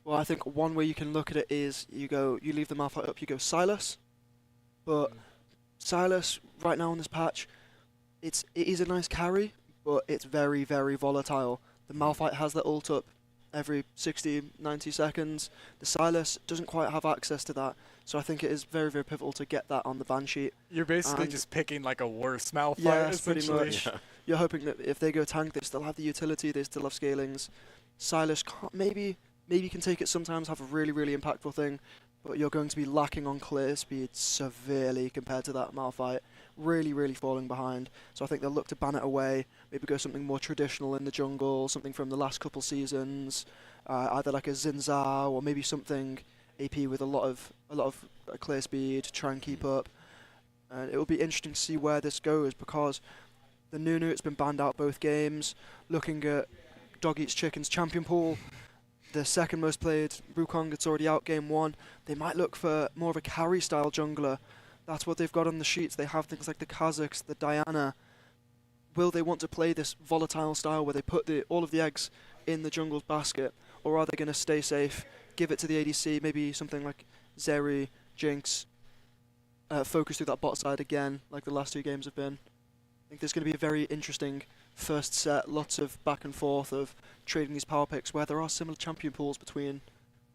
Speaker 1: Well, I think one way you can look at it is you leave the Malphite up, you go Silas. But Silas, right now on this patch, it is a nice carry, but it's very, very volatile. The Malphite has their ult up every 60, 90 seconds. The Silas doesn't quite have access to that, so I think it is very, very pivotal to get that on the ban sheet.
Speaker 4: You're basically just picking like a worse Malphite,
Speaker 1: yes, pretty
Speaker 4: essentially.
Speaker 1: much. You're hoping that if they go tank, they still have the utility, they still have scalings. Silas maybe can take it sometimes, have a really, really impactful thing, but you're going to be lacking on clear speed severely compared to that Malphite. Really, really falling behind. So I think they'll look to ban it away, maybe go something more traditional in the jungle, something from the last couple seasons, either like a Xin Zhao or maybe something AP with a lot of clear speed, try and keep up. And it will be interesting to see where this goes because the Nunu, it's been banned out both games. Looking at Dog Eats Chicken's champion pool, the second most played Wukong, it's already out game 1. They might look for more of a carry style jungler. That's what they've got on the sheets. They have things like the Kazakhs, the Diana. Will they want to play this volatile style where they put all of the eggs in the jungle's basket? Or are they going to stay safe, give it to the ADC, maybe something like Zeri, Jinx, focus through that bot side again, like the last 2 games have been. I think there's going to be a very interesting first set, lots of back and forth of trading these power picks where there are similar champion pools between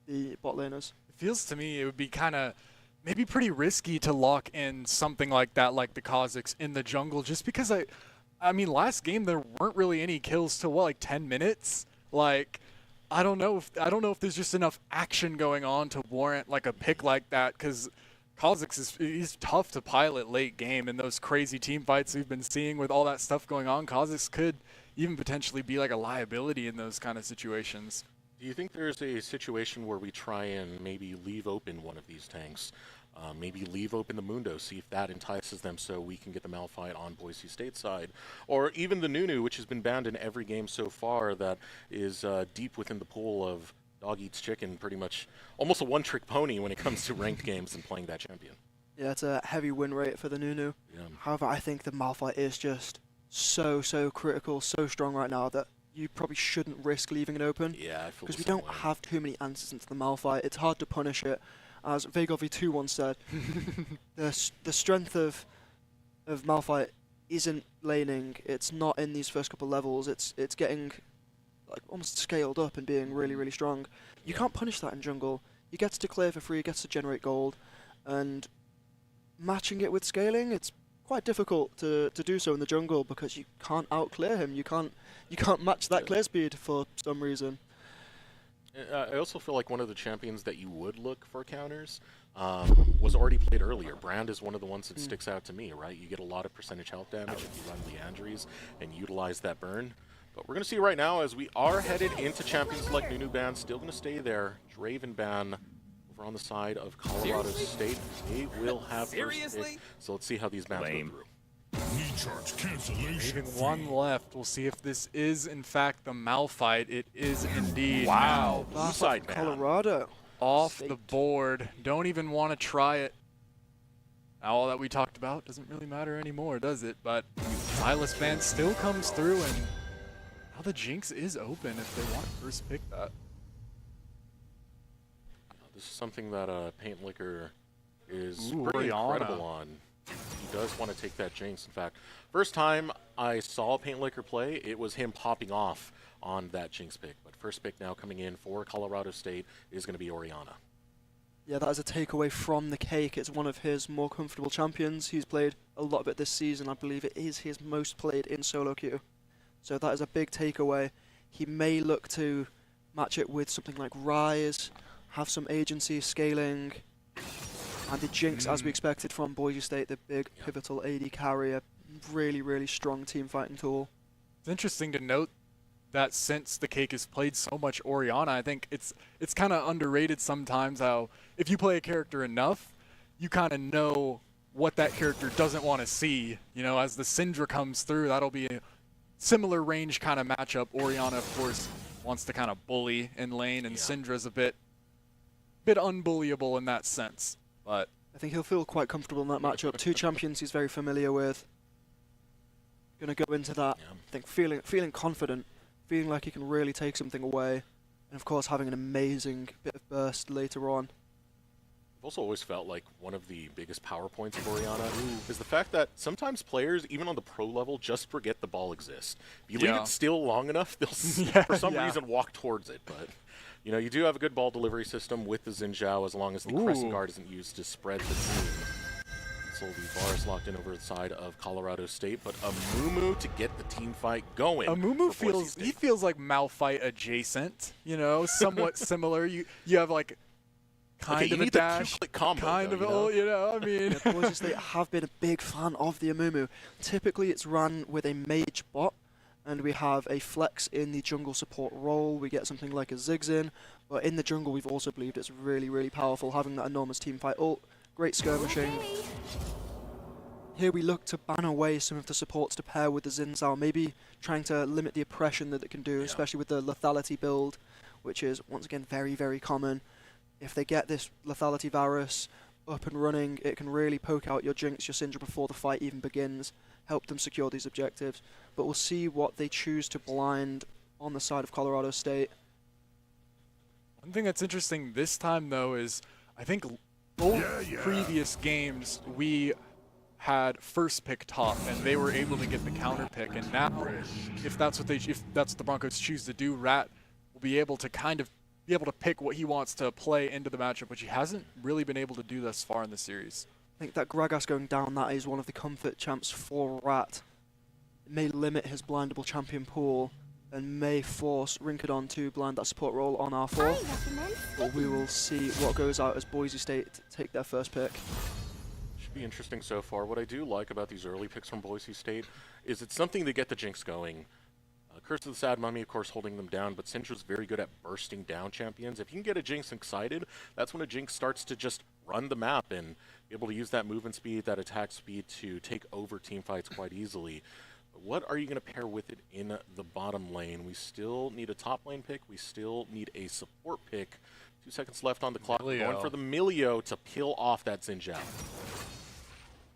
Speaker 1: the bot laners.
Speaker 4: It feels to me it would be kind of maybe pretty risky to lock in something like that, like the Kha'Zix in the jungle, just because I mean, last game there weren't really any kills till what, like 10 minutes. Like, I don't know if there's just enough action going on to warrant like a pick like that, because Kha'Zix he's tough to pilot late game, and those crazy team fights we've been seeing with all that stuff going on, Kha'Zix could even potentially be like a liability in those kind of situations.
Speaker 2: Do you think there's a situation where we try and maybe leave open one of these tanks? Maybe leave open the Mundo, see if that entices them so we can get the Malphite on Boise State side. Or even the Nunu, which has been banned in every game so far, that is deep within the pool of dog eats chicken, pretty much almost a one-trick pony when it comes to ranked games and playing that champion.
Speaker 1: Yeah, it's a heavy win rate for the Nunu.
Speaker 2: Yeah.
Speaker 1: However, I think the Malphite is just so critical, so strong right now that you probably shouldn't risk leaving it open.
Speaker 2: Yeah, I feel
Speaker 1: because we
Speaker 2: the same
Speaker 1: don't
Speaker 2: way.
Speaker 1: have too many answers into the Malphite. It's hard to punish it. As Vegov2 once said, the strength of Malphite isn't laning. It's not in these first couple levels. It's getting like almost scaled up and being really strong. You can't punish that in jungle. He gets to clear for free. He gets to generate gold, and matching it with scaling, it's quite difficult to do so in the jungle because you can't outclear him. You can't match that clear speed for some reason.
Speaker 2: I also feel like one of the champions that you would look for counters was already played earlier. Brand is one of the ones that sticks out to me, right? You get a lot of percentage health damage if you run Leandries and utilize that burn. But we're going to see right now as we are headed into champions like Nunu ban, still going to stay there. Draven ban over on the side of Colorado State. They will have first pick. So let's see how these bans go through.
Speaker 4: Leaving one left. We'll see if this is in fact the Malphite. It is indeed.
Speaker 2: Wow.
Speaker 1: That's
Speaker 2: Side
Speaker 1: like
Speaker 2: ban.
Speaker 1: Colorado.
Speaker 4: Off
Speaker 1: State.
Speaker 4: the board. Don't even want to try it. Now, all that we talked about doesn't really matter anymore, does it? But Silas ban still comes through, and now the Jinx is open if they want to first pick that.
Speaker 2: This is something that Paint Liquor is
Speaker 4: Ooh,
Speaker 2: pretty
Speaker 4: Orianna.
Speaker 2: incredible on. He does want to take that Jinx. In fact, first time I saw Paint Liquor play, it was him popping off on that Jinx pick. But first pick now coming in for Colorado State is going to be Orianna.
Speaker 1: Yeah, that is a takeaway from the cake. It's one of his more comfortable champions. He's played a lot of it this season. I believe it is his most played in solo queue. So that is a big takeaway. He may look to match it with something like Rise, have some agency scaling, and the Jinx, as we expected from Boise State, the big pivotal AD carrier. Really strong team fighting tool.
Speaker 4: It's interesting to note that since the cake has played so much Orianna, I think it's kind of underrated sometimes how if you play a character enough, you kind of know what that character doesn't want to see. You know, as the Syndra comes through, that'll be a similar range kind of matchup. Orianna, of course, wants to kind of bully in lane, and Syndra's a bit unbullyable in that sense. But
Speaker 1: I think he'll feel quite comfortable in that matchup. 2 champions he's very familiar with. Gonna go into that, I think, feeling confident, feeling like he can really take something away, and of course having an amazing bit of burst later on.
Speaker 2: I've also always felt like one of the biggest power points of Orianna is the fact that sometimes players, even on the pro level, just forget the ball exists. If you leave it still long enough, they'll for some reason walk towards it. But you know, you do have a good ball delivery system with the Xin Zhao as long as the Crescent Guard isn't used to spread the team. So the Varus locked in over the side of Colorado State, but a Mumu to get the team fight going.
Speaker 4: A Mumu feels like Malphite adjacent, you know, somewhat similar. You have like kind of a dash,
Speaker 2: combo,
Speaker 4: kind
Speaker 2: though,
Speaker 4: of you know, I mean.
Speaker 1: Yeah, Boise State have been a big fan of the Amumu. Typically it's run with a mage bot, and we have a flex in the jungle support role. We get something like a Ziggs in, but in the jungle we've also believed it's really powerful, having that enormous team fight ult, great skirmishing. Here we look to ban away some of the supports to pair with the Xin Zhao, maybe trying to limit the oppression that it can do, especially with the lethality build, which is once again very common. If they get this lethality Varus up and running, it can really poke out your Jinx, your Syndra before the fight even begins, help them secure these objectives. But we'll see what they choose to blind on the side of Colorado State.
Speaker 4: One thing that's interesting this time, though, is I think both previous games we had first pick top, and they were able to get the counter pick. And now, if that's what the Broncos choose to do, Rat will be able to be able to pick what he wants to play into the matchup, which he hasn't really been able to do thus far in the series.
Speaker 1: I think that Gragas going down, that is one of the comfort champs for Rat. It may limit his blindable champion pool and may force Rincadon to blind that support role on R4. But we will see what goes out as Boise State take their first pick.
Speaker 2: Should be interesting so far. What I do like about these early picks from Boise State is it's something to get the Jinx going. Curse of the Sad Mummy, of course, holding them down, but Syndra's very good at bursting down champions. If you can get a Jinx excited, that's when a Jinx starts to just run the map and be able to use that movement speed, that attack speed to take over team fights quite easily. But what are you going to pair with it in the bottom lane? We still need a top lane pick. We still need a support pick. 2 seconds left on the clock. Going for the Milio to peel off that Xin Zhao.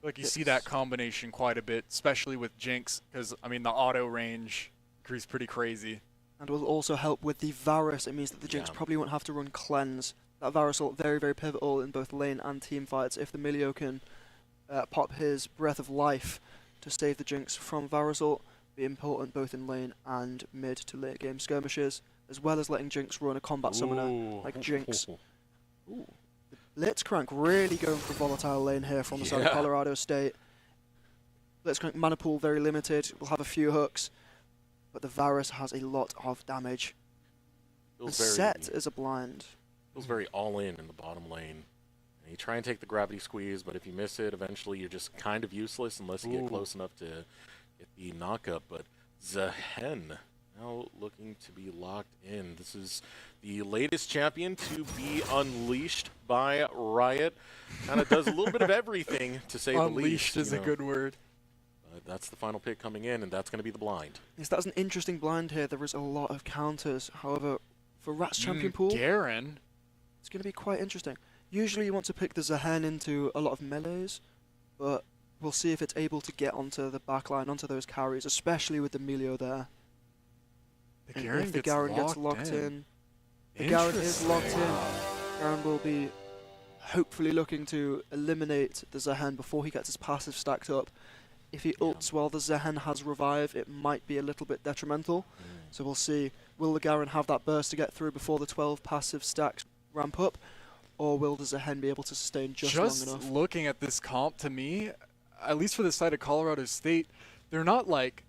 Speaker 4: Like you see that combination quite a bit, especially with Jinx, because, I mean, the auto range increased pretty crazy.
Speaker 1: And will also help with the Varus. It means that the Jinx probably won't have to run Cleanse. That Varus will very, very pivotal in both lane and team fights. If the Milio can pop his Breath of Life to save the Jinx from Varus ult, be important both in lane and mid to late game skirmishes, as well as letting Jinx run a combat summoner like Jinx. Ooh. Blitzcrank really going for volatile lane here from the side of Colorado State. Blitzcrank mana pool very limited, will have a few hooks, but the Varus has a lot of damage. And set as a blind.
Speaker 2: Feels very all in the bottom lane. And you try and take the gravity squeeze, but if you miss it, eventually you're just kind of useless unless you get close enough to get the knockup. But Zehen now looking to be locked in. This is the latest champion to be unleashed by Riot. Kind of does a little bit of everything, to say the least.
Speaker 4: Unleashed is a good word.
Speaker 2: That's the final pick coming in, and that's going to be the blind.
Speaker 1: Yes, that's an interesting blind here. There is a lot of counters. However, for Rat's champion pool,
Speaker 4: Garen,
Speaker 1: it's going to be quite interesting. Usually you want to pick the Zehen into a lot of melees, but we'll see if it's able to get onto the backline, onto those carries, especially with the Milio there.
Speaker 4: The Garen,
Speaker 1: if the Garen gets locked in. The Garen is locked in. Garen will be hopefully looking to eliminate the Zehen before he gets his passive stacked up. If he ults while the Zehen has revive, it might be a little bit detrimental. So we'll see. Will the Garen have that burst to get through before the 12 passive stacks ramp up? Or will the Zehen be able to sustain just long enough?
Speaker 4: Just looking at this comp, to me, at least for the side of Colorado State, they're not like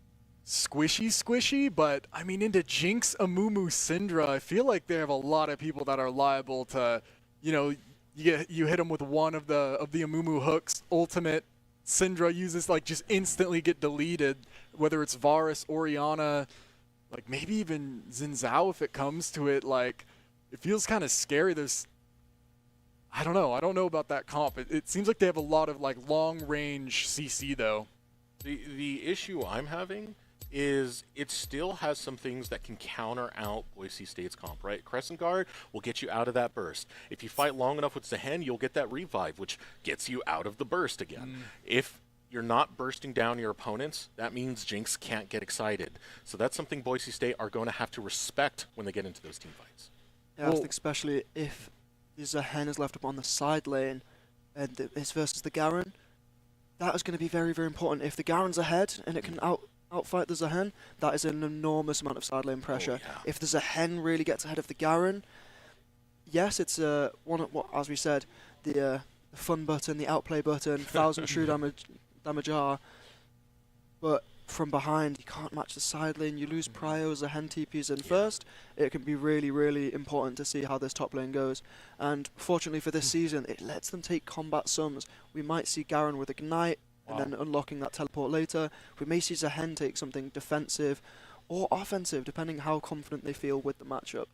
Speaker 4: squishy, but I mean, into Jinx, Amumu, Syndra, I feel like they have a lot of people that are liable to, you know, you hit them with one of the Amumu hooks, ultimate, Syndra uses, like, just instantly get deleted, whether it's Varus, Orianna, like maybe even Xin Zhao if it comes to it. Like, it feels kind of scary. I don't know about that comp. It seems like they have a lot of like long range CC though.
Speaker 2: The issue I'm having is it still has some things that can counter out Boise State's comp, right? Crescent Guard will get you out of that burst. If you fight long enough with Zehen, you'll get that revive, which gets you out of the burst again. If you're not bursting down your opponents, that means Jinx can't get excited. So that's something Boise State are going to have to respect when they get into those team fights.
Speaker 1: Yeah, I think especially if the Zehen is left up on the side lane and it's versus the Garen, that is going to be very, very important. If the Garen's ahead and it can outfight the Zehen, that is an enormous amount of side lane pressure. If the Zehen really gets ahead of the Garen, yes, it's one of what, as we said, the fun button, the outplay button, 1000 true damage are, but from behind you can't match the side lane. You lose prio, Zehen TPs in first. It can be really, really important to see how this top lane goes. And fortunately for this season, it lets them take combat sums. We might see Garen with Ignite, and then unlocking that teleport later. We may see Zehen take something defensive or offensive, depending how confident they feel with the matchup.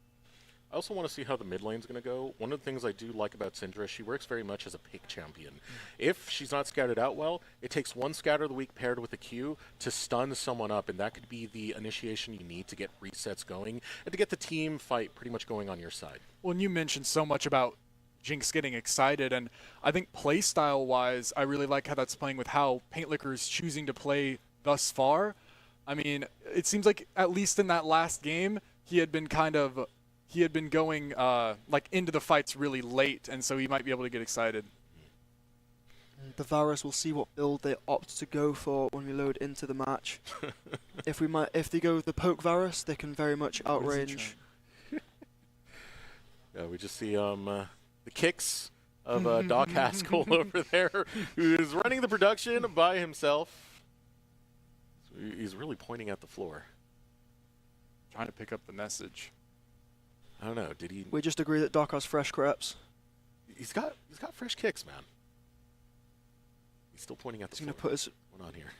Speaker 2: I also want to see how the mid lane's going to go. One of the things I do like about Syndra, she works very much as a pick champion. If she's not scattered out well, it takes one scatter of the week paired with a Q to stun someone up, and that could be the initiation you need to get resets going and to get the team fight pretty much going on your side.
Speaker 4: Well, and you mentioned so much about Jinx getting excited, and I think playstyle-wise, I really like how that's playing with how Paintlicker is choosing to play thus far. I mean, it seems like at least in that last game, he had been kind of he had been going like into the fights really late, and so he might be able to get excited.
Speaker 1: The Varus will see what build they opt to go for when we load into the match. If they go with the poke Varus, they can very much outrange.
Speaker 2: Yeah, we just see the kicks of Doc Haskell over there, who is running the production by himself. So he's really pointing at the floor.
Speaker 4: Trying to pick up the message.
Speaker 2: I don't know. Did he?
Speaker 1: We just agree that Doc has fresh creps.
Speaker 2: He's got fresh kicks, man. He's still pointing at the floor.
Speaker 1: He's gonna put his.
Speaker 2: What's on here?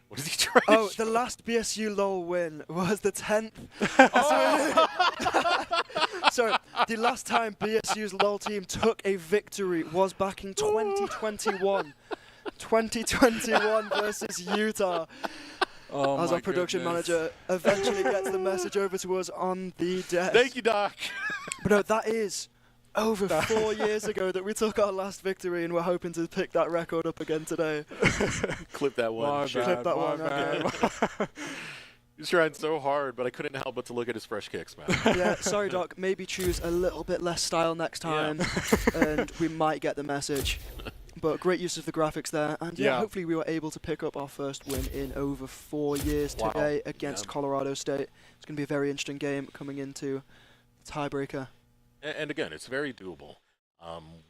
Speaker 2: What is he trying
Speaker 1: Oh,
Speaker 2: to
Speaker 1: the
Speaker 2: show?
Speaker 1: last BSU LoL win was the 10th. So the last time BSU's LoL team took a victory was back in 2021. 2021 versus Utah.
Speaker 4: Oh,
Speaker 1: As
Speaker 4: my
Speaker 1: our production
Speaker 4: goodness.
Speaker 1: manager eventually gets the message over to us on the desk.
Speaker 2: Thank you, Doc.
Speaker 1: But no, that is over 4 years ago that we took our last victory, and we're hoping to pick that record up again today.
Speaker 2: Clip that one.
Speaker 4: My
Speaker 2: Sure.
Speaker 1: Clip that
Speaker 4: bad,
Speaker 1: one,
Speaker 4: my bad.
Speaker 2: He's trying so hard, but I couldn't help but to look at his fresh kicks, man.
Speaker 1: Yeah, sorry, Doc. Maybe choose a little bit less style next time, and we might get the message. But great use of the graphics there, and yeah, hopefully we were able to pick up our first win in over 4 years today against Colorado State. It's going to be a very interesting game coming into the tiebreaker.
Speaker 2: And again, it's very doable.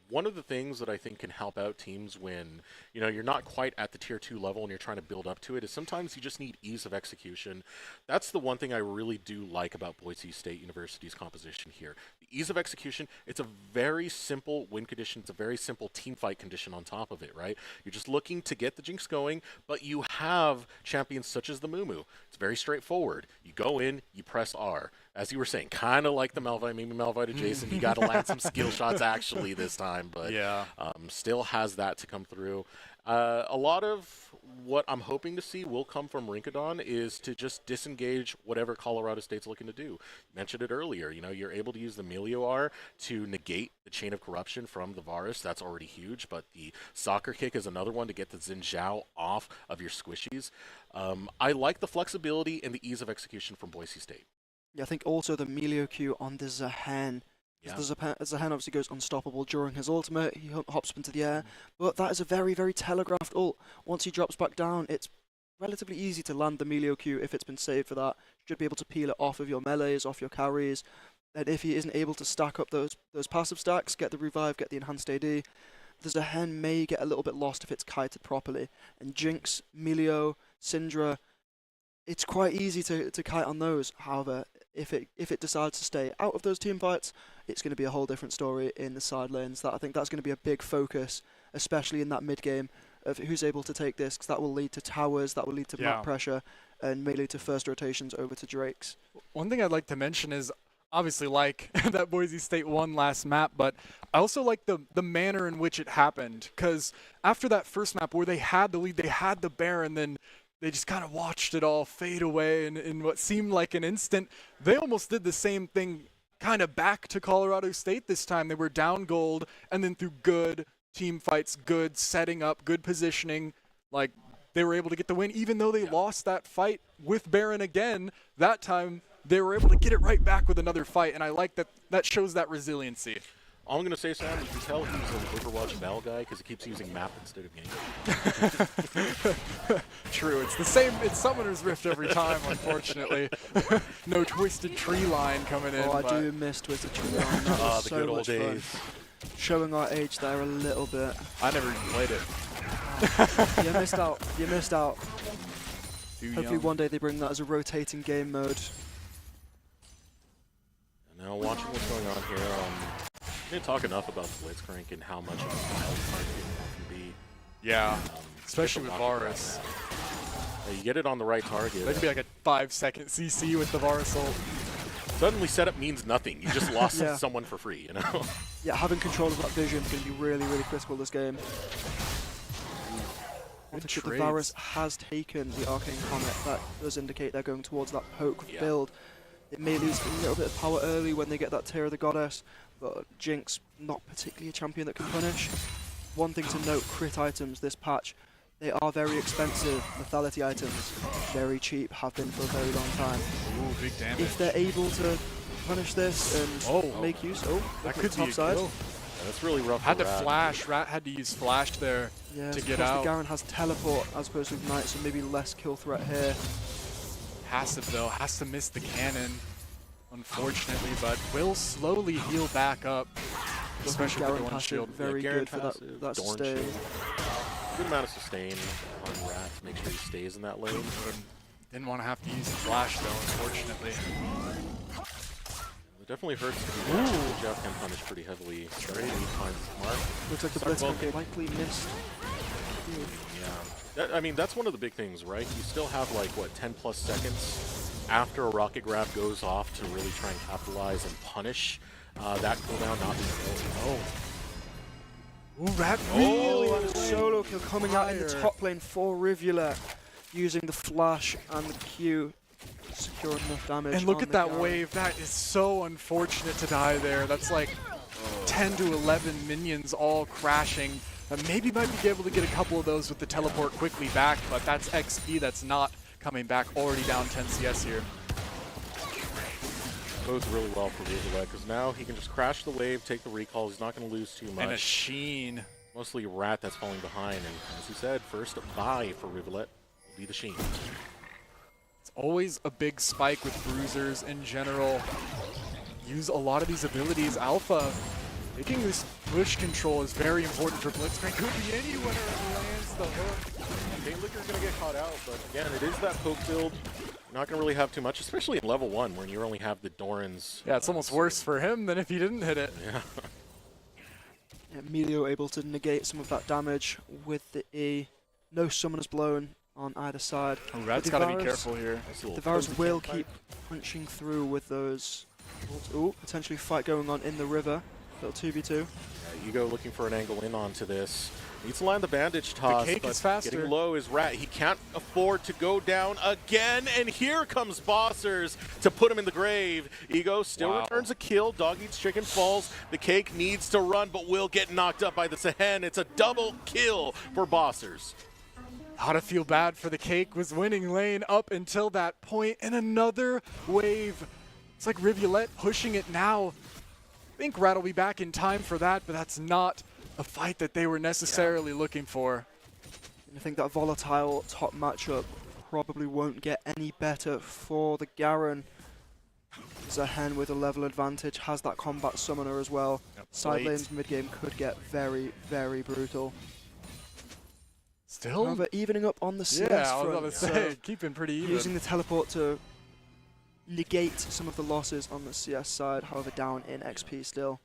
Speaker 2: One of the things that I think can help out teams when you're not quite at the tier 2 level and you're trying to build up to it is sometimes you just need ease of execution. That's the one thing I really do like about Boise State University's composition here. The ease of execution, it's a very simple win condition. It's a very simple team fight condition on top of it, right? You're just looking to get the Jinx going, but you have champions such as the Mumu. It's very straightforward. You go in, you press R. As you were saying, kind of like the Malphite, maybe Malphite adjacent. You got to land some skill shots actually this time, but still has that to come through. A lot of what I'm hoping to see will come from Rincadon is to just disengage whatever Colorado State's looking to do. You mentioned it earlier. You're able to use the Melio R to negate the chain of corruption from the Varus. That's already huge, but the soccer kick is another one to get the Xin Zhao off of your squishies. I like the flexibility and the ease of execution from Boise State.
Speaker 1: Yeah, I think also the Melio Q on the Zahen. Yeah. The Zahen obviously goes unstoppable during his ultimate. He hops up into the air. But that is a very, very telegraphed ult. Once he drops back down, it's relatively easy to land the Melio Q if it's been saved for that. You should be able to peel it off of your melees, off your carries. And if he isn't able to stack up those passive stacks, get the revive, get the enhanced AD, the Zahen may get a little bit lost if it's kited properly. And Jinx, Melio, Syndra, it's quite easy to kite on those. However, if it decides to stay out of those team fights, it's going to be a whole different story in the side lanes. I think that's going to be a big focus, especially in that mid game, of who's able to take this, because that will lead to towers, that will lead to map pressure, and may lead to first rotations over to Drakes.
Speaker 4: One thing I'd like to mention is, obviously, like that Boise State won last map, but I also like the manner in which it happened, because after that first map where they had the lead, they had the Baron, then they just kind of watched it all fade away in what seemed like an instant. They almost did the same thing kind of back to Colorado State this time. They were down gold, and then through good team fights, good setting up, good positioning, like they were able to get the win. Even though they lost that fight with Baron again, that time they were able to get it right back with another fight, and I like that. That shows that resiliency.
Speaker 2: All I'm going to say, Sam, you can tell he's an Overwatch Val guy because he keeps using map instead of game.
Speaker 4: True. It's the same. It's Summoner's Rift every time, unfortunately. No Twisted Tree line coming in.
Speaker 1: Oh, I do miss Twisted Tree line. That was
Speaker 2: the
Speaker 1: so
Speaker 2: good old
Speaker 1: much
Speaker 2: days.
Speaker 1: fun. Showing our age there a little bit.
Speaker 4: I never even played it.
Speaker 1: You missed out. You missed out. Hopefully
Speaker 4: young.
Speaker 1: one day they bring that as a rotating game mode.
Speaker 2: And now watching what's going on here, we didn't talk enough about Blitzcrank and how much of a wild card it can be.
Speaker 4: Yeah, especially with Varus.
Speaker 2: You get it on the right target.
Speaker 4: That could be like a 5-second CC with the Varus ult.
Speaker 2: Suddenly setup means nothing. You just lost someone for free, you know?
Speaker 1: Yeah, having control of that vision is going to be really, really critical this game. The Varus has taken the Arcane Comet. That does indicate they're going towards that poke build. It may lose a little bit of power early when they get that Tear of the Goddess, but Jinx, not particularly a champion that can punish. One thing to note, crit items this patch, they are very expensive. Lethality items, very cheap, have been for a very long time.
Speaker 4: Ooh, big damage.
Speaker 1: If they're able to punish this and make use. Oh,
Speaker 4: that
Speaker 1: look at
Speaker 4: could
Speaker 1: the
Speaker 4: be
Speaker 1: top
Speaker 4: a
Speaker 1: side.
Speaker 4: kill.
Speaker 2: Yeah, that's really rough.
Speaker 4: Had
Speaker 2: for
Speaker 4: to
Speaker 2: Rat.
Speaker 4: flash. Rat had to use flash there
Speaker 1: Yeah,
Speaker 4: to
Speaker 1: of
Speaker 4: get
Speaker 1: course
Speaker 4: out.
Speaker 1: the Garen has teleport as opposed to Ignite, so maybe less kill threat here.
Speaker 4: Passive though, has to miss the cannon, unfortunately, but will slowly heal back up, especially with
Speaker 1: Garen
Speaker 4: the one
Speaker 1: passive,
Speaker 4: shield.
Speaker 1: very
Speaker 2: Garen
Speaker 1: good for that
Speaker 2: passive, Dorn
Speaker 1: sustain.
Speaker 2: shield. Good amount of sustain on Rat to make sure he stays in that lane.
Speaker 4: Didn't want to have to use the flash though, unfortunately.
Speaker 2: It definitely hurts to be Jeff can punish pretty heavily straight. He finds his mark.
Speaker 1: Looks like the Blitzcrank likely missed.
Speaker 2: Yeah. I mean, that's one of the big things, right? You still have, like, what, 10 plus seconds after a rocket grab goes off to really try and capitalize and punish that cooldown not being built.
Speaker 4: Ooh, Rat
Speaker 1: Really want a solo kill coming out in the top lane for Rivulet, using the flash and the Q to secure enough damage.
Speaker 4: And look
Speaker 1: on
Speaker 4: at
Speaker 1: the
Speaker 4: that
Speaker 1: Garen.
Speaker 4: wave. That is so unfortunate to die there. That's like 10 to 11 minions all crashing. Maybe might be able to get a couple of those with the teleport quickly back, but that's XP that's not coming back. Already down 10 CS here.
Speaker 2: Bodes really well for Rivulet, because now he can just crash the wave, take the recall. He's not going to lose too much.
Speaker 4: And a Sheen.
Speaker 2: Mostly Rat that's falling behind, and as you said, first buy for Rivulet will be the Sheen.
Speaker 4: It's always a big spike with bruisers in general. Use a lot of these abilities. Alpha, taking this push control is very important for Blitzcrank. Could be anywhere and lands the hook.
Speaker 2: Paintlicker's going to get caught out, but again, it is that poke build. You're not going to really have too much, especially in level 1, when you only have the Dorans.
Speaker 4: Yeah, it's almost worse for him than if he didn't hit it.
Speaker 2: Yeah.
Speaker 1: Emilio able to negate some of that damage with the E. No summoners blown on either side.
Speaker 4: Oh, Rat's got to be careful here.
Speaker 1: The Varus will keep punching through with those. Ooh, potentially fight going on in the river. Little 2v2.
Speaker 2: Ego looking for an angle in onto this. Needs to land the bandage toss,
Speaker 4: cake
Speaker 2: but
Speaker 4: is faster.
Speaker 2: getting low is Rat. He can't afford to go down again, and here comes Bossers to put him in the grave. Ego still returns a kill. Dog eats chicken falls. The cake needs to run, but will get knocked up by the Sehen. It's a double kill for Bossers.
Speaker 4: How to feel bad for the cake was winning lane up until that point, and another wave. It's like Rivulet pushing it now. I think Rat will be back in time for that, but that's not a fight that they were necessarily looking for.
Speaker 1: And I think that volatile top matchup probably won't get any better for the Garen. Zahen with a level advantage has that combat summoner as well. Side lanes mid game could get very, very brutal.
Speaker 4: Still?
Speaker 1: However, evening up on the CS
Speaker 4: Yeah, I was
Speaker 1: front,
Speaker 4: about to say, keeping pretty even.
Speaker 1: using the teleport to negate some of the losses on the CS side, however down in XP still.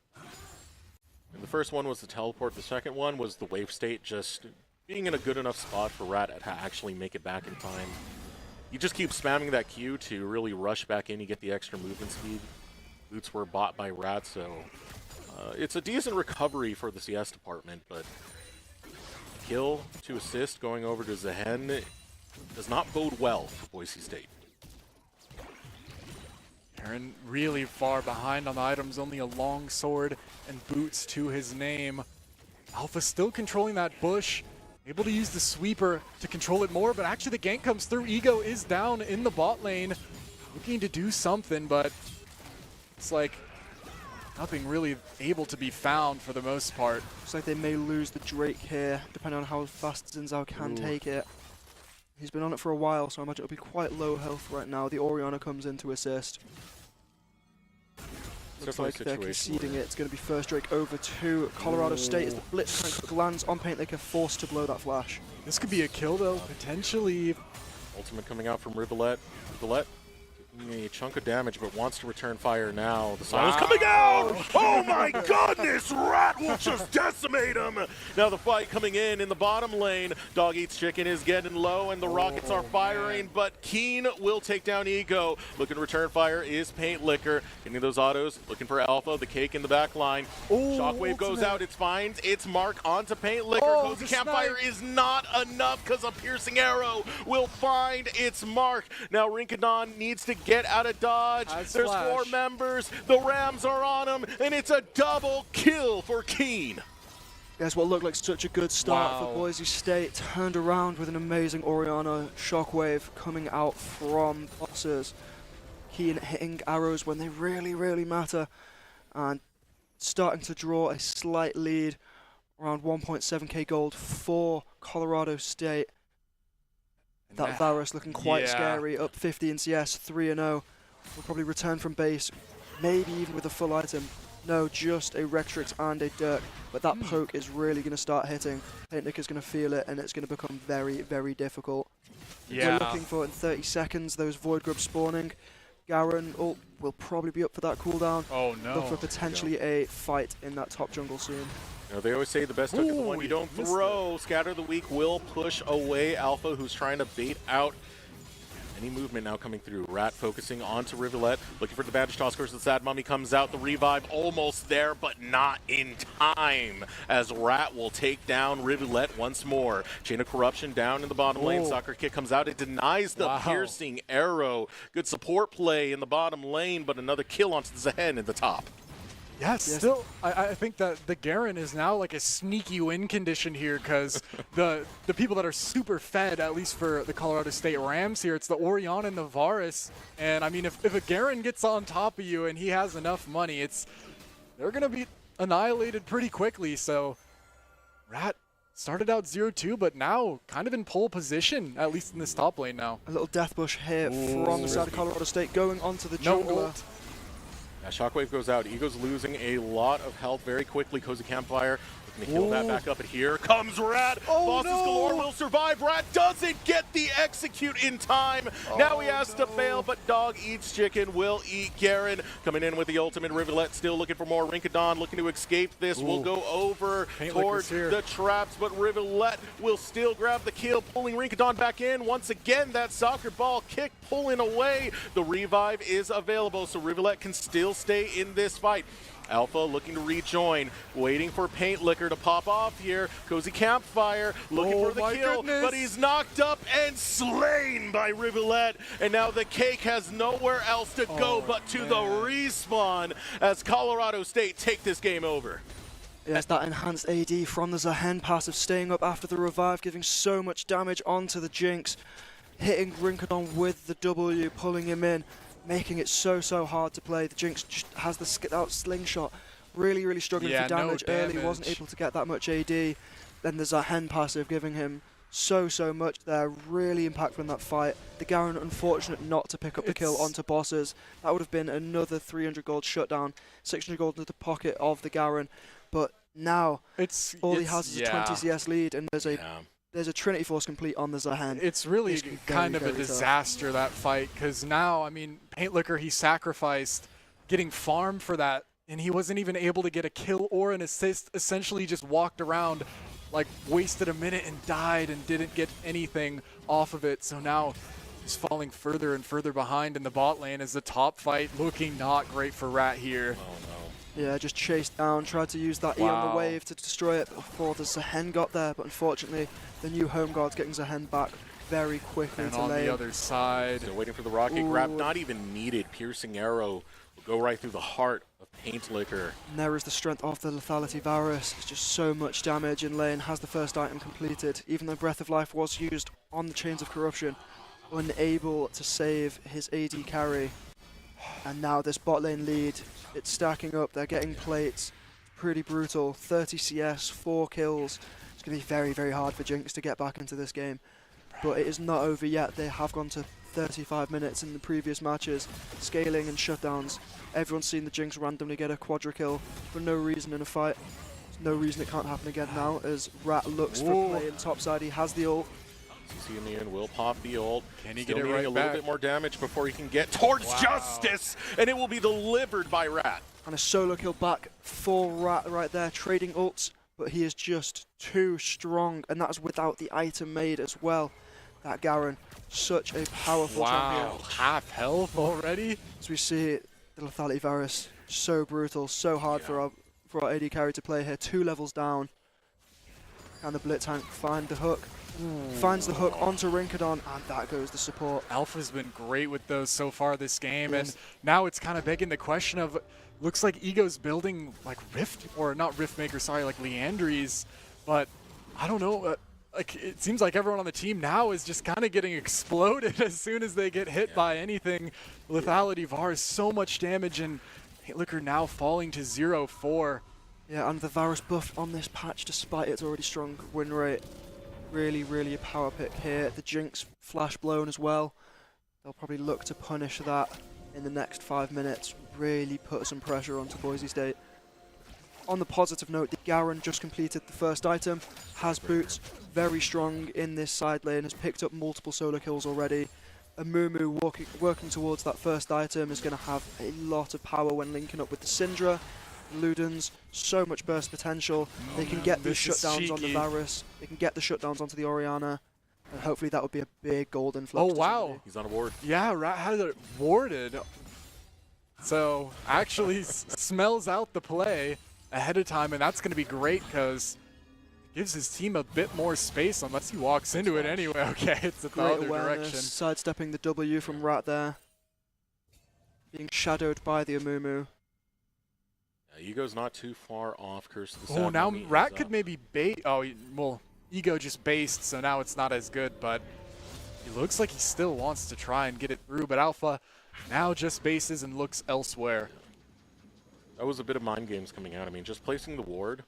Speaker 2: And the first one was the teleport. The second one was the wave state just being in a good enough spot for Rat to actually make it back in time. You just keep spamming that Q to really rush back in. You get the extra movement speed. Boots were bought by Rat, so it's a decent recovery for the CS department, but kill to assist going over to Zahen does not bode well for Boise State.
Speaker 4: Aaron really far behind on the items, only a long sword and boots to his name. Alpha still controlling that bush, able to use the sweeper to control it more, but actually the gank comes through. Ego is down in the bot lane, looking to do something, but it's like nothing really able to be found for the most part.
Speaker 1: Looks like they may lose the Drake here, depending on how fast Zinzao can take it. He's been on it for a while, so I imagine it'll be quite low health right now. The Orianna comes in to assist. Looks like they're conceding it. It's going to be first Drake over to Colorado State as the Blitzcrank lands on Paintlicker, forced to blow that flash.
Speaker 4: This could be a kill though, potentially.
Speaker 2: Ultimate coming out from Rivulet. Rivulet taking a chunk of damage, but wants to return fire now. The Solo's coming out! Oh my goodness! Rat will just decimate him! Now the fight coming in the bottom lane. Dog Eats Chicken is getting low, and the rockets are firing, but Keen will take down Ego. Looking to return fire is Paintlicker. Getting those autos, looking for Alpha, the cake in the back line. Shockwave goes out, it's finds, it's Mark onto Paintlicker. Cozy Campfire is not enough because a piercing arrow will find its Mark. Now Rincadon needs to get out of dodge. There's
Speaker 4: flash.
Speaker 2: 4 members, the Rams are on him, and it's a double kill for Keen.
Speaker 1: Guess what looked like such a good start for Boise State. Turned around with an amazing Orianna Shockwave coming out from Bossers. keen at hitting arrows when they really, really matter. And starting to draw a slight lead, around 1.7k gold for Colorado State. That Varus looking quite scary, up 50 in CS, 3-0. Will probably return from base, maybe even with a full item. No, just a Rectrix and a Dirk, but that poke is really going to start hitting. Paintnick is going to feel it, and it's going to become very, very difficult.
Speaker 4: Yeah.
Speaker 1: We're looking for, in 30 seconds, those Void Grubs spawning. Garen ult will probably be up for that cooldown.
Speaker 4: Oh no.
Speaker 1: Look for potentially a fight in that top jungle soon.
Speaker 2: You know, they always say the best hook is the one you don't throw. Scatter the Weak will push away Alpha, who's trying to bait out any movement now coming through. Rat focusing onto Rivulet, looking for the bandage toss. Of course, the Sad Mummy comes out. The revive almost there, but not in time, as Rat will take down Rivulet once more. Chain of Corruption down in the bottom lane. Soccer Kick comes out. It denies the piercing arrow. Good support play in the bottom lane, but another kill onto the Zehen in the top.
Speaker 4: Yes, still, I think that the Garen is now like a sneaky win condition here, because the people that are super fed, at least for the Colorado State Rams here, it's the Orion and the Varus. And I mean, if a Garen gets on top of you and he has enough money, they're going to be annihilated pretty quickly. So Rat started out 0-2, but now kind of in pole position, at least in this top lane now.
Speaker 1: A little death bush here from the side of Colorado State, going onto the jungler.
Speaker 2: Shockwave goes out. Ego's losing a lot of health very quickly. Cozy Campfire looking to heal that back up. And here comes Rat. Bosses galore will survive. Rat doesn't get the execute in time. Now he has to fail, but Dog Eats Chicken will eat Garen. Coming in with the ultimate. Rivulet still looking for more. Rinkadon looking to escape this. Will go over towards the traps, but Rivulet will still grab the kill, pulling Rinkadon back in. Once again, that soccer ball kick pulling away. The revive is available, so Rivulet can still stay in this fight. Alpha looking to rejoin, waiting for Paint Liquor to pop off here. Cozy Campfire looking for the kill, but he's knocked up and slain by Rivulet. And now the Cake has nowhere else to go but to the respawn as Colorado State take this game over.
Speaker 1: Yes, that enhanced AD from the Zehen passive, staying up after the revive, giving so much damage onto the Jinx. Hitting Rinkadon with the W, pulling him in, making it so hard to play. The Jinx just has the skid-out slingshot, really struggling for damage early, wasn't able to get that much AD. Then the Zehen passive giving him so much there, really impactful in that fight. The Garen unfortunate not to pick up the kill onto bosses. That would have been another 300 gold shutdown, 600 gold into the pocket of the Garen. But now, all he has is a 20 CS lead, and there's a Trinity Force complete on the Zehen.
Speaker 4: It's really kind of a disaster, that fight, because now, I mean, Paint Liquor, he sacrificed getting farm for that, and he wasn't even able to get a kill or an assist, essentially just walked around, like, wasted a minute and died and didn't get anything off of it. So now he's falling further and further behind in the bot lane as the top fight looking not great for Rat here.
Speaker 2: Oh no.
Speaker 1: Yeah, just chased down, tried to use that E on the wave to destroy it before the Zehen got there, but unfortunately, the new home guard's getting Zehen back very quickly
Speaker 4: and
Speaker 1: to
Speaker 4: on
Speaker 1: lane.
Speaker 4: the other side.
Speaker 2: Still waiting for the rocket grab, not even needed. Piercing arrow will go right through the heart of Paint Liquor.
Speaker 1: And there is the strength of the lethality Varus. It's just so much damage in lane, has the first item completed, even though Breath of Life was used on the Chains of Corruption, unable to save his AD carry. And now this bot lane lead, it's stacking up, they're getting plates, pretty brutal, 30 CS, 4 kills. It's going to be very hard for Jinx to get back into this game. But it is not over yet, they have gone to 35 minutes in the previous matches, scaling and shutdowns. Everyone's seen the Jinx randomly get a quadra kill for no reason in a fight. There's no reason it can't happen again now as Rat looks for play in topside, he has the ult.
Speaker 2: CC in the end will pop the ult.
Speaker 4: Can he
Speaker 2: Still
Speaker 4: get it
Speaker 2: needing
Speaker 4: right
Speaker 2: a
Speaker 4: back?
Speaker 2: little bit more damage before he can get towards justice, and it will be delivered by Rat.
Speaker 1: And a solo kill back for Rat right there, trading ults, but he is just too strong, and that's without the item made as well. That Garen, such a powerful champion.
Speaker 4: Half health already?
Speaker 1: As we see the lethality Varus, so brutal, so hard for our AD carry to play here. 2 levels down. Can the Blitz tank find the hook? Finds the hook onto Rinkadon, and that goes the support.
Speaker 4: Alpha's been great with those so far this game, and now it's kind of begging the question of, looks like Ego's building like Rift, or not Rift Maker, sorry, like Leandries, but I don't know. like it seems like everyone on the team now is just kind of getting exploded as soon as they get hit by anything. Lethality Varus, so much damage, and Hitlicker now falling to 0-4.
Speaker 1: Yeah, and the Varus buff on this patch, despite its already strong win rate, really a power pick here. The Jinx flash blown as well. They'll probably look to punish that in the next 5 minutes, really put some pressure onto Boise State. On the positive note, the Garen just completed the first item, has boots, very strong in this side lane, has picked up multiple solo kills already. Amumu working towards that first item is going to have a lot of power when linking up with the Syndra. Ludens, so much burst potential. They can get these shutdowns on the Varus, they can get the shutdowns onto the Orianna, and hopefully that would be a big gold influx.
Speaker 4: Oh wow,
Speaker 2: he's on a ward.
Speaker 4: Yeah, Rat had it warded. So actually smells out the play ahead of time, and that's going to be great because it gives his team a bit more space unless he walks into it anyway. Okay, it's the
Speaker 1: Great
Speaker 4: other
Speaker 1: awareness,
Speaker 4: direction.
Speaker 1: sidestepping the W from Rat there. Being shadowed by the Amumu.
Speaker 2: Ego's not too far off. Curse of the
Speaker 4: Oh,
Speaker 2: Sad
Speaker 4: now
Speaker 2: Mummy
Speaker 4: Rat
Speaker 2: is
Speaker 4: could
Speaker 2: up.
Speaker 4: maybe bait. Oh, well, Ego just based, so now it's not as good, but he looks like he still wants to try and get it through, but Alpha now just bases and looks elsewhere.
Speaker 2: That was a bit of mind games coming out. I mean, just placing the ward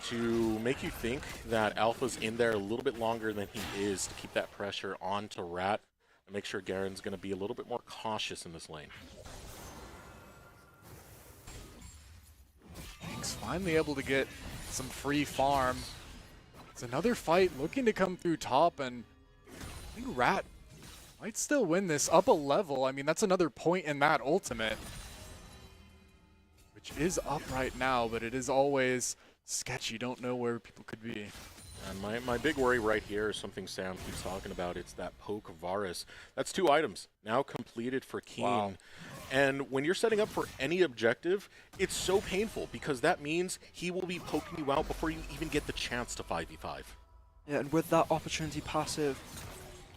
Speaker 2: to make you think that Alpha's in there a little bit longer than he is to keep that pressure onto Rat and make sure Garen's going to be a little bit more cautious in this lane.
Speaker 4: Jinx finally able to get some free farm. It's another fight looking to come through top, and I think Rat might still win this up a level. I mean, that's another point in that ultimate, which is up right now, but it is always sketchy. You don't know where people could be.
Speaker 2: And my big worry right here is something Sam keeps talking about. It's that poke Varus. That's 2 items now completed for Keen.
Speaker 4: Wow.
Speaker 2: And when you're setting up for any objective, it's so painful because that means he will be poking you out before you even get the chance to 5v5.
Speaker 1: Yeah, and with that opportunity passive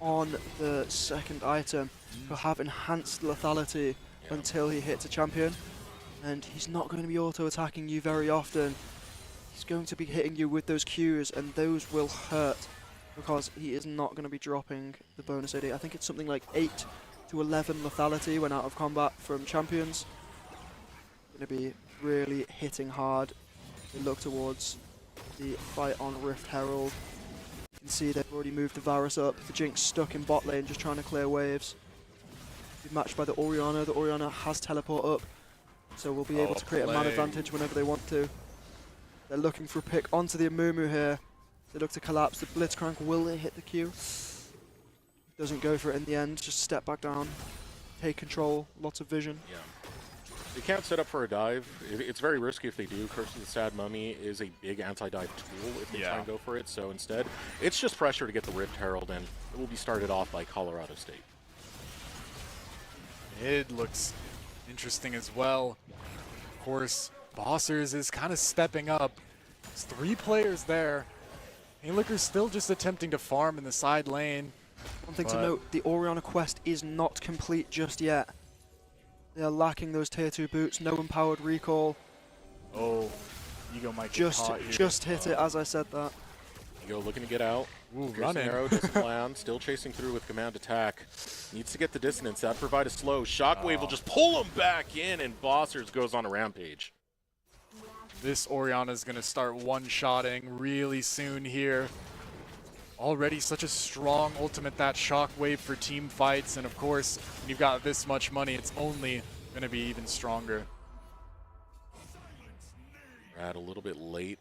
Speaker 1: on the second item, he'll have enhanced lethality until he hits a champion. And he's not going to be auto-attacking you very often. He's going to be hitting you with those Qs, and those will hurt because he is not going to be dropping the bonus AD. I think it's something like 8 to 11 lethality when out of combat from champions. Going to be really hitting hard. We look towards the fight on Rift Herald. You can see they've already moved the Varus up. The Jinx stuck in bot lane just trying to clear waves. Be matched by the Orianna. The Orianna has teleport up, so we'll be able to create a man advantage whenever they want to. They're looking for a pick onto the Amumu here. They look to collapse. The Blitzcrank will hit the Q. Doesn't go for it in the end. Just step back down. Take control. Lots of vision.
Speaker 2: Yeah. They can't set up for a dive. It's very risky if they do. Curse of the Sad Mummy is a big anti-dive tool if they try and go for it. So instead, it's just pressure to get the Rift Herald, and it will be started off by Colorado State.
Speaker 4: Mid looks interesting as well. Of course, Bossers is kind of stepping up. There's 3 players there. Hitlicker's still just attempting to farm in the side lane.
Speaker 1: One thing to note, the Orianna quest is not complete just yet. They are lacking those tier 2 boots, no empowered recall.
Speaker 4: Oh, Ego might get caught here.
Speaker 1: Just hit it as I said that.
Speaker 2: Ego looking to get out.
Speaker 4: Ooh,
Speaker 2: Piercing arrow doesn't land. Still chasing through with command attack. Needs to get the dissonance. That provide a slow. Shockwave will just pull him back in, and Bossers goes on a rampage.
Speaker 4: This Orianna is going to start one-shotting really soon here. Already such a strong ultimate, that Shockwave for team fights, and of course, when you've got this much money, it's only going to be even stronger.
Speaker 2: Rat a little bit late.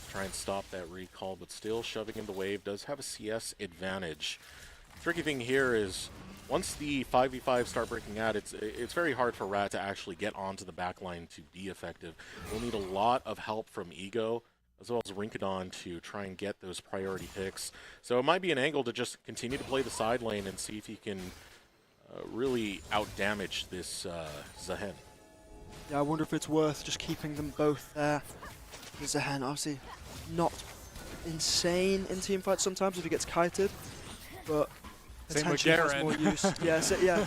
Speaker 2: Try and stop that recall, but still shoving in the wave. Does have a CS advantage. Tricky thing here is once the 5v5 start breaking out, it's very hard for Rat to actually get onto the backline to be effective. We'll need a lot of help from Ego as well as Rinkadon to try and get those priority picks. So it might be an angle to just continue to play the side lane and see if he can really out-damage this Zehen.
Speaker 1: Yeah, I wonder if it's worth just keeping them both there. Zehen, obviously not insane in team fights sometimes if he gets kited, but
Speaker 4: Same with
Speaker 1: potentially has
Speaker 4: Garen.
Speaker 1: more use. Yeah, so, yeah,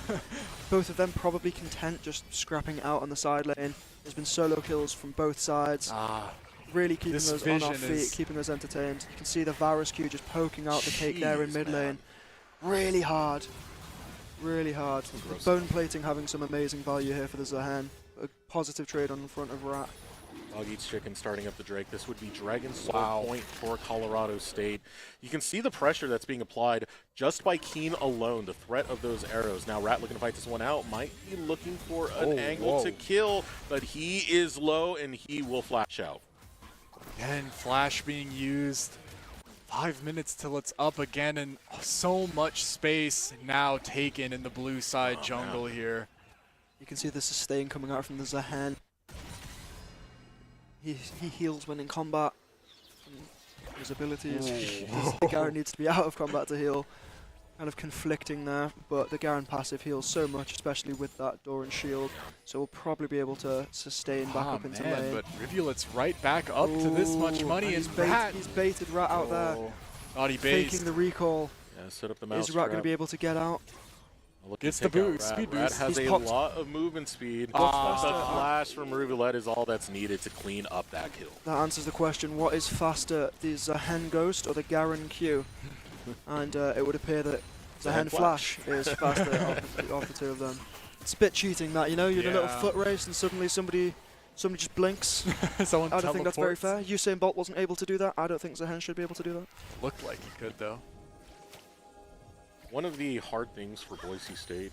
Speaker 1: both of them probably content just scrapping out on the side lane. There's been solo kills from both sides. really keeping
Speaker 4: This
Speaker 1: us on our
Speaker 4: vision
Speaker 1: feet,
Speaker 4: is-
Speaker 1: keeping us entertained. You can see the Varus Q just poking out the cake there in
Speaker 2: Jeez,
Speaker 1: mid lane.
Speaker 2: man.
Speaker 1: Really hard. Really hard.
Speaker 2: Gross.
Speaker 1: Bone plating having some amazing value here for the Zahen. A positive trade on in front of Rat.
Speaker 2: Dog eats chicken starting up the Drake. This would be Dragon Soul
Speaker 4: Wow.
Speaker 2: point for Colorado State. You can see the pressure that's being applied just by Keen alone, the threat of those arrows. Now Rat looking to fight this one out, might be looking for an angle to kill, but he is low and he will flash out.
Speaker 4: Again, flash being used. 5 minutes till it's up again, and so much space now taken in the blue side jungle here.
Speaker 1: You can see the sustain coming out from the Zahen. He heals when in combat. His abilities. The Garen needs to be out of combat to heal. Kind of conflicting there, but the Garen passive heals so much, especially with that door and shield. So we'll probably be able to sustain back up into lane.
Speaker 4: But Rivulet's right back up to this much
Speaker 1: Ooh,
Speaker 4: money,
Speaker 1: and
Speaker 4: and Rat.
Speaker 1: he's baited Rat out there.
Speaker 4: Thought he
Speaker 1: Faking
Speaker 4: based.
Speaker 1: the recall.
Speaker 2: Yeah, set up the mouse
Speaker 1: Is Rat going to
Speaker 2: trap.
Speaker 1: be able to get out?
Speaker 2: Looking
Speaker 4: Gets
Speaker 2: to
Speaker 4: the
Speaker 2: take out
Speaker 4: boost,
Speaker 2: Rat.
Speaker 4: speed
Speaker 2: Rat
Speaker 4: boost.
Speaker 2: has
Speaker 1: He's
Speaker 2: a
Speaker 1: popped-
Speaker 2: lot of movement speed. The
Speaker 1: faster.
Speaker 2: flash from Rivulet is all that's needed to clean up that kill.
Speaker 1: That answers the question, what is faster, the Zahen Ghost or the Garen Q? And it would appear that Zahen Flash is faster of the two of them. It's a bit cheating that, you know, you're in a little
Speaker 4: Yeah.
Speaker 1: foot race and suddenly somebody just blinks.
Speaker 4: Someone
Speaker 1: I don't think that's very
Speaker 4: teleports.
Speaker 1: fair. Usain Bolt wasn't able to do that. I don't think Zahen should be able to do that.
Speaker 4: Looked like he could, though.
Speaker 2: One of the hard things for Boise State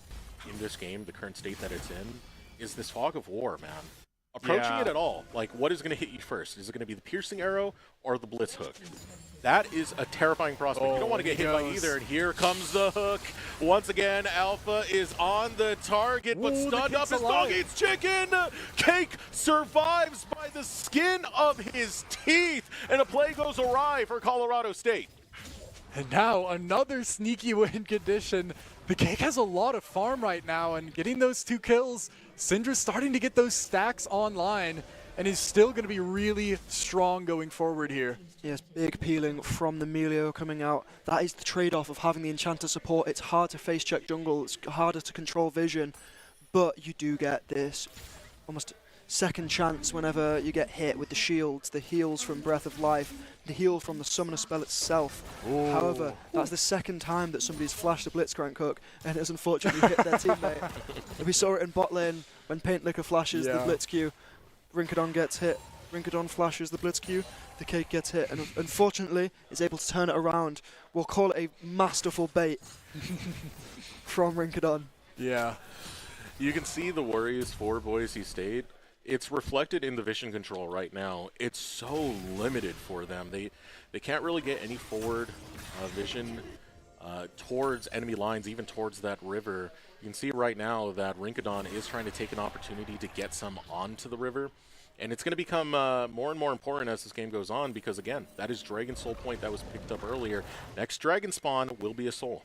Speaker 2: in this game, the current state that it's in, is this fog of war, man. Approaching
Speaker 4: Yeah.
Speaker 2: it at all, like what is going to hit you first? Is it going to be the piercing arrow or the blitz hook? That is a terrifying prospect. You don't want to get hit by either, and here comes the hook. Once again, Alpha is on the target, but
Speaker 4: Ooh, the
Speaker 2: stunned up
Speaker 4: Cake's
Speaker 2: his dog
Speaker 4: alive.
Speaker 2: eats chicken. Cake survives by the skin of his teeth, and a play goes awry for Colorado State.
Speaker 4: And now another sneaky win condition. The Cake has a lot of farm right now, and getting those 2 kills, Syndra's starting to get those stacks online, and is still going to be really strong going forward here.
Speaker 1: Yes, big peeling from the Melio coming out. That is the trade-off of having the Enchanter support. It's hard to face check jungle, it's harder to control vision, but you do get this almost second chance whenever you get hit with the shields, the heals from Breath of Life, the heal from the Summoner spell itself. However, that's the second time that somebody's flashed a Blitzcrank hook and has unfortunately hit their teammate. We saw it in bot lane when Paint Licker flashes the Blitz Q. Rincadon gets hit. Rincadon flashes the Blitz Q. The Cake gets hit, and unfortunately is able to turn it around. We'll call it a masterful bait from Rincadon.
Speaker 4: Yeah.
Speaker 2: You can see the worries for Boise State. It's reflected in the vision control right now. It's so limited for them. They can't really get any forward vision towards enemy lines, even towards that river. You can see right now that Rincadon is trying to take an opportunity to get some onto the river. And it's going to become more and more important as this game goes on because, again, that is Dragon Soul point that was picked up earlier. Next Dragon Spawn will be a soul.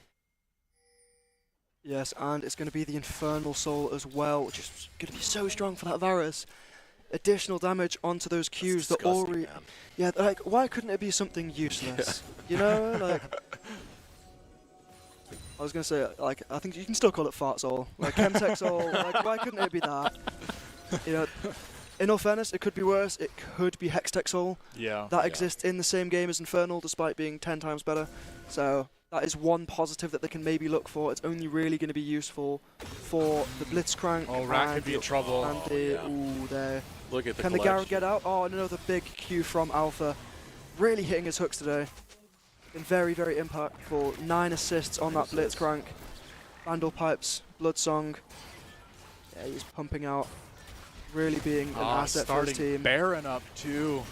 Speaker 1: Yes, and it's going to be the Infernal Soul as well, which is going to be so strong for that Varus. Additional damage onto those Qs that already...
Speaker 2: Man.
Speaker 1: Yeah, like, why couldn't it be something useless? You know, like... I was going to say, like, I think you can still call it Fart Soul. Like, Chemtech Soul, like, why couldn't it be that? You know, in all fairness, it could be worse. It could be Hextech Soul.
Speaker 4: Yeah.
Speaker 1: That exists in the same game as Infernal, despite being 10 times better. So... that is one positive that they can maybe look for. It's only really going to be useful for the Blitzcrank.
Speaker 4: Oh, Rat
Speaker 1: and
Speaker 4: could be in
Speaker 1: the-
Speaker 4: trouble.
Speaker 1: And the, ooh, there.
Speaker 2: Look at the
Speaker 1: Can the
Speaker 2: collection.
Speaker 1: Garen get out? Oh, and another big Q from Alpha. Really hitting his hooks today. Been very, very impactful. 9 assists on that Blitzcrank. Vandal Pipes, Blood Song. Yeah, he's pumping out. Really being an asset for his
Speaker 4: Starting
Speaker 1: team.
Speaker 4: Baron up, too.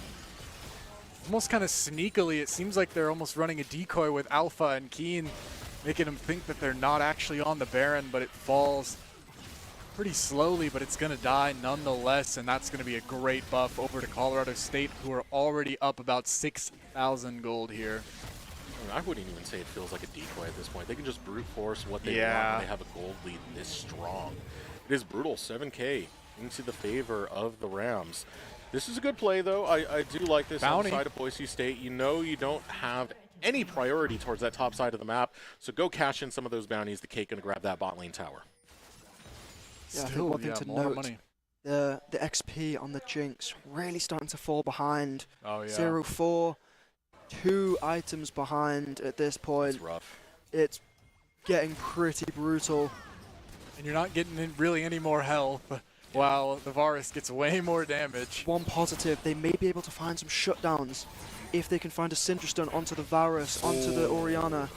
Speaker 4: Almost kind of sneakily, it seems like they're almost running a decoy with Alpha and Keen, making them think that they're not actually on the Baron, but it falls pretty slowly, but it's going to die nonetheless, and that's going to be a great buff over to Colorado State, who are already up about 6,000 gold here.
Speaker 2: I wouldn't even say it feels like a decoy at this point. They can just brute force what they
Speaker 4: Yeah.
Speaker 2: want when they have a gold lead this strong. It is brutal, 7K into the favor of the Rams. This is a good play, though. I do like this on the
Speaker 4: Bounty.
Speaker 2: side of Boise State. You know you don't have any priority towards that top side of the map, so go cash in some of those bounties. The Cake going to grab that bot lane tower.
Speaker 1: Yeah, I think
Speaker 4: Still,
Speaker 1: one thing to
Speaker 4: more
Speaker 1: note
Speaker 4: money.
Speaker 1: the XP on the Jinx really starting to fall behind.
Speaker 4: Oh, yeah.
Speaker 1: 0-4, 2 items behind at this point.
Speaker 2: It's rough.
Speaker 1: It's getting pretty brutal.
Speaker 4: And you're not getting really any more health, while the Varus gets way more damage.
Speaker 1: One positive, they may be able to find some shutdowns if they can find a Syndra Stun onto the Varus, onto the Orianna.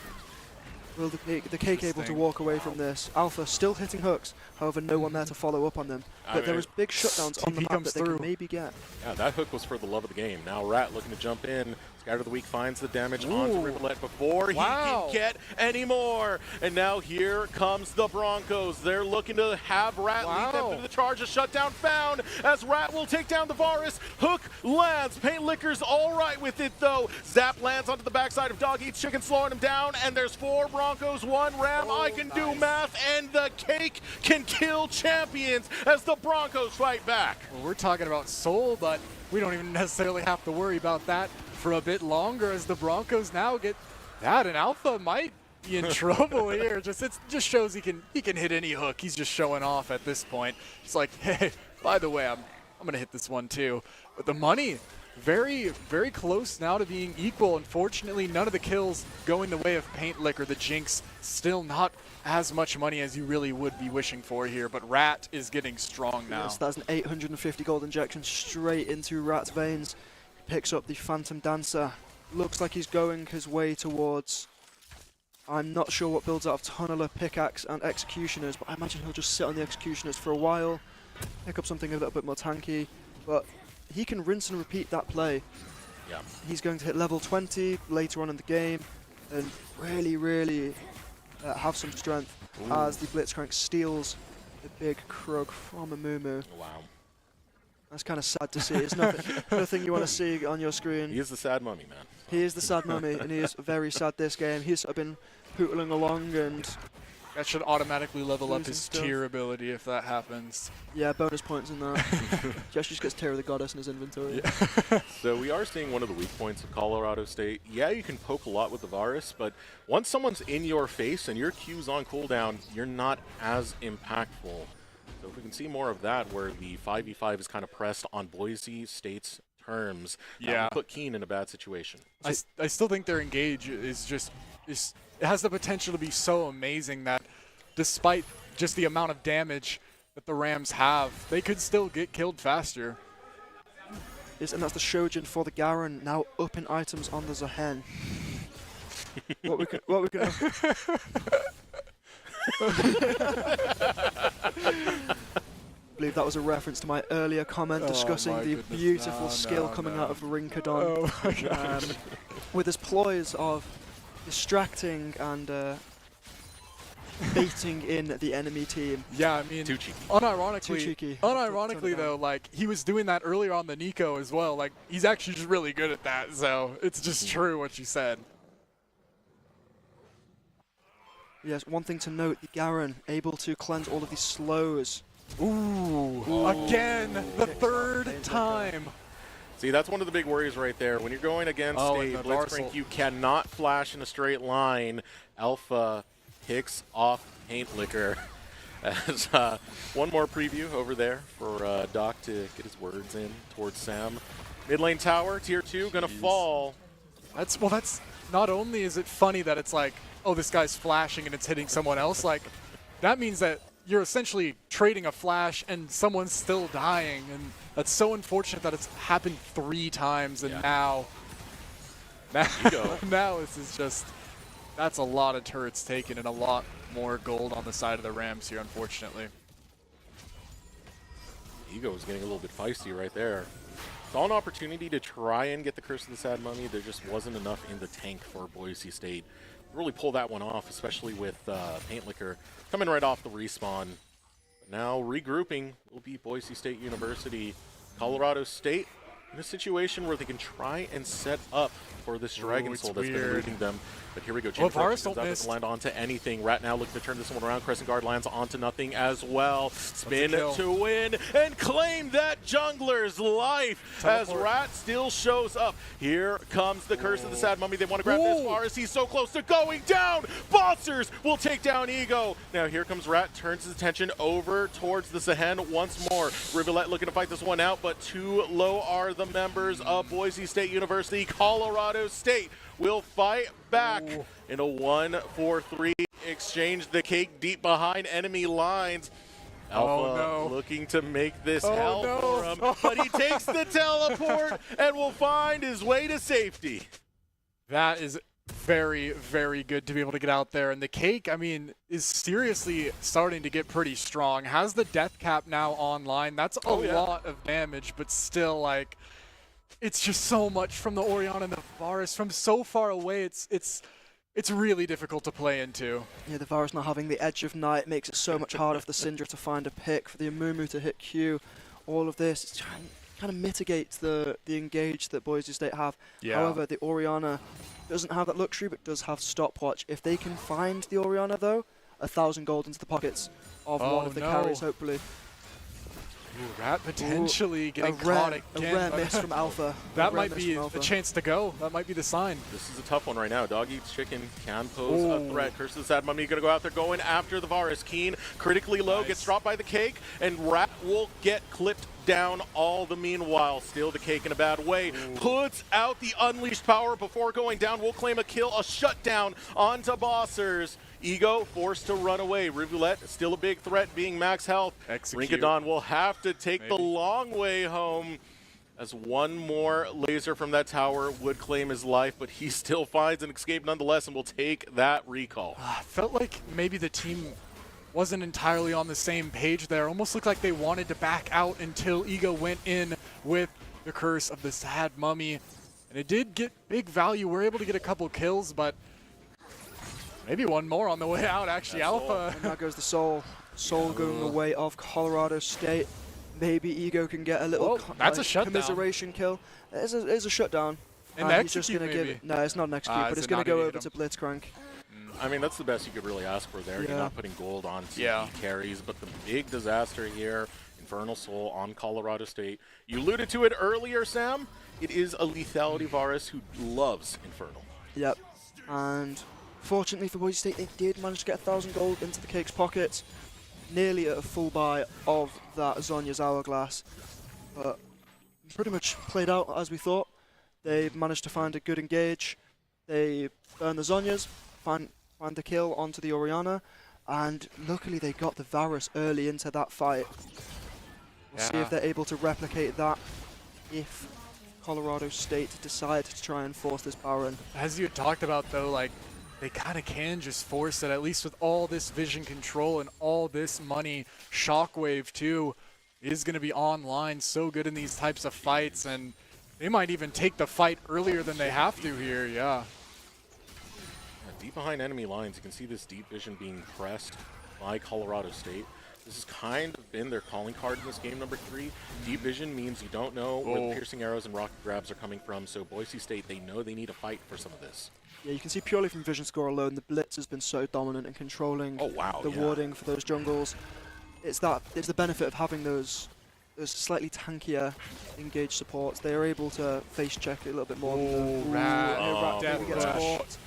Speaker 1: Will the Cake able to walk away from this? Alpha still hitting hooks, however no one there to follow up on them. But there is big shutdowns on the map that they can maybe get.
Speaker 2: Yeah, that hook was for the love of the game. Now Rat looking to jump in. Scatter the Weak finds the damage onto Rivulet before he can get any more. And now here comes the Broncos. They're looking to have Rat lead them through the charge. A shutdown found as Rat will take down the Varus. Hook lands. Paint Licker's all right with it though. Zap lands onto the backside of Dog Eats Chicken, slowing him down. And there's 4 Broncos, 1 Ram. I can do math, and the Cake can kill champions as the Broncos fight back.
Speaker 4: Well, we're talking about Soul, but we don't even necessarily have to worry about that for a bit longer as the Broncos now get that, and Alpha might be in trouble here. It just shows he can hit any hook. He's just showing off at this point. It's like, hey, by the way, I'm gonna hit this one too. But the money, very, very close now to being equal. Unfortunately, none of the kills going the way of Paint Licker. The Jinx still not as much money as you really would be wishing for here, but Rat is getting strong now.
Speaker 1: Yes, that's an 850 gold injection straight into Rat's veins. Picks up the Phantom Dancer. Looks like he's going his way towards, I'm not sure what builds out of Tunneler, Pickaxe, and Executioners, but I imagine he'll just sit on the Executioners for a while, pick up something a little bit more tanky, but he can rinse and repeat that play.
Speaker 2: Yeah.
Speaker 1: He's going to hit level 20 later on in the game, and really, really have some strength as the Blitzcrank steals the big Krug from Amumu.
Speaker 2: Wow.
Speaker 1: That's kind of sad to see. It's nothing you want to see on your screen.
Speaker 2: He is the sad mummy, man.
Speaker 1: He is the sad mummy, and he is very sad this game. He's been pootling along, and
Speaker 4: that should automatically level up his
Speaker 1: stuff.
Speaker 4: tier ability if that happens.
Speaker 1: Yeah, bonus points in that. Josh just gets Tear of the Goddess in his inventory.
Speaker 2: Yeah. So we are seeing one of the weak points of Colorado State. Yeah, you can poke a lot with the Varus, but once someone's in your face and your Q's on cooldown, you're not as impactful. So if we can see more of that, where the 5v5 is kind of pressed on Boise State's terms, that will put Keen in a bad situation.
Speaker 4: I still think their engage is it has the potential to be so amazing that despite just the amount of damage that the Rams have, they could still get killed faster.
Speaker 1: Yes, and that's the Shojin for the Garen, now up in items on the Zohen. what we can I believe that was a reference to my earlier comment discussing the beautiful skill coming out of Rinkadon.
Speaker 4: Oh my God.
Speaker 1: With his ploys of distracting and baiting in the enemy team.
Speaker 4: Yeah, I mean,
Speaker 2: too cheeky.
Speaker 4: Unironically though, like he was doing that earlier on the Nico as well. Like he's actually just really good at that. So it's just true what you said.
Speaker 1: Yes, one thing to note, the Garen able to cleanse all of these slows.
Speaker 4: Ooh, again, the third time.
Speaker 2: See, that's one of the big worries right there. When you're going against a Blitzcrank, you cannot flash in a straight line. Alpha picks off Paint Licker. As one more preview over there for Doc to get his words in towards Sam. Mid lane tower, tier 2, gonna fall.
Speaker 4: That's not only is it funny that it's like, oh, this guy's flashing and it's hitting someone else, like that means that you're essentially trading a flash and someone's still dying, and that's so unfortunate that it's happened 3 times, and now this is just, that's a lot of turrets taken and a lot more gold on the side of the Rams here, unfortunately.
Speaker 2: Ego is getting a little bit feisty right there. Saw an opportunity to try and get the Curse of the Sad Mummy. There just wasn't enough in the tank for Boise State. Really pull that one off, especially with Paint Licker coming right off the respawn. Now regrouping will be Boise State University. Colorado State in a situation where they can try and set up for this Dragon Soul that's been eluding them. But here we go. Chain Approach doesn't land onto anything. Rat now looking to turn this one around. Crescent Guard lands onto nothing as well. Spin to win and claim that jungler's life as Rat still shows up. Here comes the Curse of the Sad Mummy. They want to grab this far as he's so close to going down. Bossers will take down Ego. Now here comes Rat, turns his attention over towards the Sehen once more. Rivulet looking to fight this one out, but too low are the members of Boise State University. Colorado State will fight back in a 1-4-3 exchange. The cake deep behind enemy lines. Alpha looking to make this hell for him, but he takes the teleport and will find his way to safety.
Speaker 4: That is very, very good to be able to get out there. And the cake, I mean, is seriously starting to get pretty strong. Has the death cap now online. That's a lot of damage, but still, like, it's just so much from the Orianna and the Varus from so far away. It's really difficult to play into.
Speaker 1: Yeah, the Varus not having the Edge of Night makes it so much harder for the Syndra to find a pick, for the Amumu to hit Q. All of this kind of mitigates the engage that Boise State have.
Speaker 4: Yeah.
Speaker 1: However, the Orianna doesn't have that luxury, but does have stopwatch. If they can find the Orianna, though, 1,000 gold into the pockets of one of the carries, hopefully.
Speaker 4: Ooh, Rat potentially getting
Speaker 1: caught
Speaker 4: again.
Speaker 1: A rare miss from Alpha.
Speaker 4: That might be the chance to go. That might be the sign.
Speaker 2: This is a tough one right now. Dog Eats Chicken can pose a threat. Curse of the Sad Mummy going to go out there going after the Varus. Keen critically low, gets dropped by the cake, and Rat will get clipped down all the meanwhile. Still the cake in a bad way. Puts out the unleashed power before going down. Will claim a kill, a shutdown onto Bossers. Ego forced to run away. Rivulet still a big threat, being max health. Rinkadon will have to take the long way home, as one more laser from that tower would claim his life, but he still finds an escape nonetheless and will take that recall.
Speaker 4: Felt like maybe the team wasn't entirely on the same page there. Almost looked like they wanted to back out until Ego went in with the Curse of the Sad Mummy. And it did get big value. We're able to get a couple kills, but maybe one more on the way out, actually. Alpha.
Speaker 1: And now goes the Soul. Soul going the way of Colorado State. Maybe Ego can get a little
Speaker 4: that's a shutdown.
Speaker 1: commiseration kill. It's a shutdown.
Speaker 4: And
Speaker 1: he's just going to give it. No, it's not an execute, but it's going to go over to Blitzcrank.
Speaker 2: I mean, that's the best you could really ask for there. You're not putting gold on TP carries, but the big disaster here, Infernal Soul on Colorado State. You alluded to it earlier, Sam. It is a lethality Varus who loves Infernal.
Speaker 1: Yep. And fortunately for Boise State, they did manage to get 1,000 gold into the cake's pocket, nearly at a full buy of that Zhonya's Hourglass. But pretty much played out as we thought. They managed to find a good engage. They burned the Zhonyas, find the kill onto the Orianna, and luckily they got the Varus early into that fight. We'll see if they're able to replicate that if Colorado State decide to try and force this Baron.
Speaker 4: As you had talked about, though, like, they kind of can just force it, at least with all this vision control and all this money. Shockwave, too, is going to be online, so good in these types of fights, and they might even take the fight earlier than they have to here,
Speaker 2: Deep behind enemy lines, you can see this deep vision being pressed by Colorado State. This has kind of been their calling card in this game, number 3. Deep vision means you don't know where the piercing arrows and rocket grabs are coming from, so Boise State, they know they need to fight for some of this.
Speaker 1: Yeah, you can see purely from vision score alone, the Blitz has been so dominant in controlling the warding for those jungles. It's the benefit of having those slightly tankier engaged supports. They are able to face check it a little bit more. Rat gets caught.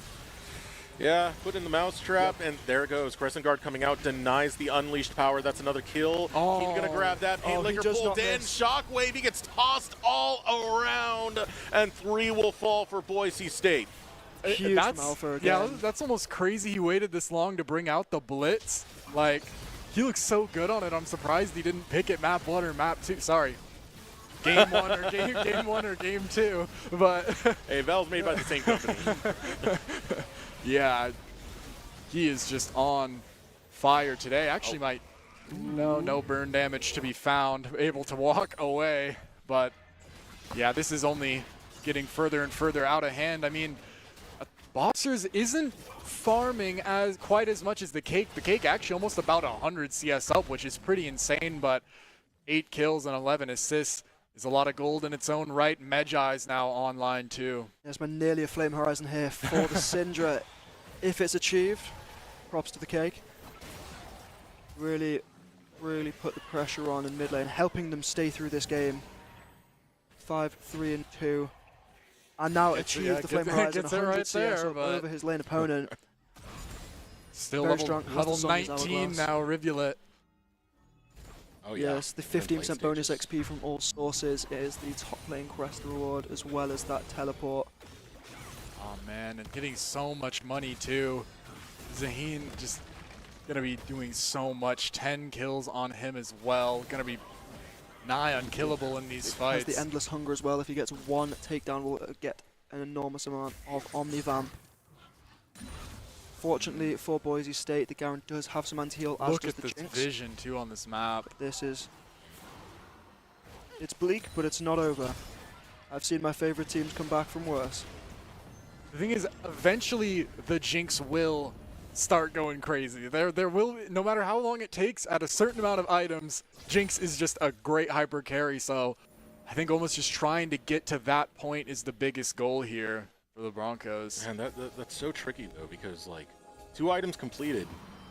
Speaker 2: Yeah, put in the mousetrap, and there it goes. Crescent Guard coming out, denies the unleashed power. That's another kill. He's going to grab that. Pain Licker pulled in. Shockwave, he gets tossed all around, and 3 will fall for Boise State.
Speaker 1: Huge from Alpha again.
Speaker 4: Yeah, that's almost crazy he waited this long to bring out the Blitz. Like, he looks so good on it. I'm surprised he didn't pick it map 1 or map 2. Sorry. Game 1 or game 1 or game 2. But
Speaker 2: hey, Valve's made by the same company.
Speaker 4: Yeah, he is just on fire today. Actually, no burn damage to be found. Able to walk away, but yeah, this is only getting further and further out of hand. I mean, Bossers isn't farming quite as much as the Cake. The Cake actually almost about 100 CS up, which is pretty insane, but 8 kills and 11 assists is a lot of gold in its own right. Medjai's now online too.
Speaker 1: There's been nearly a Flame Horizon here for the Syndra. If it's achieved, props to the cake. Really put the pressure on in mid lane, helping them stay through this game. 5-3-2. And now achieve the Flame Horizon, 100 CS over his lane opponent.
Speaker 4: Still
Speaker 1: Very
Speaker 4: level
Speaker 1: strong.
Speaker 4: 19 now, Rivulet.
Speaker 2: Oh yeah.
Speaker 1: Yes, the 15% bonus XP from all sources is the top lane quest reward, as well as that teleport.
Speaker 4: Oh man, and getting so much money too. Zaheen just gonna be doing so much. 10 kills on him as well. Gonna be nigh unkillable in these fights.
Speaker 1: Has the endless hunger as well. If he gets one takedown, will get an enormous amount of Omnivamp. Fortunately for Boise State, the Garen does have some anti-heal, as
Speaker 4: Look
Speaker 1: does
Speaker 4: at
Speaker 1: the
Speaker 4: this
Speaker 1: Jinx.
Speaker 4: vision too on this map.
Speaker 1: It's bleak, but it's not over. I've seen my favorite teams come back from worse.
Speaker 4: The thing is, eventually the Jinx will start going crazy. There will, no matter how long it takes, at a certain amount of items, Jinx is just a great hyper carry. So I think almost just trying to get to that point is the biggest goal here for the Broncos.
Speaker 2: And that's so tricky though, because like 2 items completed,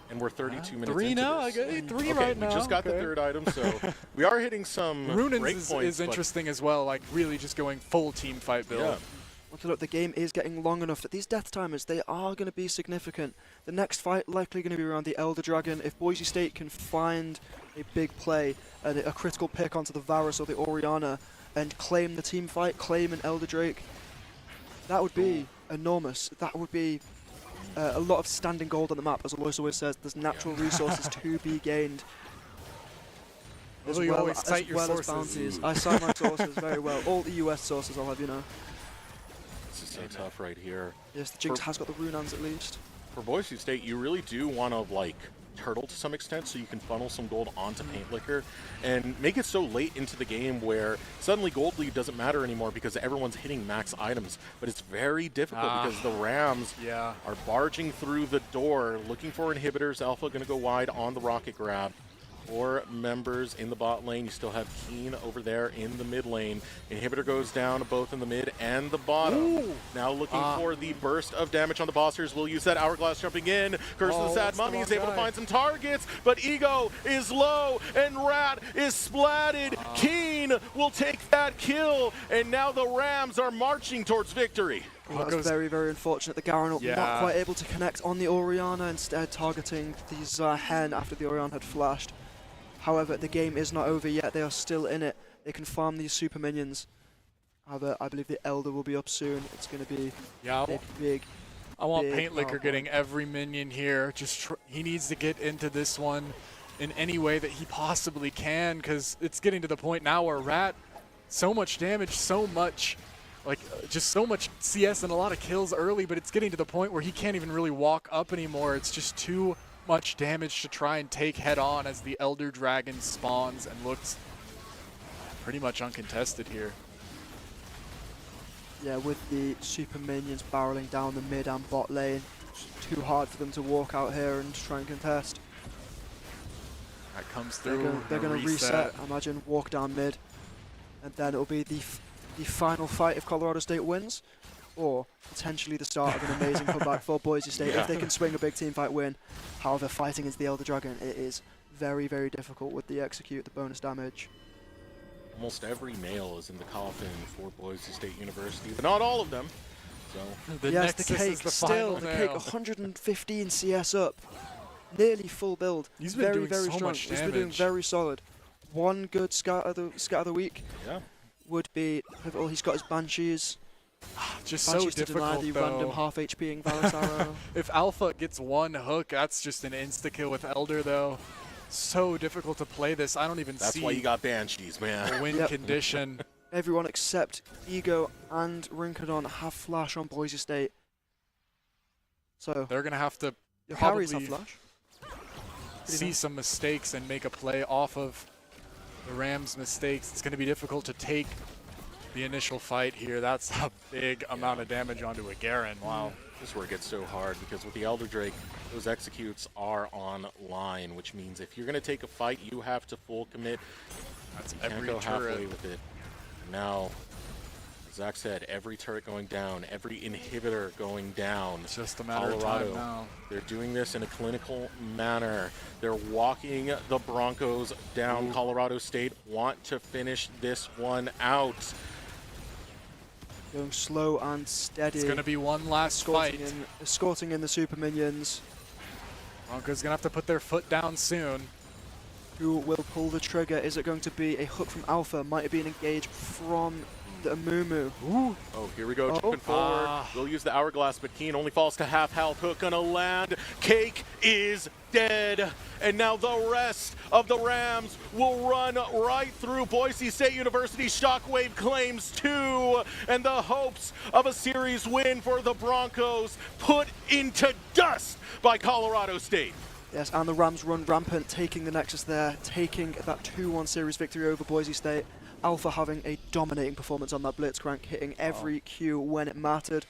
Speaker 2: and we're 32 minutes
Speaker 4: 3
Speaker 2: into
Speaker 4: now?
Speaker 2: this.
Speaker 4: I got 3
Speaker 2: Okay,
Speaker 4: right now.
Speaker 2: we just got the
Speaker 4: Okay.
Speaker 2: 3rd item, so we are hitting some
Speaker 4: Runins
Speaker 2: breakpoints.
Speaker 4: is interesting as well, like really just going full team fight build.
Speaker 2: Yeah.
Speaker 1: Okay, look, the game is getting long enough that these death timers, they are going to be significant. The next fight likely going to be around the Elder Dragon. If Boise State can find a big play, a critical pick onto the Varus or the Orianna, and claim the team fight, claim an Elder Drake, that would be enormous. That would be a lot of standing gold on the map. As Alois always says, there's natural resources to be gained.
Speaker 4: Although you always cite your
Speaker 1: as
Speaker 4: sources.
Speaker 1: bounties. I cite my sources very well. All the US sources I'll have, you know.
Speaker 2: This is so tough right here.
Speaker 1: Yes, the Jinx has got the Runans at least.
Speaker 2: For Boise State, you really do want to like turtle to some extent so you can funnel some gold onto Paint Liquor and make it so late into the game where suddenly gold lead doesn't matter anymore because everyone's hitting max items. But it's very difficult because the Rams are barging through the door looking for inhibitors. Alpha going to go wide on the rocket grab. 4 members in the bot lane. You still have Keen over there in the mid lane. Inhibitor goes down both in the mid and the bottom.
Speaker 4: Ooh.
Speaker 2: Now looking for the burst of damage on the bossers. We'll use that Hourglass jumping in. Curse of the Sad Mummy is able to find some targets, but Ego is low and Rat is splatted. Keen will take that kill, and now the Rams are marching towards victory.
Speaker 1: Well, that's very, very unfortunate. The Garen not quite able to connect on the Orianna, instead targeting the Hen after the Orianna had flashed. However, the game is not over yet. They are still in it. They can farm these super minions. However, I believe the Elder will be up soon. It's going to be big.
Speaker 4: I want
Speaker 1: big
Speaker 4: Paint Liquor
Speaker 1: power
Speaker 4: getting every minion here. Just he needs to get into this one in any way that he possibly can, because it's getting to the point now where Rat, so much damage, so much, like just so much CS and a lot of kills early, but it's getting to the point where he can't even really walk up anymore. It's just too much damage to try and take head on as the Elder Dragon spawns and looks pretty much uncontested here.
Speaker 1: Yeah, with the super minions barreling down the mid and bot lane, it's too hard for them to walk out here and try and contest.
Speaker 4: That comes through.
Speaker 1: They're going to reset, I imagine, walk down mid, and then it'll be the final fight if Colorado State wins, or potentially the start of an amazing comeback for Boise State if they can swing a big team fight win. However, fighting against the Elder Dragon, it is very, very difficult with the execute, the bonus damage.
Speaker 2: Almost every male is in the coffin for Boise State University, but not all of them. So
Speaker 4: the
Speaker 1: yes, the
Speaker 4: Nexus
Speaker 1: cake
Speaker 4: is the
Speaker 1: still,
Speaker 4: final
Speaker 1: the
Speaker 4: nail.
Speaker 1: cake 115 CS up, nearly full build.
Speaker 4: He's been
Speaker 1: very,
Speaker 4: doing
Speaker 1: very
Speaker 4: so
Speaker 1: strong.
Speaker 4: much
Speaker 1: He's been doing
Speaker 4: damage.
Speaker 1: very solid. One good scout of the week
Speaker 2: yeah,
Speaker 1: would be pivotal. He's got his Banshees.
Speaker 4: Just
Speaker 1: Banshees
Speaker 4: so
Speaker 1: to deny
Speaker 4: difficult
Speaker 1: the random
Speaker 4: though.
Speaker 1: half HPing Valor's arrow.
Speaker 4: If Alpha gets one hook, that's just an insta-kill with Elder though. So difficult to play this. I don't even
Speaker 2: that's
Speaker 4: see
Speaker 2: why you got Banshees,
Speaker 4: a
Speaker 2: man.
Speaker 4: win condition.
Speaker 1: Everyone except Ego and Rincadon have flash on Boise State. So
Speaker 4: They're going to have to
Speaker 1: your carries
Speaker 4: probably
Speaker 1: have flash.
Speaker 4: see some mistakes and make a play off of the Rams' mistakes. It's going to be difficult to take the initial fight here. That's a big amount of damage onto a Garen. Wow.
Speaker 2: This is where it gets so hard, because with the Elder Drake, those executes are online, which means if you're going to take a fight, you have to full commit.
Speaker 4: That's
Speaker 2: You can't
Speaker 4: every
Speaker 2: go halfway
Speaker 4: turret.
Speaker 2: with it. Now, as Zach said, every turret going down, every inhibitor going down.
Speaker 4: It's just a matter
Speaker 2: Colorado,
Speaker 4: of time now.
Speaker 2: they're doing this in a clinical manner. They're walking the Broncos down. Colorado State want to finish this one out.
Speaker 1: Going slow and steady.
Speaker 4: It's going to be one last fight.
Speaker 1: Escorting in the super minions.
Speaker 4: Broncos going to have to put their foot down soon.
Speaker 1: Who will pull the trigger? Is it going to be a hook from Alpha? Might it be an engage from the Amumu?
Speaker 2: Oh, here we go, jumping forward. We'll use the Hourglass, but Keen only falls to half health. Hook gonna land. Cake is dead. And now the rest of the Rams will run right through Boise State University. Shockwave claims 2. And the hopes of a series win for the Broncos put into dust by Colorado State.
Speaker 1: Yes, and the Rams run rampant, taking the Nexus there, taking that 2-1 series victory over Boise State. Alpha having a dominating performance on that Blitzcrank, hitting every Q when it mattered.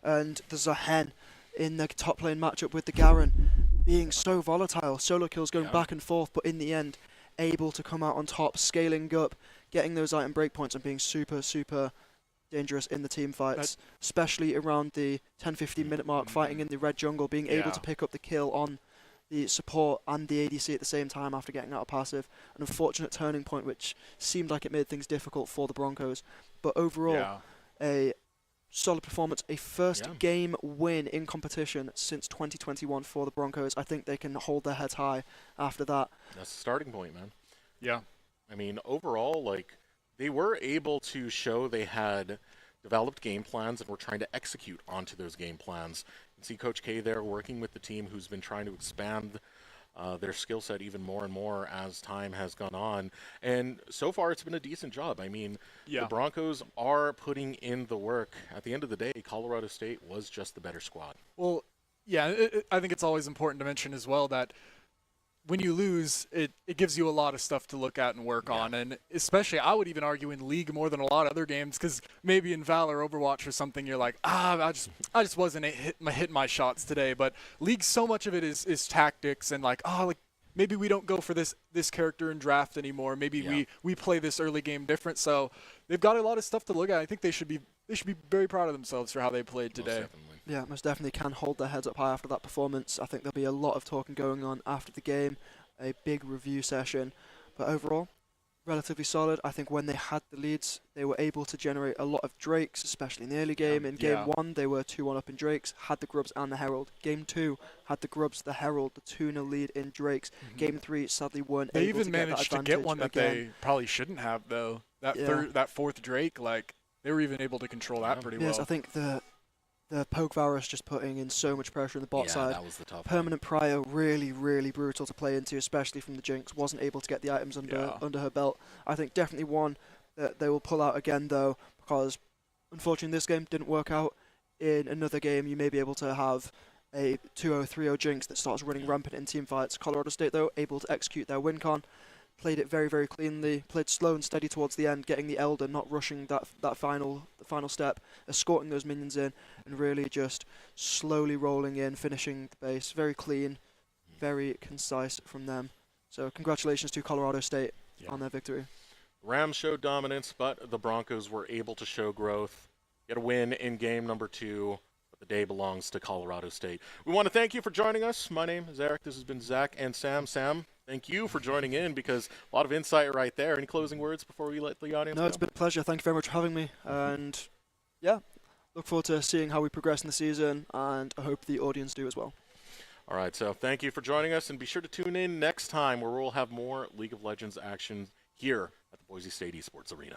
Speaker 1: And the Zahen in the top lane matchup with the Garen being so volatile. Solo kills going back and forth, but in the end, able to come out on top, scaling up, getting those item breakpoints and being super, super dangerous in the team fights, especially around the 10-15 minute mark, fighting in the red jungle, being able to pick up the kill on the support and the ADC at the same time after getting out of passive. An unfortunate turning point which seemed like it made things difficult for the Broncos. But overall, a solid performance, a first game win in competition since 2021 for the Broncos. I think they can hold their heads high after that.
Speaker 2: That's the starting point, man.
Speaker 4: Yeah.
Speaker 2: I mean, overall, like, they were able to show they had developed game plans and were trying to execute onto those game plans. You can see Coach K there working with the team who's been trying to expand their skill set even more and more as time has gone on. And so far, it's been a decent job. I mean, the Broncos are putting in the work. At the end of the day, Colorado State was just the better squad.
Speaker 4: Well, yeah, I think it's always important to mention as well that when you lose, it gives you a lot of stuff to look at and work on. And especially, I would even argue in League more than a lot of other games, because maybe in Valor, Overwatch or something, you're like, I just wasn't hitting my shots today. But League, so much of it is tactics and like maybe we don't go for this character in draft anymore. Maybe we play this early game different. So they've got a lot of stuff to look at. I think they should be very proud of themselves for how they played today.
Speaker 1: Yeah, most definitely can hold their heads up high after that performance. I think there'll be a lot of talking going on after the game, a big review session. But overall, relatively solid. I think when they had the leads, they were able to generate a lot of Drakes, especially in the early game. In Game 1, they were 2-1 up in Drakes, had the Grubs and the Herald. Game 2, had the Grubs, the Herald, the 2-0 lead in Drakes. Game 3, sadly weren't able to get that
Speaker 4: They even managed to get one that they probably shouldn't have, though. That fourth Drake, like, they were even able to control that pretty well.
Speaker 1: Yes, I think the Poke Varus just putting in so much pressure on the bot side.
Speaker 2: That was the tough
Speaker 1: Permanent Prior, really, really brutal to play into, especially from the Jinx. Wasn't able to get the items under her belt. I think definitely one that they will pull out again, though, because unfortunately this game didn't work out. In another game, you may be able to have a 2-0, 3-0 Jinx that starts running rampant in team fights. Colorado State, though, able to execute their win con. Played it very, very cleanly, played slow and steady towards the end, getting the Elder, not rushing the final step, escorting those minions in, and really just slowly rolling in, finishing the base. Very clean, very concise from them. So congratulations to Colorado State on their victory.
Speaker 2: Rams showed dominance, but the Broncos were able to show growth. Get a win in game number 2. But the day belongs to Colorado State. We want to thank you for joining us. My name is Eric. This has been Zach and Sam. Sam, thank you for joining in, because a lot of insight right there. Any closing words before we let the audience know?
Speaker 1: No, it's been a pleasure. Thank you very much for having me. And yeah, look forward to seeing how we progress in the season, and I hope the audience do as well.
Speaker 2: All right, so thank you for joining us, and be sure to tune in next time where we'll have more League of Legends action here at the Boise State Esports Arena.